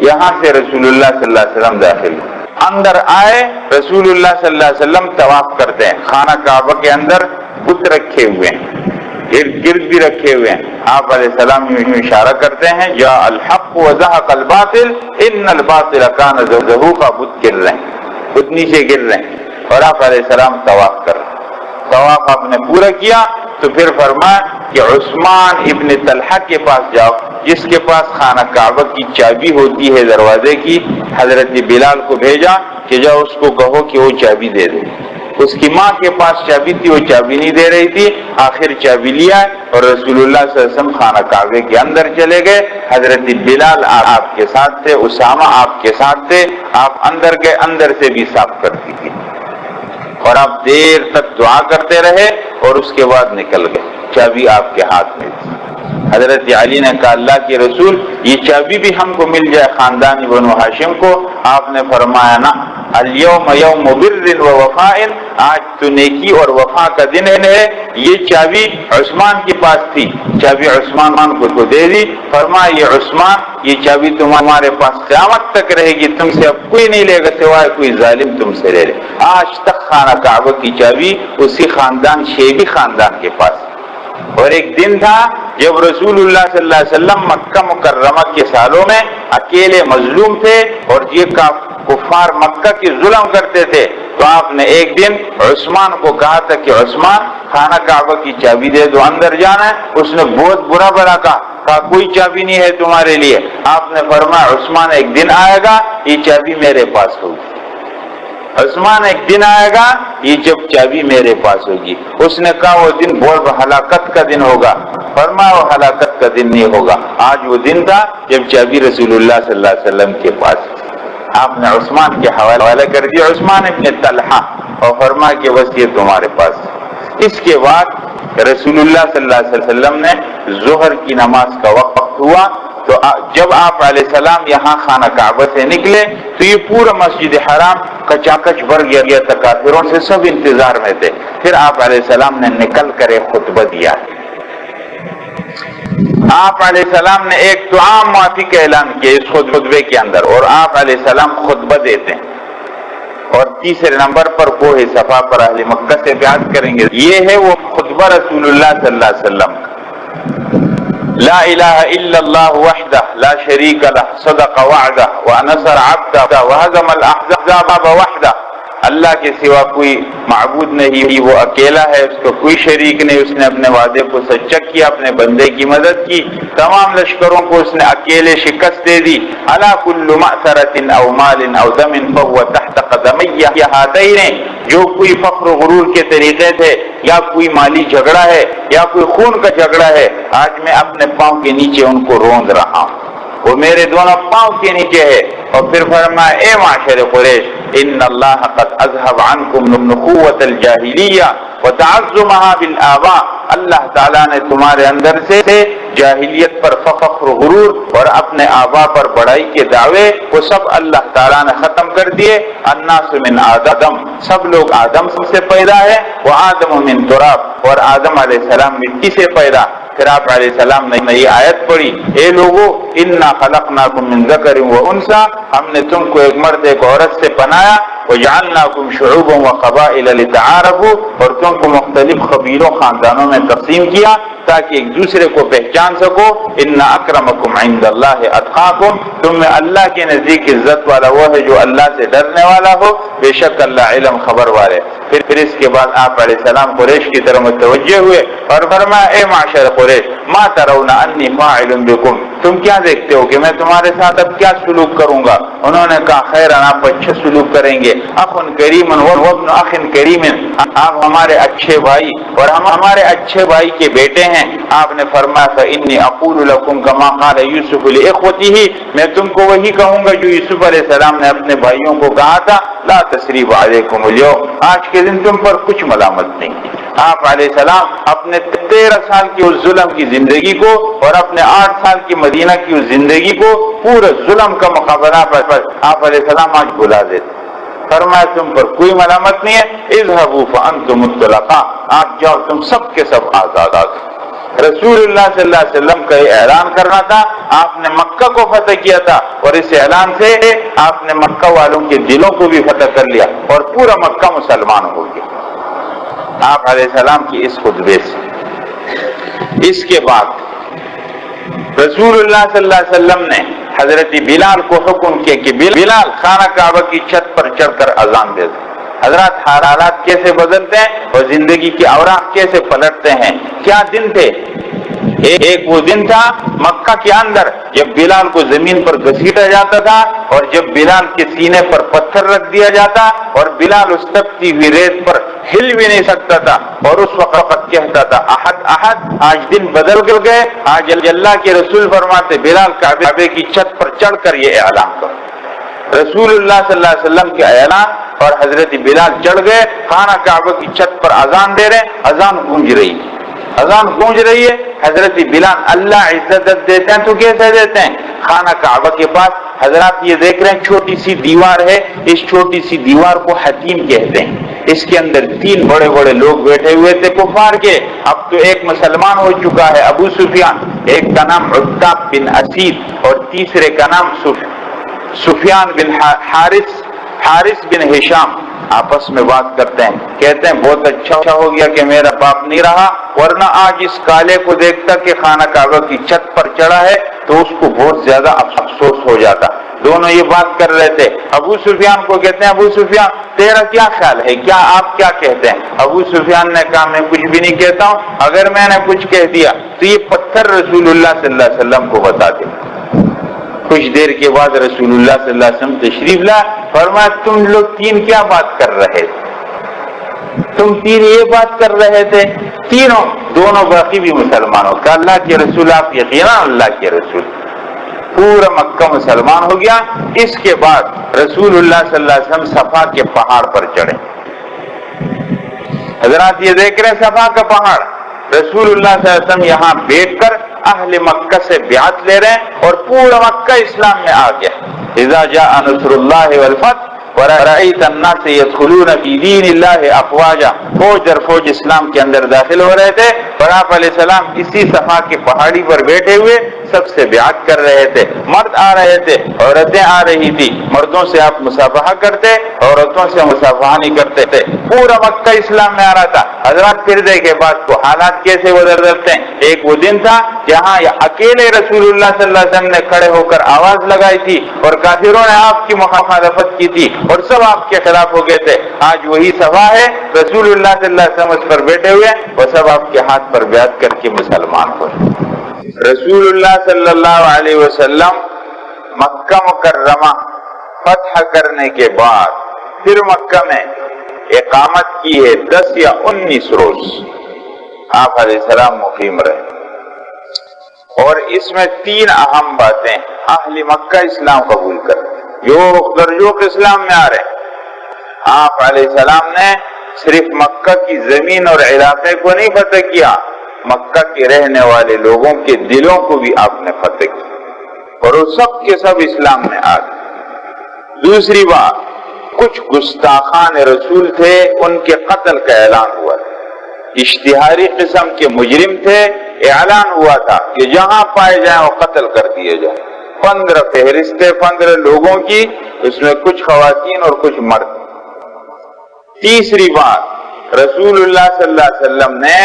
یہاں سے رسول اللہ صلی اللہ علیہ وسلم داخل ہوئے، اندر آئے، رسول اللہ صلی اللہ علیہ وسلم طواف کرتے ہیں، خانہ کعبہ کے اندر بت رکھے ہوئے ہیں، ارد گرد بھی رکھے ہوئے ہیں۔ آپ علیہ السلام اشارہ کرتے ہیں جاء الحق وزهق الباطل ان الباطل كان زهوقا، بت گر رہے ہیں، بت نیچے گر رہے ہیں، اور آپ علیہ السلام طواف کر رہے ہیں۔ طواف آپ نے پورا کیا تو پھر فرمایا کہ عثمان ابن طلحہ کے پاس جاؤ، جس کے پاس خانہ کعبہ کی چابی ہوتی ہے دروازے کی۔ حضرت بلال کو بھیجا کہ جاؤ اس کو کہو کہ وہ چابی دے دے۔ اس کی ماں کے پاس چابی تھی، وہ چابی نہیں دے رہی تھی، آخر چابی لیا اور رسول اللہ صلی اللہ علیہ وسلم خانہ کعبے کے اندر چلے گئے۔ حضرت بلال آپ کے ساتھ تھے، اسامہ آپ کے ساتھ تھے، آپ اندر گئے، اندر سے بھی صاف کرتی تھی اور آپ دیر تک دعا کرتے رہے اور اس کے بعد نکل گئے، چابی آپ کے ہاتھ میں تھی۔ حضرت علی نے کہا اللہ کے رسول یہ چابی بھی ہم کو مل جائے خاندانی بنو ہاشم کو۔ آپ نے فرمایا نا، الیوم یوم بر و وفاء، آج تو نیکی اور وفا کا دن ہے۔ یہ چابی عثمان کے پاس تھی، چابی عثمان کو دے دی، فرمایا یہ عثمان یہ چابی تمہارے پاس قیامت تک رہے گی، تم سے اب کوئی نہیں لے گا سوائے کوئی ظالم تم سے لے لے۔ آج تک خانہ کعبہ کی چابی اسی خاندان شیبی خاندان کے پاس۔ اور ایک دن تھا جب رسول اللہ صلی اللہ علیہ وسلم مکہ مکرمہ کے سالوں میں اکیلے مظلوم تھے اور یہ کفار مکہ کی ظلم کرتے تھے، تو آپ نے ایک دن عثمان کو کہا تھا کہ عثمان خانہ کعبہ کی چابی دے دو، اندر جانا ہے۔ اس نے بہت برا بھلا کہا کوئی چابی نہیں ہے تمہارے لیے۔ آپ نے فرمایا عثمان ایک دن آئے گا یہ چابی میرے پاس ہوگی، عثمان ایک دن آئے گا یہ جب چابی میرے پاس ہوگی۔ اس نے کہا وہ دن بہت ہلاکت کا دن ہوگا، فرمایا وہ ہلاکت کا دن نہیں ہوگا، آج وہ دن تھا جب چابی رسول اللہ صلی اللہ علیہ وسلم کے پاس۔ آپ نے عثمان کے حوالے کر دیا، عثمان ابن طلحہ، اور فرمایا کہ بس یہ تمہارے پاس۔ اس کے بعد رسول اللہ صلی اللہ علیہ وسلم نے ظہر کی نماز کا وقت ہوا تو جب آپ علیہ السلام یہاں خانہ کعبہ سے نکلے تو یہ پورا مسجد حرام کچا کچ بھر گیا تھا کافروں سے، سب انتظار میں تھے۔ پھر آپ علیہ السلام نے نکل کر ایک خطبہ دیا۔ آپ علیہ السلام نے ایک تو عام معافی کا اعلان کیا اس خطبے کے اندر، اور آپ علیہ السلام خطبہ دیتے ہیں، اور تیسرے نمبر پر کوہ صفا پر اہل مکہ سے بیعت کریں گے۔ یہ ہے وہ خطبہ رسول اللہ صلی اللہ علیہ وسلم کا۔ لا الہ الا اللہ وحدہ لا شریک لہ صدق وعدہ ونصر عبدہ وہزم الاحزاب وحدہ۔ اللہ کے سوا کوئی معبود نہیں، وہ اکیلا ہے، اس کا کوئی شریک نہیں، اس نے اپنے وعدے کو سچا کیا، اپنے بندے کی مدد کی، تمام لشکروں کو اس نے اکیلے شکست دے دی۔ الا کل مأثرۃ او مال او دم فهو تحت قدمی ہاتین۔ جو کوئی فخر و غرور کے طریقے تھے، یا کوئی مالی جھگڑا ہے یا کوئی خون کا جھگڑا ہے، آج میں اپنے پاؤں کے نیچے ان کو روند رہا ہوں، وہ میرے دونوں پاؤں کے نیچے ہے۔ اور پھر فرمایا اے معاشر قریش ان اللہ قد اذهب عنکم نخوۃ الجاہلیہ وتعظمها بالآباء۔ اللہ تعالیٰ نے تمہارے اندر سے جاہلیت پر فخر و غرور اور اپنے آبا پر بڑائی کے دعوے وہ سب اللہ تعالیٰ نے ختم کر دیے۔ الناس من آدم، سب لوگ آدم سے پیدا ہے، وہ آدم من تراب، اور آدم علیہ السلام مٹی سے پیدا۔ پھر آپ علیہ السلام نے یہ آیت پڑھی، اے لوگو انا خلقناکم من ذکر و انثی، ہم نے تم کو ایک مرد ایک عورت سے بنایا، وجعلناکم شعوبا وقبائل لتعارفوا، اور تم کو مختلف قبیلوں خاندانوں میں تقسیم کیا تاکہ ایک دوسرے کو پہچان سکو۔ ان اکرمکم عند اللہ اتقاکم، تم میں اللہ کے نزدیک عزت والا وہ ہے جو اللہ سے ڈرنے والا ہو، بے شک اللہ علم خبر والے۔ پھر اس کے بعد آپ علیہ السلام قریش کی طرف متوجہ ہوئے اور فرمایا اے معاشر قریش ما ترون انی فاعل بکم، تم کیا دیکھتے ہو کہ میں تمہارے ساتھ اب کیا سلوک کروں گا؟ انہوں نے کہا خیر آپ اچھا سلوک کریں گے، اخ کریم وابن اخ کریم، آپ ہمارے اچھے بھائی اور ہم ہمارے اچھے بھائی کے بیٹے ہیں۔ آپ نے فرمایا فانی اقول لکم کما قال یوسف لاخوته، میں تم کو وہی کہوں گا جو یوسف علیہ السلام نے اپنے بھائیوں کو کہا تھا، لا تثریب علیکم اليوم، آج کے دن تم پر کچھ ملامت نہیں۔ آپ علیہ السلام اپنے 13 سال کی اس ظلم کی زندگی کو اور اپنے 8 سال کی مدینہ کی اس زندگی کو، پورے ظلم کا مقابلہ پر آپ علیہ السلام آج بھلا دیتے۔ فرمایا تم پر کوئی ملامت نہیں ہے، اذهبوا فانتم الطلقاء، آپ جاؤ تم سب کے سب آزاد آزاد۔ رسول اللہ صلی اللہ علیہ وسلم کا یہ اعلان کرنا تھا، آپ نے مکہ کو فتح کیا تھا، اور اس اعلان سے آپ نے مکہ والوں کے دلوں کو بھی فتح کر لیا اور پورا مکہ مسلمان ہو گیا آپ علیہ السلام کی اس خطبے سے۔ اس کے بعد رسول اللہ صلی اللہ علیہ وسلم نے حضرت بلال کو حکم کیا کہ بلال خانہ کعبہ کی چھت پر چڑھ کر اذان دے دو۔ حضرات حالات کیسے بدلتے ہیں اور زندگی کے اوراق کیسے پلٹتے ہیں۔ کیا دن تھے، ایک وہ دن تھا مکہ کے اندر جب بلال کو زمین پر گھسیٹا جاتا تھا، اور جب بلال کے سینے پر پتھر رکھ دیا جاتا اور بلال اس تپتی ہوئی ریت پر ہل بھی نہیں سکتا تھا، اور اس وقت کہتا تھا احد احد۔ آج دن بدل گئے، آج اللہ کے رسول فرماتے بلال کعبے کی چھت پر چڑھ کر یہ اعلان کرو۔ رسول اللہ صلی اللہ علیہ وسلم کے اعلان، اور حضرت بلال چڑھ گئے خانہ کعبہ کی چھت پر اذان دے رہے، اذان گونج رہی ہے، اذان گونج رہی ہے۔ حضرت بلال اللہ عزت دیتے ہیں تو کیسے دیتے ہیں؟ خانہ کعبہ کے پاس حضرات یہ دیکھ رہے ہیں چھوٹی سی دیوار ہے، اس چھوٹی سی دیوار کو حتیم کہتے ہیں۔ اس کے اندر 3 بڑے بڑے لوگ بیٹھے ہوئے تھے کفار کے۔ اب تو ایک مسلمان ہو چکا ہے ابو سفیان، ایک کا نام عتاب بن اسید اور تیسرے کا نام سفیان بن حارث بن ہشام۔ آپس میں بات کرتے ہیں، کہتے ہیں بہت اچھا ہو گیا کہ میرا باپ نہیں رہا، ورنہ آج اس کالے کو دیکھتا کہ خانہ کعبہ کی چھت پر چڑھا ہے تو اس کو بہت زیادہ افسوس ہو جاتا۔ دونوں یہ بات کر رہے تھے۔ ابو سفیان کو کہتے ہیں ابو سفیان تیرا کیا خیال ہے، کیا آپ کیا کہتے ہیں؟ ابو سفیان نے کہا میں کچھ بھی نہیں کہتا ہوں، اگر میں نے کچھ کہہ دیا تو یہ پتھر رسول اللہ صلی اللہ علیہ وسلم کو بتا دے۔ کچھ دیر کے بعد رسول اللہ صلی اللہ علیہ وسلم تشریف لا، فرمایا تم لوگ 3 کیا بات کر رہے تھے؟ تم 3 یہ بات کر رہے تھے؟ دونوں باقی بھی مسلمانوں کا اللہ کے رسول، آپ یقینا اللہ کے رسول۔ پورا مکہ مسلمان ہو گیا۔ اس کے بعد رسول اللہ صلی اللہ علیہ وسلم صفا کے پہاڑ پر چڑھے۔ حضرات یہ دیکھ رہے صفا کا پہاڑ، رسول اللہ صلی اللہ علیہ وسلم یہاں بیٹھ کر اہل مکہ سے بیعت لے رہے ہیں اور پورا مکہ اسلام میں آ گیا. اذا جاء نصر اللہ والفتح ورأيت الناس يدخلون في دين الله افواجا. فوج در فوج اسلام کے اندر داخل ہو رہے تھے اور آپ علیہ السلام اسی صفا کی پہاڑی پر بیٹھے ہوئے سب سے بیعت کر رہے تھے. مرد آ رہے تھے، عورتیں آ رہی تھی. مردوں سے آپ مصافحہ کرتے، عورتوں سے مصافحہ نہیں کرتے تھے. پورا مکہ اسلام میں آ رہا تھا. حضرات پھر دیکھے بات کو، حالات کیسے بدلتے ہیں. ایک وہ دن تھا جہاں اکیلے رسول اللہ صلی اللہ علیہ وسلم نے کھڑے ہو کر آواز لگائی تھی اور کافروں نے آپ کی مخالفت کی تھی اور سب آپ کے خلاف ہو گئے تھے. آج وہی صفا ہے، رسول اللہ صلی اللہ علیہ وسلم اس پر بیٹھے ہوئے اور سب آپ کے ہاتھ پر بیعت کر کے مسلمان ہوئے. رسول اللہ صلی اللہ علیہ وسلم مکہ مکرمہ فتح کرنے کے بعد پھر مکہ میں اقامت کی ہے 10 یا 19 روز. آپ علیہ السلام مقیم رہے اور اس میں 3 اہم باتیں. اہل مکہ اسلام قبول کر جو درجوق اسلام میں آ رہے ہیں. آپ علیہ السلام نے صرف مکہ کی زمین اور علاقے کو نہیں فتح کیا، مکہ کے رہنے والے لوگوں کے دلوں کو بھی آپ نے فتح کیا اور وہ سب کے سب اسلام میں آ گئے. دوسری بات، کچھ گستاخان رسول تھے، ان کے قتل کا اعلان ہوا تھا. اشتہاری قسم کے مجرم تھے، اعلان ہوا تھا کہ جہاں پائے جائیں وہ قتل کر دیے جائیں. 15 فہرستیں 15 لوگوں کی، اس میں کچھ خواتین اور کچھ مرد. تیسری بات، رسول اللہ صلی اللہ علیہ وسلم نے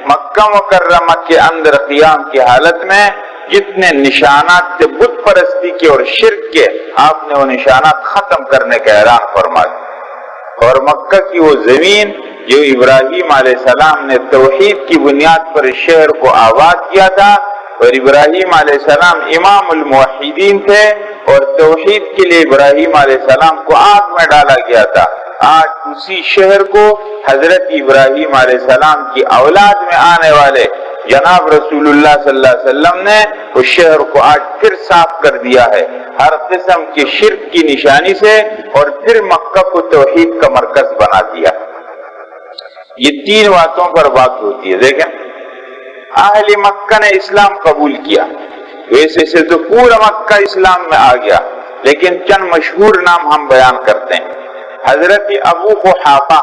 مکہ مکرمہ کے اندر قیام کی حالت میں جتنے نشانات تھے بت پرستی کے اور شرک کے، آپ نے وہ نشانات ختم کرنے کا اعلان فرما دیا. اور مکہ کی وہ زمین جو ابراہیم علیہ السلام نے توحید کی بنیاد پر اس شہر کو آباد کیا تھا، اور ابراہیم علیہ السلام امام الموحدین تھے اور توحید کے لیے ابراہیم علیہ السلام کو آگ میں ڈالا گیا تھا، آج اسی شہر کو حضرت ابراہیم علیہ السلام کی اولاد میں آنے والے جناب رسول اللہ صلی اللہ علیہ وسلم نے اس شہر کو آج پھر صاف کر دیا ہے ہر قسم کے شرک کی نشانی سے، اور پھر مکہ کو توحید کا مرکز بنا دیا. یہ 3 باتوں پر بات ہوتی ہے. دیکھیں، اہل مکہ نے اسلام قبول کیا، ویسے سے تو پورا مکہ اسلام میں آ گیا، لیکن چند مشہور نام ہم بیان کرتے ہیں. حضرت ابو قحافہ،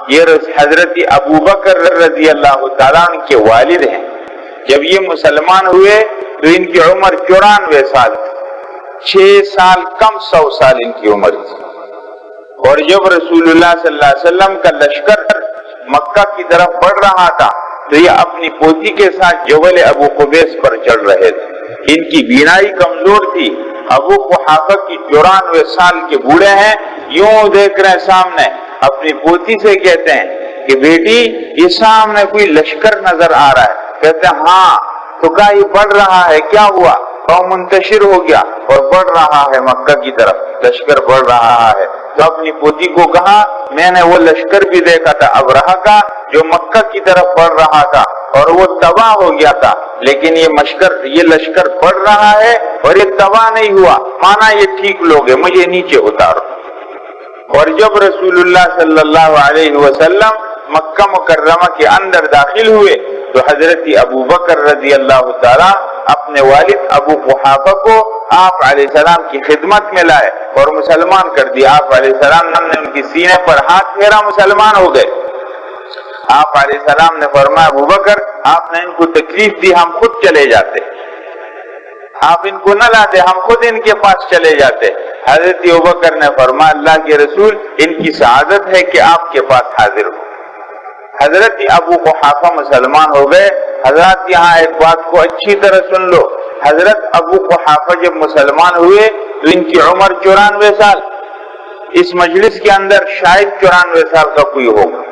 یہ حضرت ابو بکر رضی اللہ تعالیٰ عنہ کے والد ہیں. جب یہ مسلمان ہوئے تو ان کی عمر 94 سال تھی. 6 سال کم 100 سال ان کی عمر تھی. اور جب رسول اللہ صلی اللہ علیہ وسلم کا لشکر مکہ کی طرف بڑھ رہا تھا تو یہ اپنی پوتی کے ساتھ جبل ابو قبیس پر چڑھ رہے تھے. ان کی بینائی کمزور تھی. ابو قحافہ کی 94 سال کے بوڑھے ہیں، یوں دیکھ رہے ہیں سامنے، اپنی پوتی سے کہتے ہیں کہ بیٹی یہ سامنے کوئی لشکر نظر آ رہا ہے. کہتے ہیں ہاں. تو کہا یہ بڑھ رہا ہے، کیا ہوا؟ تو منتشر ہو گیا اور بڑھ رہا ہے مکہ کی طرف، لشکر بڑھ رہا ہے. تو اپنی پوتی کو کہا میں نے وہ لشکر بھی دیکھا تھا ابرہہ کا جو مکہ کی طرف بڑھ رہا تھا اور وہ تباہ ہو گیا تھا، لیکن یہ لشکر بڑھ رہا ہے اور یہ تباہ نہیں ہوا، مانا یہ ٹھیک لوگ ہیں، مجھے نیچے اتارو. اور جب رسول اللہ صلی اللہ علیہ وسلم مکہ مکرمہ کے اندر داخل ہوئے تو حضرت ابو بکر رضی اللہ تعالیٰ اپنے والد ابو قحافہ کو آپ علیہ السلام کی خدمت میں لائے اور مسلمان کر دیا. آپ علیہ السلام نے ان کی سینے پر ہاتھ پھیرا، مسلمان ہو گئے. آپ علیہ السلام نے فرمایا ابو بکر آپ نے ان کو تکلیف دی، ہم خود چلے جاتے، آپ ان کو نہ لاتے، ہم خود ان کے پاس چلے جاتے. حضرت ابو بکر نے فرمایا اللہ کے رسول ان کی سعادت ہے کہ آپ کے پاس حاضر ہو. حضرت ابو قحافہ مسلمان ہو گئے. حضرات یہاں ایک بات کو اچھی طرح سن لو، حضرت ابو قحافہ جب مسلمان ہوئے تو ان کی عمر 94 سال. اس مجلس کے اندر شاید 94 سال کا کوئی ہوگا.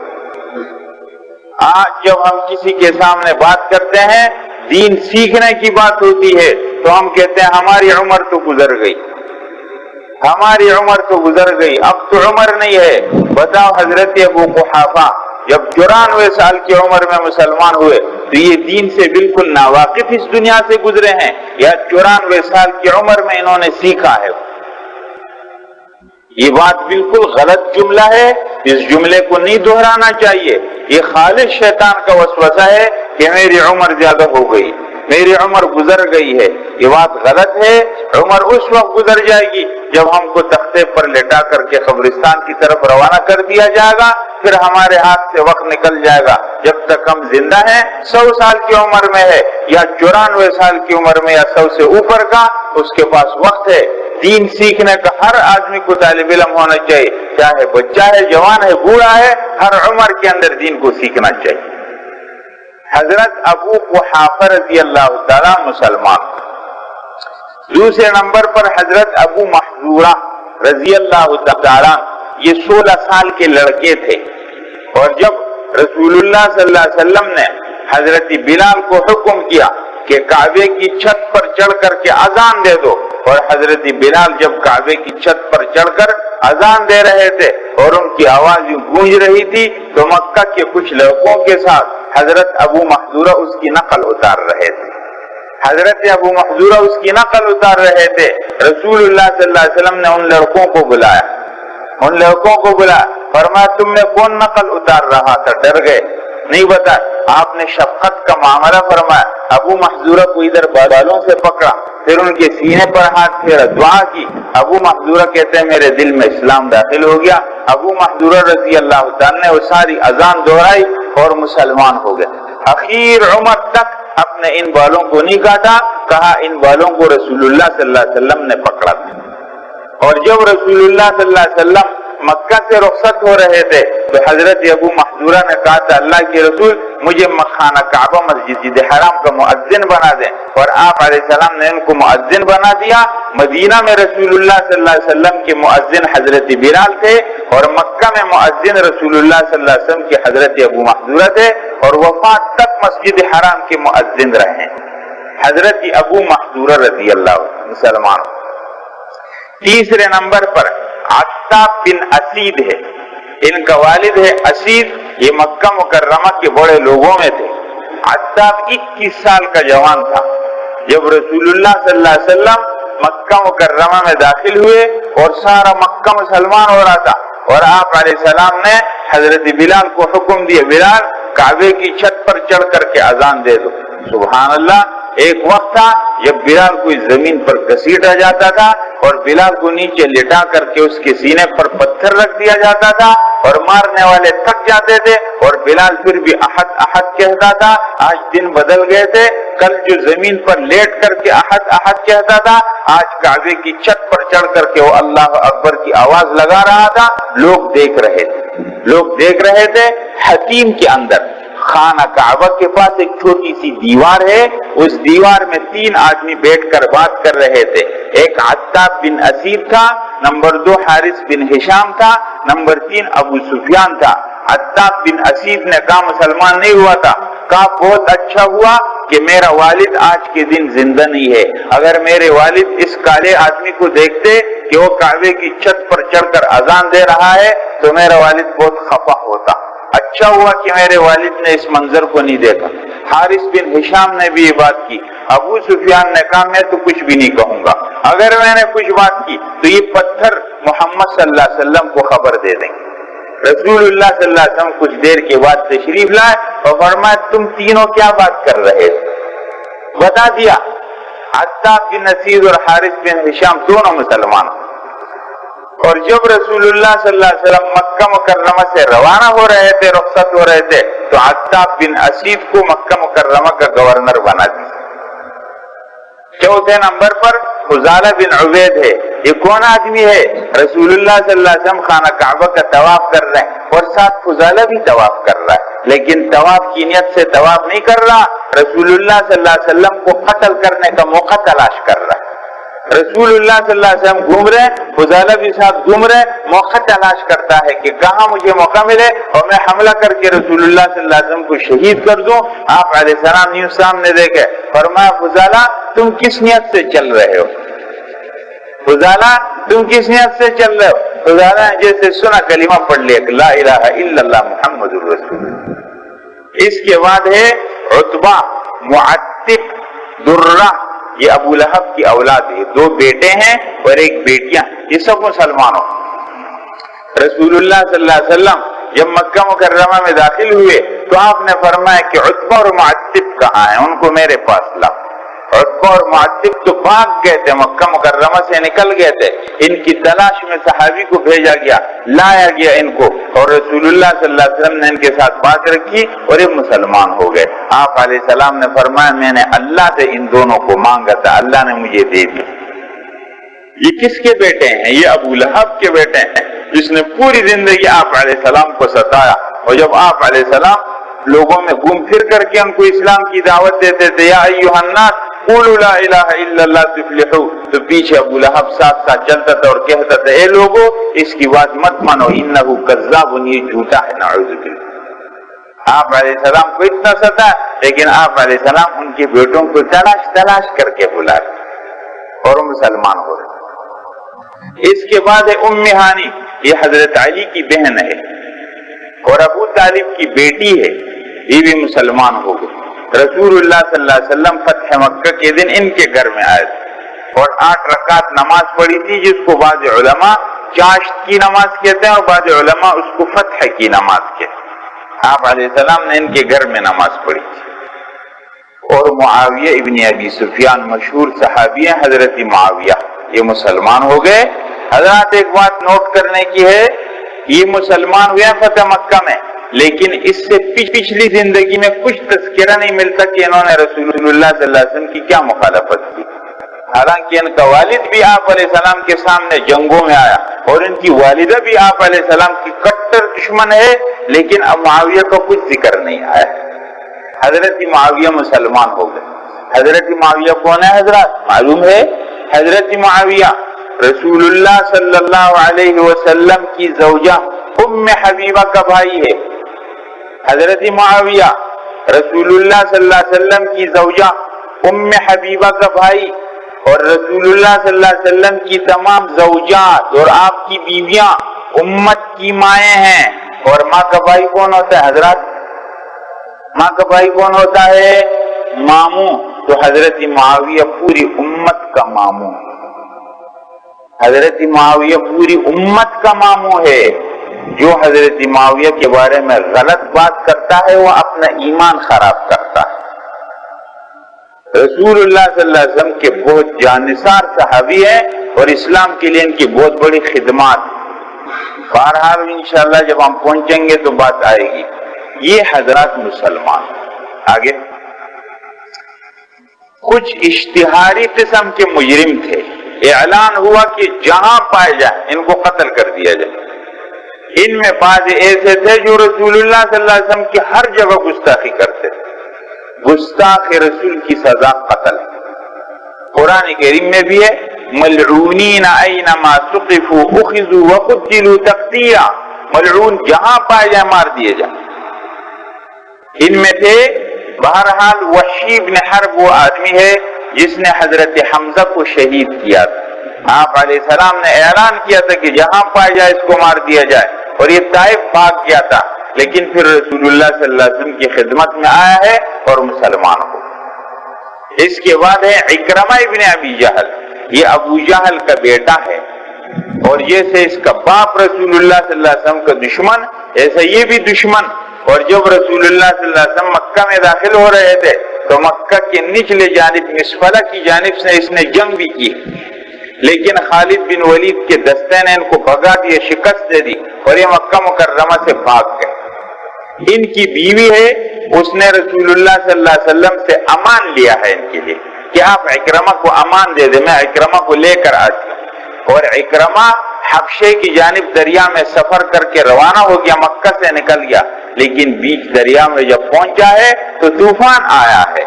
آج جب ہم کسی کے سامنے بات کرتے ہیں، دین سیکھنے کی بات ہوتی ہے تو ہم کہتے ہیں ہماری عمر تو گزر گئی، ہماری عمر تو گزر گئی، اب تو عمر نہیں ہے. بتاؤ حضرت ابو قحافہ جب 94 سال کی عمر میں مسلمان ہوئے تو یہ دین سے بالکل ناواقف اس دنیا سے گزرے ہیں یا 94 سال کی عمر میں انہوں نے سیکھا ہے؟ یہ بات بالکل غلط جملہ ہے، اس جملے کو نہیں دہرانا چاہیے. یہ خالص شیطان کا وسوسہ ہے کہ میری عمر زیادہ ہو گئی، میری عمر گزر گئی ہے. یہ بات غلط ہے. عمر اس وقت گزر جائے گی جب ہم کو تختے پر لٹا کر کے قبرستان کی طرف روانہ کر دیا جائے گا، پھر ہمارے ہاتھ سے وقت نکل جائے گا. جب تک ہم زندہ ہیں، 100 سال کی عمر میں ہے یا 94 سال کی عمر میں یا 100 سے اوپر کا، اس کے پاس وقت ہے. دین سیکھنے کا ہر آدمی کو طالب علم ہونا چاہیے، چاہے بچہ ہے، جوان ہے، بوڑھا ہے، ہر عمر کے اندر دین کو سیکھنا چاہیے. حضرت ابو قحافہ رضی اللہ تعالیٰ مسلمان. دوسرے نمبر پر حضرت ابو محذورہ رضی اللہ تعالیٰ، یہ 16 سال کے لڑکے تھے، اور جب رسول اللہ صلی اللہ علیہ وسلم نے حضرت بلال کو حکم کیا کہ کعبے کی چھت پر چڑھ کر کے اذان دے دو، اور حضرت بلال جب کعبے کی چھت پر چڑھ کر اذان دے رہے تھے اور ان کی آواز گونج رہی تھی، تو مکہ کے کچھ لڑکوں کے ساتھ حضرت ابو محذورہ اس کی نقل اتار رہے تھے. حضرت ابو محذورہ اس کی نقل اتار رہے تھے. رسول اللہ صلی اللہ علیہ وسلم نے ان لڑکوں کو بلایا، فرمایا تم نے کون نقل اتار رہا تھا؟ ڈر گئے، نہیں بتا. آپ نے شفقت کا معاملہ فرمایا. ابو محذورہ کو ادھر بالوں سے پکڑا، پھر ان کے سینے پر ہاتھ پھیرا، دعا کی. ابو محذورہ کہتے ہیں میرے دل میں اسلام داخل ہو گیا. ابو محذورہ رضی اللہ تعالیٰ نے وہ ساری اذان دہرائی اور مسلمان ہو گئے. اخیر عمر تک اپنے ان بالوں کو نہیں کاٹا، کہا ان بالوں کو رسول اللہ صلی اللہ علیہ وسلم نے پکڑا تھا. اور جب رسول اللہ صلی اللہ علیہ وسلم مکہ سے رخصت ہو رہے تھے تو حضرت ابو محذورہ نے کہا تھا اللہ کے رسول مجھے خانہ کعبہ مسجد حرام کا مؤذن بنا دیں، اور آپ علیہ السلام نے ان کو مؤذن بنا دیا. مدینہ میں رسول اللہ صلی اللہ علیہ وسلم کے مؤذن حضرت بلال تھے، اور مکہ میں مؤذن رسول اللہ صلی اللہ علیہ وسلم کے حضرت ابو محذورہ تھے، اور وفات تک مسجد حرام کے مؤذن رہے حضرت ابو محذورہ رضی اللہ مسلمان. تیسرے نمبر پر عتاب بن اسید ہے. ان کا والد ہے اسید، یہ مکہ مکرمہ کے بڑے لوگوں میں تھے. عتاب 21 سال کا جوان تھا جب رسول اللہ صلی اللہ علیہ وسلم مکہ مکرمہ میں داخل ہوئے اور سارا مکہ مسلمان ہو رہا تھا، اور آپ علیہ السلام نے حضرت بلال کو حکم دیا بلال کعبے کی چھت پر چڑھ کر کے اذان دے دو. سبحان اللہ. ایک وقت تھا جب بلال کوئی زمین پر گھسیٹا جاتا تھا اور بلال کو نیچے لٹا کر کے اس کے سینے پر پتھر رکھ دیا جاتا تھا اور مارنے والے تھک جاتے تھے، اور بلال پھر بھی احد احد کہتا تھا. آج دن بدل گئے تھے. کل جو زمین پر لیٹ کر کے احد احد کہتا تھا، آج کعبے کی چھت پر چڑھ کر کے وہ اللہ اکبر کی آواز لگا رہا تھا. لوگ دیکھ رہے تھے. حتیم کے اندر خانہ کعبہ کے پاس ایک چھوٹی سی دیوار ہے، اس دیوار میں 3 آدمی بیٹھ کر بات کر رہے تھے. ایک عتاب بن اسید تھا، نمبر 2 حارث بن ہشام تھا، نمبر 3 ابو سفیان تھا. عتاب بن اسید نے کہا مسلمان نہیں ہوا تھا، کہا بہت اچھا ہوا کہ میرا والد آج کے دن زندہ نہیں ہے. اگر میرے والد اس کالے آدمی کو دیکھتے کہ وہ کعبے کی چھت پر چڑھ کر اذان دے رہا ہے تو میرا والد بہت خفا ہوتا. اچھا ہوا کہ میرے والد نے اس منظر کو نہیں دیکھا. حارث بن ہشام نے بھی یہ بات کی. ابو سفیان نے کہا میں تو کچھ بھی نہیں کہوں گا، اگر میں نے کچھ بات کی تو یہ پتھر محمد صلی اللہ علیہ وسلم کو خبر دے دیں گے. رسول اللہ صلی اللہ علیہ وسلم کچھ دیر کے بعد تشریف لائے اور فرمایا تم تینوں کیا بات کر رہے تھے؟ بتا دیا. عتاب بن اسید اور حارث بن ہشام دونوں مسلمان. اور جب رسول اللہ صلی اللہ علیہ وسلم مکہ مکرمہ سے روانہ ہو رہے تھے، رخصت ہو رہے تھے، تو عتاب بن اسید کو مکہ مکرمہ کا گورنر بنا دیا. چوتھے نمبر پر فضالہ بن عبید ہے. یہ کون آدمی ہے؟ رسول اللہ صلی اللہ علیہ وسلم خانہ کعبہ کا طواف کر رہے ہیں اور ساتھ فضالہ بھی طواف کر رہا ہے، لیکن طواف کی نیت سے طواف نہیں کر رہا، رسول اللہ صلی اللہ علیہ وسلم کو قتل کرنے کا موقع تلاش کر رہا ہے. رسول اللہ صلی اللہ علیہ وسلم گھوم رہے، فضالہ بھی ساتھ گھوم رہے، موقع تلاش کرتا ہے کہ کہاں مجھے موقع ملے اور میں حملہ کر کے رسول اللہ صلی اللہ علیہ وسلم کو شہید کر دوں. آپ علیہ السلام نیو سامنے دیکھے، فرمایا فضالہ تم کس نیت سے چل رہے ہو؟ فضالہ تم کس نیت سے چل رہے ہو؟ فضالہ نے جیسے سنا کلمہ پڑھ لیا کہ لا الہ الا اللہ محمد الرسول اللہ. اس کے بعد ہے عتبہ، معتب، درہ، یہ ابو لہب کی اولاد ہے. 2 بیٹے ہیں اور 1 بیٹیاں، یہ سب مسلمانوں. رسول اللہ صلی اللہ علیہ وسلم جب مکہ مکرمہ میں داخل ہوئے تو آپ نے فرمایا کہ عتبہ اور معتب کہاں ہیں، ان کو میرے پاس لاؤ۔ عتبہ اور معتب تو بھاگ گئے تھے، مکہ مکرمہ سے نکل گئے تھے، ان کی تلاش میں صحابی کو بھیجا گیا، لایا گیا ان کو، اور رسول اللہ صلی اللہ علیہ وسلم نے ان کے ساتھ بات رکھی اور یہ مسلمان ہو گئے۔ آپ علیہ السلام نے فرمایا میں نے اللہ سے ان دونوں کو مانگا تھا، اللہ نے مجھے دے دی۔ یہ کس کے بیٹے ہیں؟ یہ ابو لہب کے بیٹے ہیں، جس نے پوری زندگی آپ علیہ السلام کو ستایا، اور جب آپ علیہ السلام لوگوں میں گھوم پھر کر کے ان کو اسلام کی دعوت دیتے تھے، یا ایھا الناس قولوا لا الہ الا اللہ تفلحوا، تو پیچھے ابو لہب ساتھ ساتھ چلتا تھا اور کہتا تھا اے لوگو اس کی بات مت مانو، انہ کذاب، یہ جھوٹا ہے، نعوذ باللہ۔ آپ علیہ السلام کو اتنا ستا، لیکن آپ علیہ السلام ان کے بیٹوں کو تلاش کر کے بلائے اور مسلمان ہو رہے۔ اس کے بعد ہے ام ہانی، یہ حضرت علی کی بہن ہے اور ابو طالب کی بیٹی ہے، یہ بھی مسلمان ہو گئی۔ رسول اللہ صلی اللہ علیہ وسلم فتح مکہ کے دن ان کے گھر میں آئے تھے اور 8 رکعت نماز پڑھی تھی، جس کو بعض علماء چاشت کی نماز کہتے ہیں اور بعض علماء اس کو فتح کی نماز کہتے ہیں۔ آپ علیہ السلام نے ان کے گھر میں نماز پڑھی تھی۔ اور معاویہ ابن ابی سفیان مشہور صحابی ہیں، حضرت معاویہ، یہ مسلمان ہو گئے۔ حضرات ایک بات نوٹ کرنے کی ہے، یہ مسلمان ہوئے فتح مکہ میں، لیکن اس سے پچھلی زندگی میں کچھ تذکرہ نہیں ملتا کہ انہوں نے رسول اللہ صلی اللہ علیہ وسلم کی کیا مخالفت کی۔ حالانکہ ان کا والد بھی آپ علیہ السلام کے سامنے جنگوں میں آیا اور ان کی والدہ بھی آپ علیہ السلام کی کٹر دشمن ہے، لیکن اب معاویہ کا کچھ ذکر نہیں آیا۔ حضرت معاویہ مسلمان ہو گئے۔ حضرت معاویہ کون ہے حضرات؟ معلوم ہے، حضرت معاویہ رسول اللہ صلی اللہ علیہ وسلم کی زوجہ ام حبیبہ کا بھائی ہے۔ حضرت معاویہ رسول اللہ صلی اللہ علیہ وسلم کی زوجہ ام حبیبہ کا بھائی، اور رسول اللہ صلی اللہ علیہ وسلم کی تمام زوجات اور آپ کی بیویاں امت کی مائیں ہیں۔ اور ماں کا بھائی کون ہوتا ہے حضرات؟ ماں کا بھائی کون ہوتا ہے؟ ماموں۔ تو حضرت معاویہ پوری امت کا ماموں، حضرت معاویہ پوری امت کا ماموں ہے۔ جو حضرت معاویہ کے بارے میں غلط بات کرتا ہے وہ اپنا ایمان خراب کرتا ہے۔ رسول اللہ صلی اللہ علیہ وسلم کے بہت جانثار صحابی ہیں اور اسلام کے لیے ان کی بہت بڑی خدمات۔ بہرحال انشاءاللہ جب ہم پہنچیں گے تو بات آئے گی۔ یہ حضرات مسلمان۔ آگے کچھ اشتہاری قسم کے مجرم تھے، اعلان ہوا کہ جہاں پائے جائیں ان کو قتل کر دیا جائے۔ ان میں بعض ایسے تھے جو رسول اللہ صلی اللہ علیہ وسلم کی ہر جگہ گستاخی کرتے تھے۔ گستاخ رسول کی سزا قتل۔ قرآن کریم میں بھی ہے ملعونین اینما ثقفوا اخذوا وقتلوا تقتیلا، ملعون جہاں پائے جائیں مار دیے جائیں۔ ان میں تھے بہرحال وحشی بن حرب، وہ آدمی ہے جس نے حضرت حمزہ کو شہید کیا تھا۔ آپ علیہ السلام نے اعلان کیا تھا کہ جہاں پائے جائے اس کو مار دیا جائے، اور یہ طائف بھاگ گیا تھا، لیکن پھر رسول اللہ صلی اللہ علیہ وسلم کی خدمت میں آیا ہے اور مسلمان ہو۔ اس کے بعد ہے اکرمہ ابن ابی جہل، یہ ابو جہل کا بیٹا ہے، اور جیسے اس کا باپ رسول اللہ صلی اللہ علیہ وسلم کا دشمن، ایسا یہ بھی دشمن۔ اور جب رسول اللہ صلی اللہ علیہ وسلم مکہ میں داخل ہو رہے تھے تو مکہ کے نچلے جانب مسفلہ کی جانب سے اس نے جنگ بھی کی، لیکن خالد بن ولید کے دستے نے ان کو بھگا دیا، شکست دے دی، اور یہ مکہ مکرمہ سے بھاگ گئے۔ ان کی بیوی ہے، اس نے رسول اللہ صلی اللہ علیہ وسلم سے امان لیا ہے ان کے لیے کہ آپ اکرمہ کو امان دے دیں، میں اکرمہ کو لے کر آتی ہوں۔ اور اکرمہ حبشے کی جانب دریا میں سفر کر کے روانہ ہو گیا، مکہ سے نکل گیا، لیکن بیچ دریا میں جب پہنچا ہے تو طوفان آیا ہے۔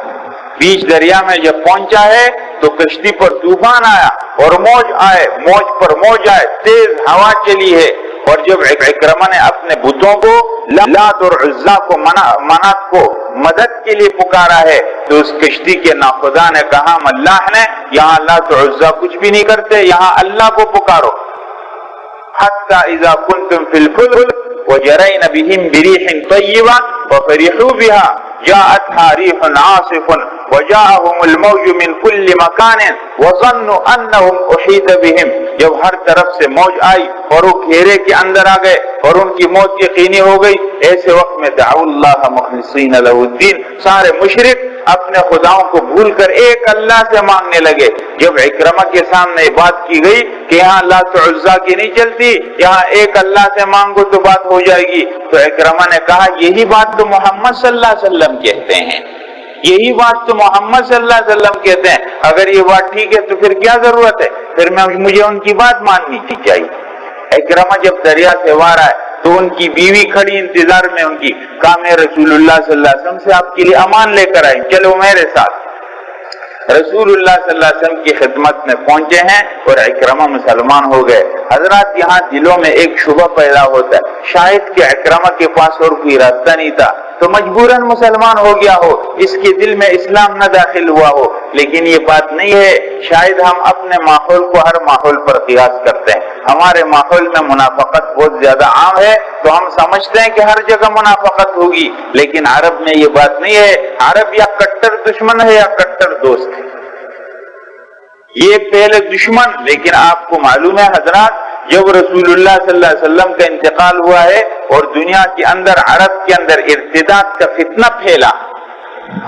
بیچ دریا میں جب پہنچا ہے تو کشتی پر طوفان آیا اور موج آئے، موج پر موج آئے، تیز ہوا چلی ہے۔ اور جب اکرمہ نے اپنے بتوں کو لات اور عزا کو منات کو مدد کے لیے پکارا ہے تو اس کشتی کے ناخدا نے کہا اللہ نے یہاں لات اور عزا کچھ بھی نہیں کرتے، یہاں اللہ کو پکارو۔ حتی اذا کنتم فی الفلک وجرین بهم بریح طیبہ وفرحوا بها جاءتها ريح عاصف وجاءهم الموج من كل مكان وظنوا انهم احيط بهم، جب ہر طرف سے موج آئی اور وہ گھیرے کے اندر آ گئے اور ان کی موت یقینی ہو گئی، ایسے وقت میں دعوا اللہ مخلصین لہ الدین، سارے مشرک اپنے خداؤں کو بھول کر ایک اللہ سے مانگنے لگے۔ جب اکرمہ کے سامنے بات کی گئی کہ یہاں لات و عزیٰ کی نہیں چلتی، یہاں ایک اللہ سے مانگو تو بات ہو جائے گی، تو اکرمہ نے کہا یہی بات تو محمد صلی اللہ علیہ وسلم کہتے ہیں، یہی بات تو محمد صلی اللہ علیہ وسلم کہتے ہیں، اگر یہ بات ٹھیک ہے تو پھر کیا ضرورت ہے، پھر مجھے ان کی بات ماننی چاہیے۔ اکرمہ جب دریا سے وار آئے تو ان کی بیوی کھڑی انتظار میں، ان کی کہا میں رسول اللہ صلی اللہ علیہ وسلم سے آپ کے لیے امان لے کر آئی، چلو میرے ساتھ۔ رسول اللہ صلی اللہ علیہ وسلم کی خدمت میں پہنچے ہیں اور اکرمہ مسلمان ہو گئے۔ حضرات یہاں دلوں میں ایک شبہ پیدا ہوتا ہے، شاید کہ اکرمہ کے پاس اور کوئی راستہ نہیں تھا تو مجبوراً مسلمان ہو گیا ہو، اس کے دل میں اسلام نہ داخل ہوا ہو، لیکن یہ بات نہیں ہے۔ شاید ہم اپنے ماحول کو ہر ماحول پر قیاس کرتے ہیں، ہمارے ماحول میں منافقت بہت زیادہ عام ہے تو ہم سمجھتے ہیں کہ ہر جگہ منافقت ہوگی، لیکن عرب میں یہ بات نہیں ہے۔ عرب یا کٹر دشمن ہے یا کٹر دوست ہے، یہ پہلے دشمن، لیکن آپ کو معلوم ہے حضرات جب رسول اللہ صلی اللہ علیہ وسلم کا انتقال ہوا ہے اور دنیا کے اندر عرب کے اندر ارتداد کا فتنہ پھیلا،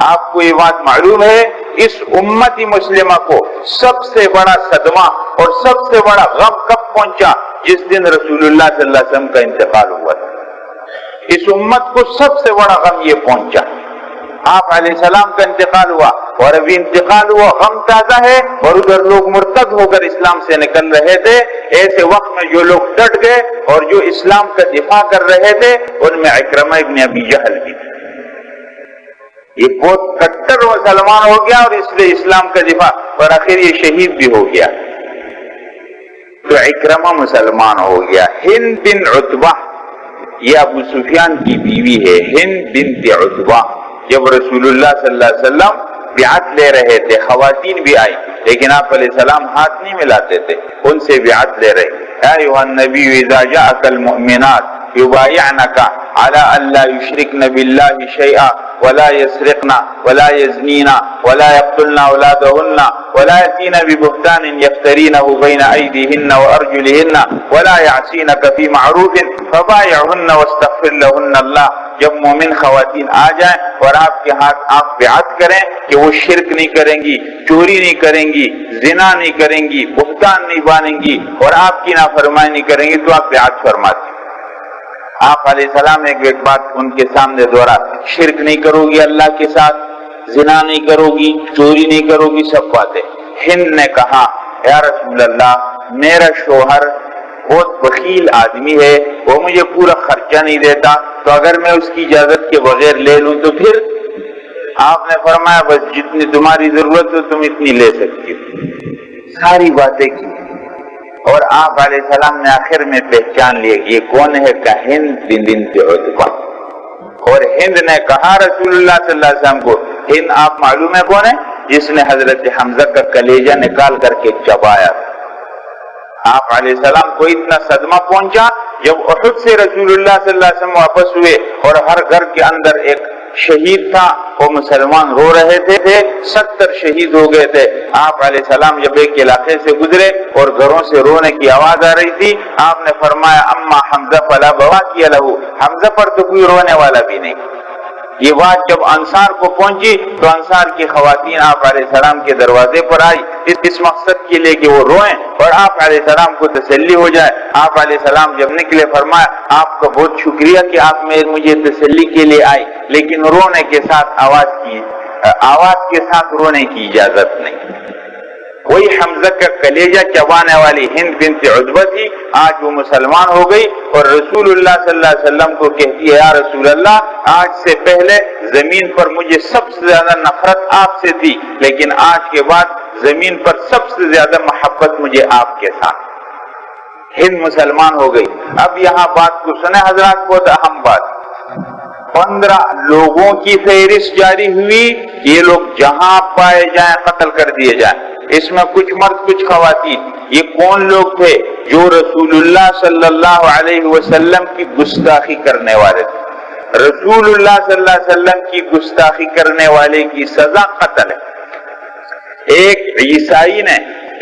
آپ کو یہ بات معلوم ہے اس امت مسلمہ کو سب سے بڑا صدمہ اور سب سے بڑا غم کب پہنچا؟ جس دن رسول اللہ صلی اللہ علیہ وسلم کا انتقال ہوا تھا۔ اس امت کو سب سے بڑا غم یہ پہنچا، آپ علیہ السلام کا انتقال ہوا اور ابھی انتقال ہوا، غم تازہ ہے اور ادھر لوگ مرتد ہو کر اسلام سے نکل رہے تھے۔ ایسے وقت میں جو لوگ ڈٹ گئے اور جو اسلام کا دفاع کر رہے تھے ان میں اکرمہ ابن ابی جہل بھی تھے، یہ بہت کٹر مسلمان ہو گیا اور اس لیے اسلام کا دفاع، اور آخر یہ شہید بھی ہو گیا۔ تو اکرمہ مسلمان ہو گیا۔ ہند بن عتبہ یہ ابو سفیان کی بیوی ہے، ہند بنت عتبہ۔ جب رسول اللہ صلی اللہ علیہ وسلم بیعت لے رہے تھے، خواتین بھی آئی لیکن آپ علیہ السلام ہاتھ نہیں ملاتے تھے، ان سے بیعت لے رہے۔ اے ایھا النبی اذا جاءک المؤمنات یبایعنک علی ان لا یشرکن باللہ شیئا ولا يسرقن ولا يزنین ولا يقتلن اولادهن ولا يأتين ببهتان يفترينه بين أيديهن وأرجلهن ولا يعصينك في معروف فبايعهن واستغفر لهن الله۔ جب مومن خواتین آ جائیں اور آپ کے ہاتھ آپ بیعت کریں کہ وہ شرک نہیں کریں گی، چوری نہیں کریں گی، زنا نہیں کریں گی، بہتان نہیں باندھیں گی اور آپ کی نافرمانی نہیں کریں گی، تو آپ بیعت فرماتے۔ آپ علیہ السلام ایک بات ان کے سامنے دوہرا، شرک نہیں کرو گی اللہ کے ساتھ، زنا نہیں کرو گی، چوری نہیں کرو گی، سب باتیں۔ ہند نے کہا یا رسول اللہ میرا شوہر بہت بخیل آدمی ہے، وہ مجھے پورا خرچہ نہیں دیتا، تو اگر میں اس کی اجازت کے بغیر لے لوں تو پھر؟ آپ نے فرمایا بس جتنی تمہاری ضرورت ہو تم اتنی لے سکتی ہو۔ ساری باتیں کی اور آپ علیہ السلام نے آخر میں پہچان لیا کہ یہ کون ہے، کہ ہند بنت عتبہ۔ اور ہند نے کہا رسول اللہ صلی اللہ علیہ وسلم کو، ہند آپ معلوم ہے کون ہے؟ جس نے حضرت حمزہ کا کلیجہ نکال کر کے چبایا تھا۔ آپ علیہ السلام کو اتنا صدمہ پہنچا جب احد سے رسول اللہ صلی اللہ علیہ وسلم واپس ہوئے اور ہر گھر کے اندر ایک شہید تھا، وہ مسلمان رو رہے تھے، 70 شہید ہو گئے تھے۔ آپ علیہ السلام جب ایک علاقے سے گزرے اور گھروں سے رونے کی آواز آ رہی تھی، آپ نے فرمایا اما حمزہ فلا بواکی لہ، حمزہ پر تو کوئی رونے والا بھی نہیں۔ یہ بات جب انصار کو پہنچی تو انصار کی خواتین آپ علیہ السلام کے دروازے پر آئی اس مقصد کے لیے کہ وہ روئیں اور آپ علیہ السلام کو تسلی ہو جائے۔ آپ علیہ السلام جب نکلے فرمایا آپ کا بہت شکریہ کہ آپ مجھے تسلی کے لیے آئی، لیکن رونے کے ساتھ آواز کے ساتھ رونے کی اجازت نہیں۔ وہی حمزہ کا کلیجہ چبانے والی ہند بنت عتبہ تھی، آج وہ مسلمان ہو گئی اور رسول اللہ صلی اللہ علیہ وسلم کو کہتی ہے یا رسول اللہ آج سے پہلے زمین پر مجھے سب سے زیادہ نفرت آپ سے تھی، لیکن آج کے بعد زمین پر سب سے زیادہ محبت مجھے آپ کے ساتھ۔ ہند مسلمان ہو گئی۔ اب یہاں بات کو سنیں حضرات، بہت اہم بات، 15 لوگوں کی فہرست جاری ہوئی، یہ لوگ جہاں پائے جائیں قتل کر دیے جائیں۔ اس میں کچھ مرد کچھ خواتین۔ یہ کون لوگ تھے؟ جو رسول اللہ صلی اللہ علیہ وسلم کی گستاخی کرنے والے تھے۔ رسول اللہ صلی اللہ علیہ وسلم کی گستاخی کرنے والے کی سزا قتل ہے۔ ایک عیسائی نے،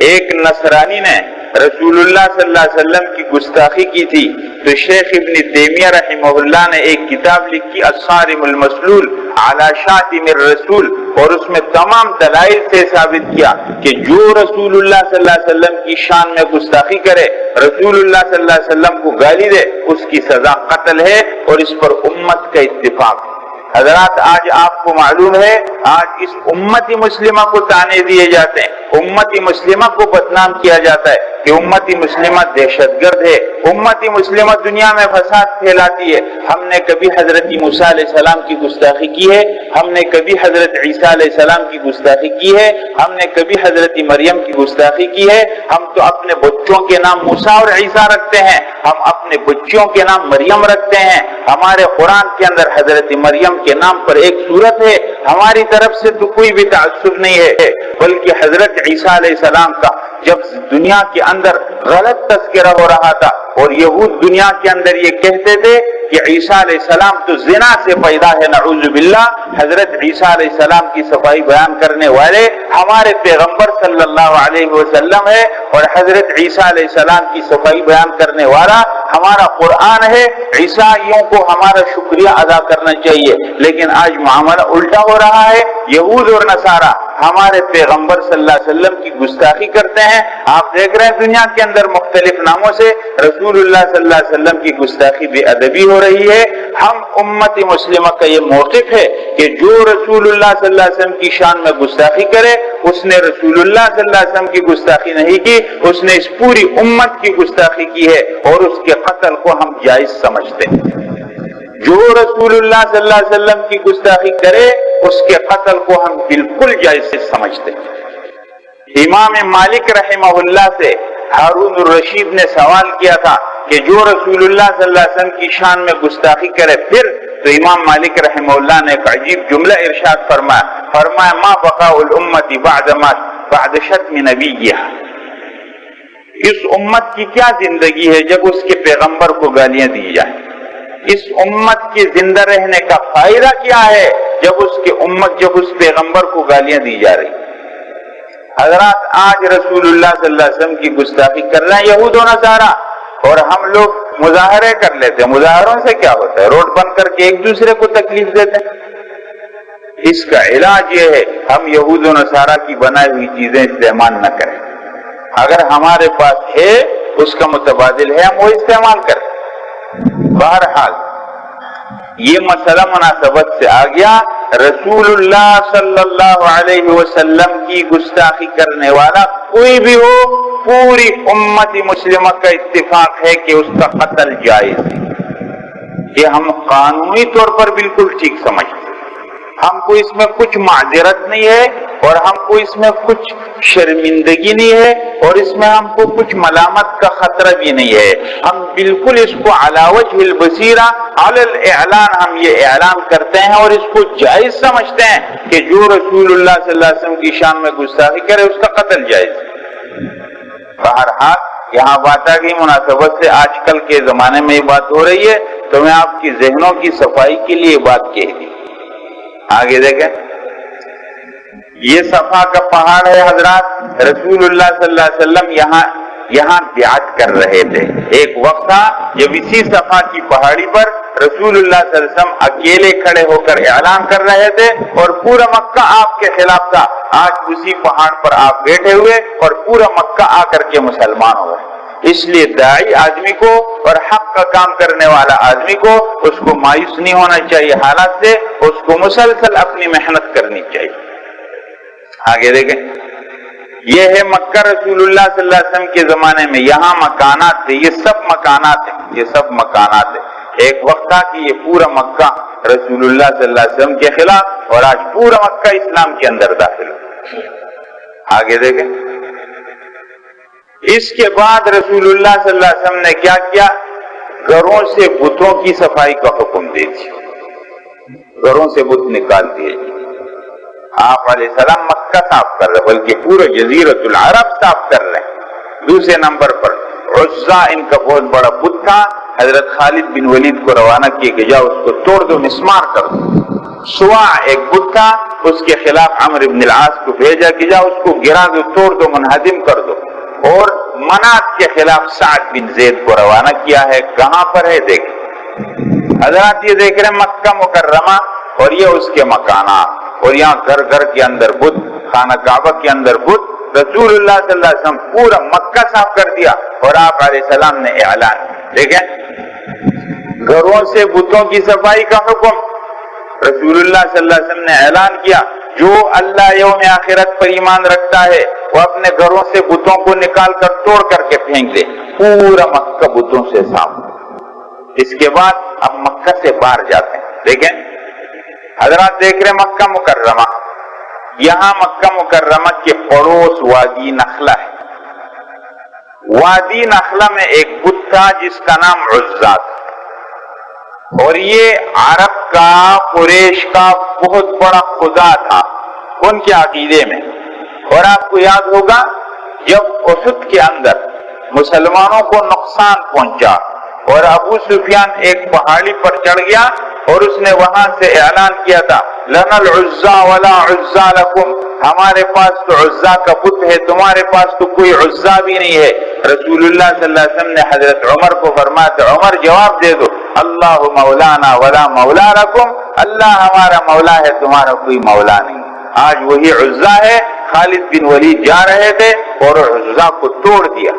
ایک نصرانی نے رسول اللہ صلی اللہ علیہ وسلم کی گستاخی کی تھی تو شیخ ابن تیمیہ رحمہ اللہ نے ایک کتاب لکھی الصارم المسلول علی شاتم الرسول، اور اس میں تمام دلائل سے ثابت کیا کہ جو رسول اللہ صلی اللہ علیہ وسلم کی شان میں گستاخی کرے، رسول اللہ صلی اللہ علیہ وسلم کو گالی دے، اس کی سزا قتل ہے، اور اس پر امت کا اتفاق ہے۔ حضرات آج آپ کو معلوم ہے، آج اس امتی مسلمہ کو طعنے دیے جاتے ہیں، امتی مسلمہ کو بدنام کیا جاتا ہے کہ امتی مسلمہ دہشت گرد ہے، امتی مسلمہ دنیا میں فساد پھیلاتی ہے۔ ہم نے کبھی حضرت موسیٰ علیہ السلام کی گستاخی کی ہے؟ ہم نے کبھی حضرت عیسیٰ علیہ السلام کی گستاخی کی ہے؟ ہم نے کبھی حضرت مریم کی گستاخی کی ہے؟ ہم تو اپنے بچوں کے نام موسیٰ اور عیسیٰ رکھتے ہیں، ہم اپنے بچوں کے نام مریم رکھتے ہیں۔ ہمارے قرآن کے اندر حضرت مریم کے نام پر ایک سورت ہے، ہماری طرف سے تو کوئی بھی تعصب نہیں ہے، بلکہ حضرت عیسیٰ علیہ السلام کا جب دنیا کے اندر غلط تذکرہ ہو رہا تھا اور یہود دنیا کے اندر یہ کہتے تھے کہ عیسیٰ علیہ السلام تو زنا سے پیدا ہے، نعوذ باللہ، حضرت عیسیٰ علیہ السلام کی صفائی بیان کرنے والے ہمارے پیغمبر صلی اللہ علیہ وسلم ہے، اور حضرت عیسیٰ علیہ السلام کی صفائی بیان کرنے والا ہمارا قرآن ہے۔ عیسائیوں کو ہمارا شکریہ ادا کرنا چاہیے، لیکن آج معاملہ الٹا ہو رہا ہے، یہود اور نصارہ ہمارے پیغمبر صلی اللہ علیہ وسلم کی گستاخی کرتے ہیں۔ آپ دیکھ رہے ہیں دنیا کے اندر مختلف ناموں سے رسول اللہ صلی اللہ علیہ وسلم کی گستاخی بے ادبی ہو رہی ہے۔ ہم امت مسلمہ کا یہ موقف ہے کہ جو رسول اللہ صلی اللہ علیہ وسلم کی شان میں گستاخی کرے، اس نے رسول اللہ صلی اللہ علیہ وسلم کی گستاخی نہیں کی، اس نے اس پوری امت کی گستاخی کی ہے، اور اس کے قتل کو ہم جائز سمجھتے ہیں۔ جو رسول اللہ صلی اللہ علیہ وسلم کی گستاخی کرے اس کے قتل کو ہم بالکل جائز سمجھتے ہیں۔ امام مالک رحمہ اللہ سے ہارون الرشید نے سوال کیا تھا کہ جو رسول اللہ صلی اللہ علیہ وسلم کی شان میں گستاخی کرے پھر، تو امام مالک رحمہ اللہ نے ایک عجیب جملہ ارشاد فرمایا ما بقاء الامت بعد شتم نبیہا، اس امت کی کیا زندگی ہے جب اس کے پیغمبر کو گالیاں دی جائیں؟ اس امت کے زندہ رہنے کا فائدہ کیا ہے جب اس پیغمبر کو گالیاں دی جا رہی؟ حضرات آج رسول اللہ صلی اللہ علیہ وسلم کی گستاخی کر رہے ہیں یہود و نصارہ، اور ہم لوگ مظاہرے کر لیتے ہیں۔ مظاہروں سے کیا ہوتا ہے؟ روڈ بند کر کے ایک دوسرے کو تکلیف دیتے ہیں۔ اس کا علاج یہ ہے ہم یہود و نصارہ کی بنائی ہوئی چیزیں استعمال نہ کریں، اگر ہمارے پاس ہے اس کا متبادل ہے ہم وہ استعمال کریں۔ بہرحال یہ مسئلہ مناسبت سے آ گیا، رسول اللہ صلی اللہ علیہ وسلم کی گستاخی کرنے والا کوئی بھی ہو، پوری امت مسلمہ کا اتفاق ہے کہ اس کا قتل جائز ہے۔ یہ ہم قانونی طور پر بالکل ٹھیک سمجھتے ہیں، ہم کو اس میں کچھ معذرت نہیں ہے، اور ہم کو اس میں کچھ شرمندگی نہیں ہے، اور اس میں ہم کو کچھ ملامت کا خطرہ بھی نہیں ہے۔ ہم بالکل اس کو علی وجہ البصیرہ علی الاعلان ہم یہ اعلان کرتے ہیں اور اس کو جائز سمجھتے ہیں کہ جو رسول اللہ صلی اللہ علیہ وسلم کی شان میں گستاخی کرے اس کا قتل جائز۔ بہرحال یہاں بات آ گئی مناسبت سے آج کل کے زمانے میں یہ بات ہو رہی ہے، تو میں آپ کی ذہنوں کی صفائی کے لیے بات کہہ دی۔ آگے دیکھیں، یہ صفا کا پہاڑ ہے حضرات، رسول اللہ صلی اللہ علیہ وسلم یہاں بیعت کر رہے تھے۔ ایک وقت تھا جب اسی صفا کی پہاڑی پر رسول اللہ صلی اللہ علیہ وسلم اکیلے کھڑے ہو کر اعلان کر رہے تھے اور پورا مکہ آپ کے خلاف تھا۔ آج اسی پہاڑ پر آپ بیٹھے ہوئے اور پورا مکہ آ کر کے مسلمان ہو گئے۔ اس لیے داعی آدمی کو اور حق کا کام کرنے والا آدمی کو اس کو مایوس نہیں ہونا چاہیے حالات سے، اس کو مسلسل اپنی محنت کرنی چاہیے۔ آگے دیکھیں، یہ ہے مکہ رسول اللہ صلی اللہ علیہ وسلم کے زمانے میں، یہاں مکانات تھے، یہ سب مکانات ہیں، یہ سب مکانات ہیں۔ ایک وقت تھا کہ یہ پورا مکہ رسول اللہ صلی اللہ علیہ وسلم کے خلاف، اور آج پورا مکہ اسلام کے اندر داخل ہو۔ آگے دیکھیں، اس کے بعد رسول اللہ صلی اللہ علیہ وسلم نے کیا کیا؟ گھروں سے بتوں کی صفائی کا حکم دے دیا، گھروں سے بت نکال دیے۔ آپ علیہ السلام مکہ صاف کر رہے بلکہ پورا جزیرۃ العرب صاف کر رہے ہیں۔ دوسرے نمبر پر عزا ان کا بہت بڑا بت تھا، حضرت خالد بن ولید کو روانہ کیے کہ جاؤ اس کو توڑ دو، مسمار کر دو۔ سوا ایک بت تھا، اس کے خلاف عمرو بن العاص کو بھیجا کہ جاؤ اس کو گرا دو، توڑ دو، منہدم کر دو۔ اور منات کے خلاف سعد بن زید کو روانہ کیا ہے. کہاں پر ہے دیکھیں حضرات، یہ دیکھ رہے ہیں مکہ مکرمہ اور یہ اس کے مکانات، اور یہاں گھر گھر کے اندر بت، خانہ کعبہ کے اندر بت. رسول اللہ صلی اللہ علیہ وسلم پورا مکہ صاف کر دیا اور آپ علیہ السلام نے اعلان کیا. دیکھیں گھروں سے بتوں کی صفائی کا حکم رسول اللہ صلی اللہ علیہ وسلم نے اعلان کیا. جو اللہ یوم آخرت پر ایمان رکھتا ہے وہ اپنے گھروں سے بتوں کو نکال کر توڑ کر کے پھینک دے. پورا مکہ بتوں سے صاف. اس کے بعد اب مکہ سے باہر جاتے ہیں. دیکھیں حضرات دیکھ رہے مکہ مکرمہ، یہاں مکہ مکرمہ کے پڑوس وادی نخلہ ہے. وادی نخلہ میں ایک بت تھا جس کا نام عزا تھا، اور یہ عرب کا، قریش کا بہت بڑا خدا تھا ان کے عقیدے میں. اور آپ کو یاد ہوگا جب احد کے اندر مسلمانوں کو نقصان پہنچا اور ابو سفیان ایک پہاڑی پر چڑھ گیا اور اس نے وہاں سے اعلان کیا تھا لنا العزا ولا عزا لکم، ہمارے پاس تو عزا کا بت ہے، تمہارے پاس تو کوئی عزا بھی نہیں ہے. رسول اللہ صلی اللہ علیہ وسلم نے حضرت عمر کو فرمایا تھا عمر جواب دے دو اللہ مولانا ولا مولا لکم، اللہ ہمارا مولا ہے، تمہارا کوئی مولا نہیں. آج وہی عزا ہے. خالد بن ولید جا رہے تھے اور عزا کو توڑ دیا،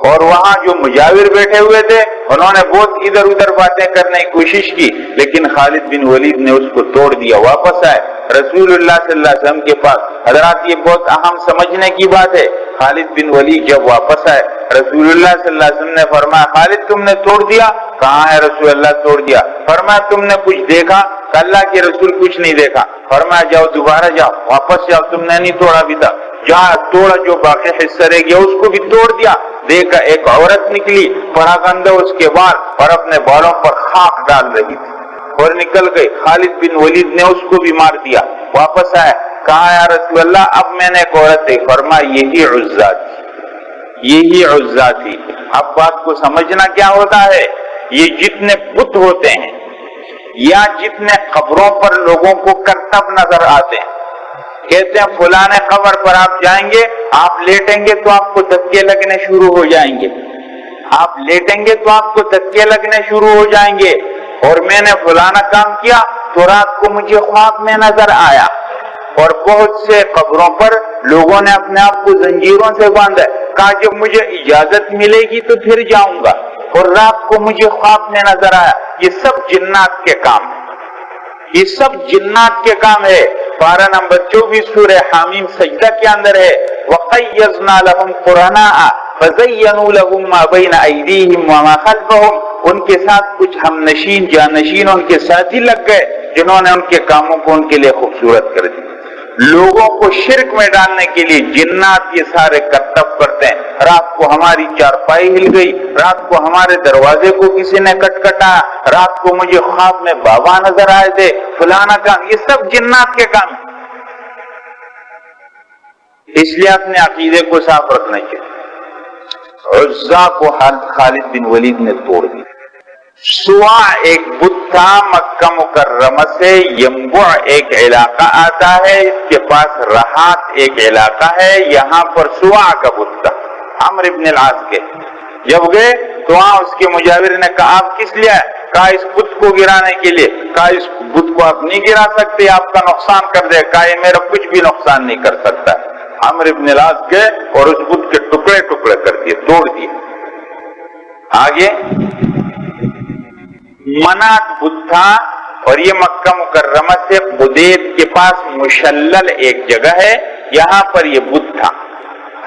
اور وہاں جو مجاور بیٹھے ہوئے تھے انہوں نے بہت ادھر ادھر باتیں کرنے کی کوشش کی، لیکن خالد بن ولید نے اس کو توڑ دیا. واپس آئے رسول اللہ صلی اللہ علیہ وسلم کے پاس. حضرات یہ بہت اہم سمجھنے کی بات ہے. خالد بن ولید جب واپس آئے رسول اللہ صلی اللہ علیہ وسلم نے فرمایا خالد تم نے توڑ دیا؟ کہاں ہے رسول اللہ توڑ دیا. فرمایا تم نے کچھ دیکھا؟ کہ اللہ کے رسول کچھ نہیں دیکھا. فرمایا جاؤ دوبارہ جاؤ، واپس جاؤ، تم نے نہیں توڑا بھی تھا. جہاں توڑا جو باقی حصہ رہ گیا اس کو بھی توڑ دیا. دیکھا ایک عورت نکلی پراگندہ اس کے بال اور اپنے بالوں پر خاک ڈال رہی تھی اور نکل گئی. خالد بن ولید نے اس کو بھی مار دیا. واپس آئے کہا یا رسول اللہ اب میں نے ایک عورت دیکھی. فرمایا یہی عزا تھی، یہی عزا تھی. اب بات کو سمجھنا کیا ہوتا ہے، یہ جتنے بت ہوتے ہیں یا جتنے قبروں پر لوگوں کو کرتب نظر آتے ہیں، کہتے ہیں فلاں قبر پر آپ جائیں گے، آپ لیٹیں گے تو آپ کو دھکے لگنے شروع ہو جائیں گے، آپ لیٹیں گے تو آپ کو دھکے لگنے شروع ہو جائیں گے. اور میں نے فلانا کام کیا تو رات کو مجھے خواب میں نظر آیا. اور بہت سے قبروں پر لوگوں نے اپنے آپ کو زنجیروں سے باندھا، کہا جب مجھے اجازت ملے گی تو پھر جاؤں گا، اور رات کو مجھے خواب میں نظر آیا. یہ سب جنات کے کام ہے، یہ سب جنات کے کام ہے. پارہ نمبر 24 سورہ حامیم سجدہ کے اندر ہے وَقَيَّضْنَا لَهُمْ قُرَنَاءَ فَزَيَّنُوا لَهُمْ مَا بَيْنَ أَيْدِيهِمْ وَمَا خَلْفَهُمْ. ان کے ساتھ کچھ ہم نشین جانشین ان کے ساتھ ہی لگ گئے جنہوں نے ان کے کاموں کو ان کے لیے خوبصورت کر دیا. لوگوں کو شرک میں ڈالنے کے لیے جنات یہ سارے کرتب کرتے ہیں. رات کو ہماری چارپائی ہل گئی، رات کو ہمارے دروازے کو کسی نے کٹکھٹایا، رات کو مجھے خواب میں بابا نظر آئے تھے، فلانا کام، یہ سب جنات کے کام ہیں. اس لیے اپنے عقیدے کو صاف رکھنا چاہیے. عزا کو خالد بن ولید نے توڑ دیا. سوا ایک بت تھا مکہ مکرمہ سے ینبع ایک علاقہ آتا ہے، اس کے پاس رہات ایک علاقہ ہے، یہاں پر سوا کا بت تھا عمرو بن العاص کے. جب گئے تو وہاں اس کے مجاور نے کہا آپ کس لیے آئے؟ کہا اس بت کو گرانے کے لیے. کہا اس بت کو آپ نہیں گرا سکتے، آپ کا نقصان کر دے. کہا یہ میرا کچھ بھی نقصان نہیں کر سکتا. عمرو بن العاص گئے اور اس بت کے ٹکڑے ٹکڑے کر دیے، توڑ دیے. آگے منات بت تھا، اور یہ مکہ مکرمہ سے قدید کے پاس مشلل ایک جگہ ہے، یہاں پر یہ بت تھا.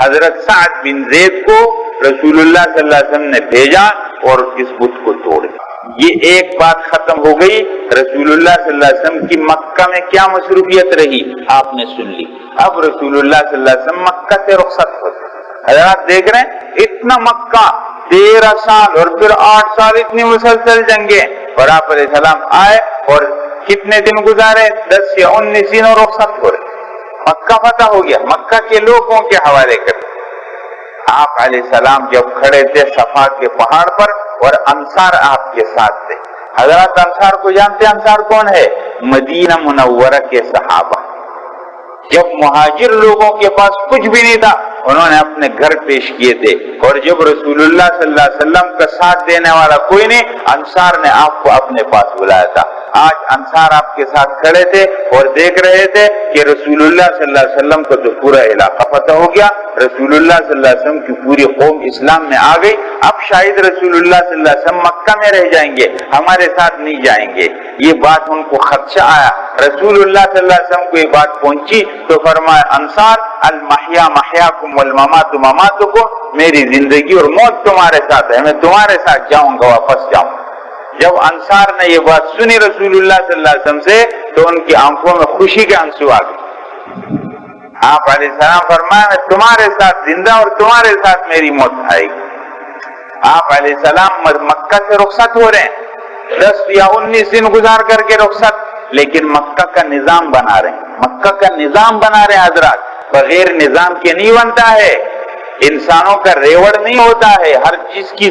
حضرت سعد بن زید کو رسول اللہ صلی اللہ علیہ وسلم نے بھیجا اور اس بت کو توڑ دیا. یہ ایک بات ختم ہو گئی. رسول اللہ صلی اللہ علیہ وسلم کی مکہ میں کیا مصروفیت رہی آپ نے سن لی. اب رسول اللہ صلی اللہ علیہ وسلم مکہ سے رخصت ہوتے. حضرات دیکھ رہے ہیں اتنا مکہ 13 سال اور پھر 8 سال اتنی مسلسل جنگیں، اور آپ علیہ السلام آئے اور کتنے دن گزارے؟ 10 یا 19 دن اور رخصت ہو رہے. مکہ فتح ہو گیا، مکہ کے لوگوں کے حوالے کر. آپ علیہ السلام جب کھڑے تھے صفا کے پہاڑ پر اور انصار آپ کے ساتھ تھے. حضرات انصار کو جانتے ہیں؟ انصار کون ہے؟ مدینہ منورہ کے صحابہ. جب مہاجر لوگوں کے پاس کچھ بھی نہیں تھا انہوں نے اپنے گھر پیش کیے تھے، اور جب رسول اللہ صلی اللہ علیہ وسلم کا ساتھ دینے والا کوئی نہیں، انصار نے آپ کو اپنے پاس بلایا تھا۔ آج انصار آپ کے ساتھ کھڑے تھے اور دیکھ رہے تھے کہ رسول اللہ صلی اللہ علیہ وسلم کا تو پورا علاقہ فتح ہو گیا، رسول اللہ صلی اللہ علیہ وسلم کی پوری قوم اسلام میں آ گئی، اب شاید رسول اللہ صلی اللہ علیہ وسلم مکہ میں رہ جائیں گے، ہمارے ساتھ نہیں جائیں گے۔ یہ بات ان کو خدشہ آیا، رسول اللہ صلی اللہ علیہ وسلم کو یہ بات پہنچی تو فرمایا انصار المحیا محیاکم والممات مماتکم، میری زندگی اور موت تمہارے ساتھ ہے، میں تمہارے ساتھ جاؤں گا، واپس جاؤں۔ جب انصار نے یہ بات سنی رسول اللہ صلی اللہ علیہ وسلم سے تو ان کی آنکھوں میں خوشی کے آنسو آ گئے۔ آپ علیہ السلام فرمایا میں تمہارے ساتھ زندہ اور تمہارے ساتھ میری موت آئے گی۔ آپ علیہ السلام مکہ سے رخصت ہو رہے ہیں، 10 یا 19 دن گزار کر کے رخصت، لیکن مکہ کا نظام بنا رہے ہیں، مکہ کا نظام بنا رہے ہیں حضرات، بغیر نظام کے نہیں بنتا ہے، انسانوں کا ریوڑ نہیں ہوتا ہے، ہر چیز کی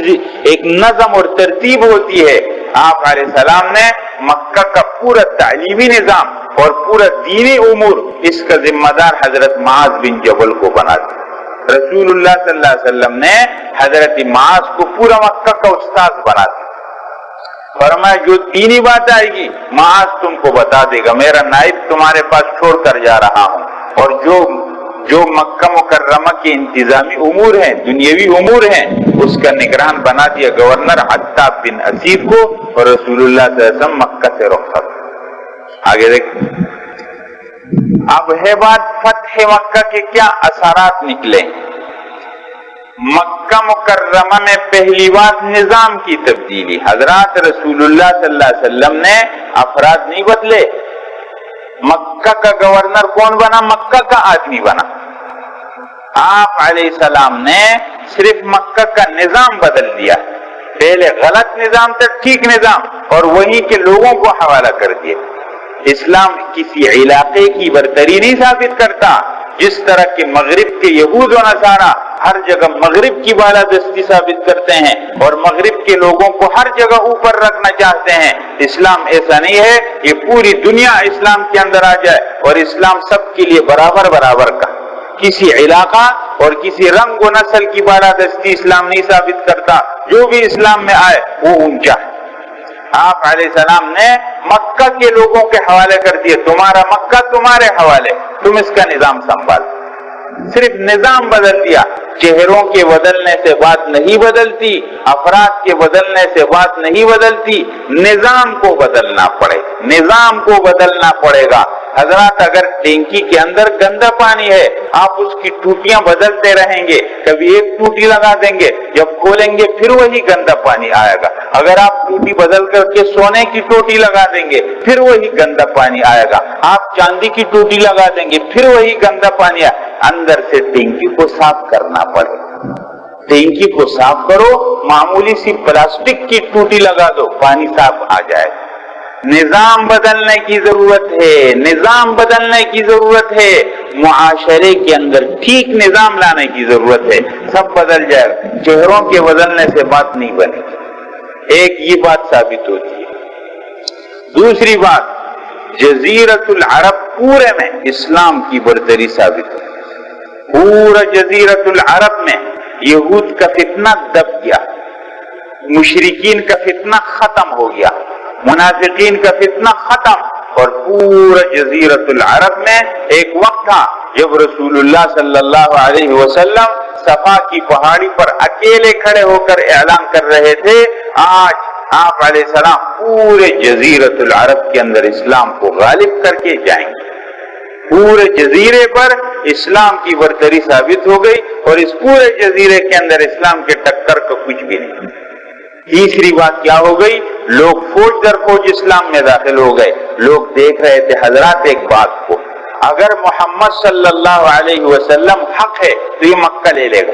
ایک نظم اور ترتیب ہوتی ہے۔ آپ علیہ السلام نے مکہ کا پورا تعلیمی نظام اور پورا دینی امور اس کا ذمہ دار حضرت معاذ بن جبل کو بنا دیا۔ رسول اللہ صلی اللہ علیہ وسلم نے حضرت معاذ کو پورا مکہ کا استاد بنا دیا، فرمایا جو دینی بات آئے گی معاذ تم کو بتا دے گا، میرا نائب تمہارے پاس چھوڑ کر جا رہا ہوں، اور جو مکہ مکرمہ کے انتظامی امور ہیں، دنیاوی امور ہیں، اس کا نگران بنا دیا گورنر عتاب بن اسید کو، اور رسول اللہ صلی اللہ علیہ وسلم مکہ سے رخصت۔ آگے دیکھیں، اب ہے بات فتح مکہ کے کیا اثرات نکلے۔ مکہ مکرمہ میں پہلی بات نظام کی تبدیلی، حضرات رسول اللہ صلی اللہ علیہ وسلم نے افراد نہیں بدلے، مکہ کا گورنر کون بنا؟ مکہ کا آدمی بنا۔ آپ علیہ السلام نے صرف مکہ کا نظام بدل دیا، پہلے غلط نظام تھا، ٹھیک نظام، اور وہیں کے لوگوں کو حوالہ کر دیا۔ اسلام کسی علاقے کی برتری نہیں ثابت کرتا، جس طرح کہ مغرب کے یہود و نصارہ ہر جگہ مغرب کی بالادستی ثابت کرتے ہیں اور مغرب کے لوگوں کو ہر جگہ اوپر رکھنا چاہتے ہیں، اسلام ایسا نہیں ہے، یہ پوری دنیا اسلام کے اندر آ جائے، اور اسلام سب کے لیے برابر برابر کا، کسی علاقہ اور کسی رنگ و نسل کی بالادستی اسلام نہیں ثابت کرتا، جو بھی اسلام میں آئے وہ اونچا ہے۔ آپ علیہ السلام نے مکہ کے لوگوں کے حوالے کر دیے، تمہارا مکہ تمہارے حوالے، تم اس کا نظام سنبھال، صرف نظام بدل دیا۔ چہروں کے بدلنے سے بات نہیں بدلتی، افراد کے بدلنے سے بات نہیں بدلتی، نظام کو بدلنا پڑے، نظام کو بدلنا پڑے گا۔ حضرات اگر ٹینکی کے اندر گندا پانی ہے، آپ اس کی ٹوٹیاں بدلتے رہیں گے، کبھی ایک ٹوٹی لگا دیں گے، جب کھولیں گے پھر وہی گندا پانی آئے گا۔ اگر آپ ٹوٹی بدل کر کے سونے کی ٹوٹی لگا دیں گے پھر وہی گندا پانی آئے گا، آپ چاندی کی ٹوٹی لگا دیں گے پھر وہی گندا پانی آئے گا۔ اندر سے ٹینکی کو صاف کرنا پڑے، ٹینکی کو صاف کرو، معمولی سی پلاسٹک کی ٹوٹی لگا دو، پانی صاف آ جائے۔ نظام بدلنے کی ضرورت ہے، نظام بدلنے کی ضرورت ہے، معاشرے کے اندر ٹھیک نظام لانے کی ضرورت ہے، سب بدل جائے گا۔ چہروں کے بدلنے سے بات نہیں بنے گی، ایک یہ بات ثابت ہوتی ہے۔ دوسری بات، جزیرت العرب پورے میں اسلام کی برتری ثابت ہے، پورا جزیرت العرب میں یہود کا فتنہ دب گیا، مشرکین کا فتنہ ختم ہو گیا، منافقین کا فتنہ ختم، اور پورا جزیرت العرب میں ایک وقت تھا جب رسول اللہ صلی اللہ علیہ وسلم صفا کی پہاڑی پر اکیلے کھڑے ہو کر اعلان کر رہے تھے، آج آپ علیہ السلام پورے جزیرت العرب کے اندر اسلام کو غالب کر کے جائیں گے، پورے جزیرے پر اسلام کی برتری ثابت ہو گئی، اور اس پورے جزیرے کے اندر اسلام کے ٹکر کا کچھ بھی نہیں۔ تیسری بات کیا ہو گئی، لوگ فوج در فوج اسلام میں داخل ہو گئے۔ لوگ دیکھ رہے تھے حضرات ایک بات کو، اگر محمد صلی اللہ علیہ وسلم حق ہے تو یہ مکہ لے لے گا،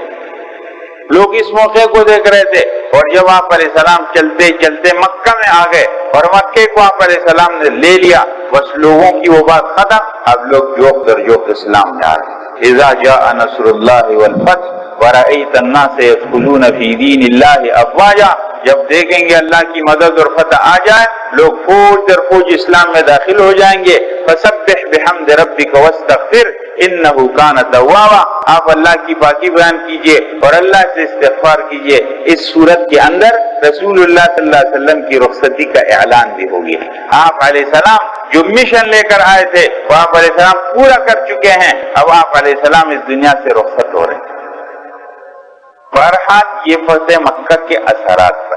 لوگ اس موقع کو دیکھ رہے تھے۔ اور جب آپ علیہ السلام چلتے چلتے مکہ میں آ گئے اور مکے کو آپ علیہ السلام نے لے لیا، بس لوگوں کی وہ بات ختم، اب لوگ جوک در جوک اسلام میں آ رہے۔ اذا جاء نصر اللہ والفتح ورأيت الناس يدخلون في دين الله افواجا جب دیکھیں گے اللہ کی مدد اور فتح آ جائے لوگ فوج در فوج اسلام میں داخل ہو جائیں گے. فسبح بحمد ربک واستغفر انہ کان توابا. آپ اللہ کی پاکی بیان کیجئے اور اللہ سے استغفار کیجئے. اس صورت کے اندر رسول اللہ صلی اللہ علیہ وسلم کی رخصتی کا اعلان بھی ہو گیا. آپ علیہ السلام جو مشن لے کر آئے تھے وہ آپ علیہ السلام پورا کر چکے ہیں. اب آپ علیہ السلام اس دنیا سے رخصت ہو رہے ہیں. بہرحال یہ فتح مکہ کے اثرات پر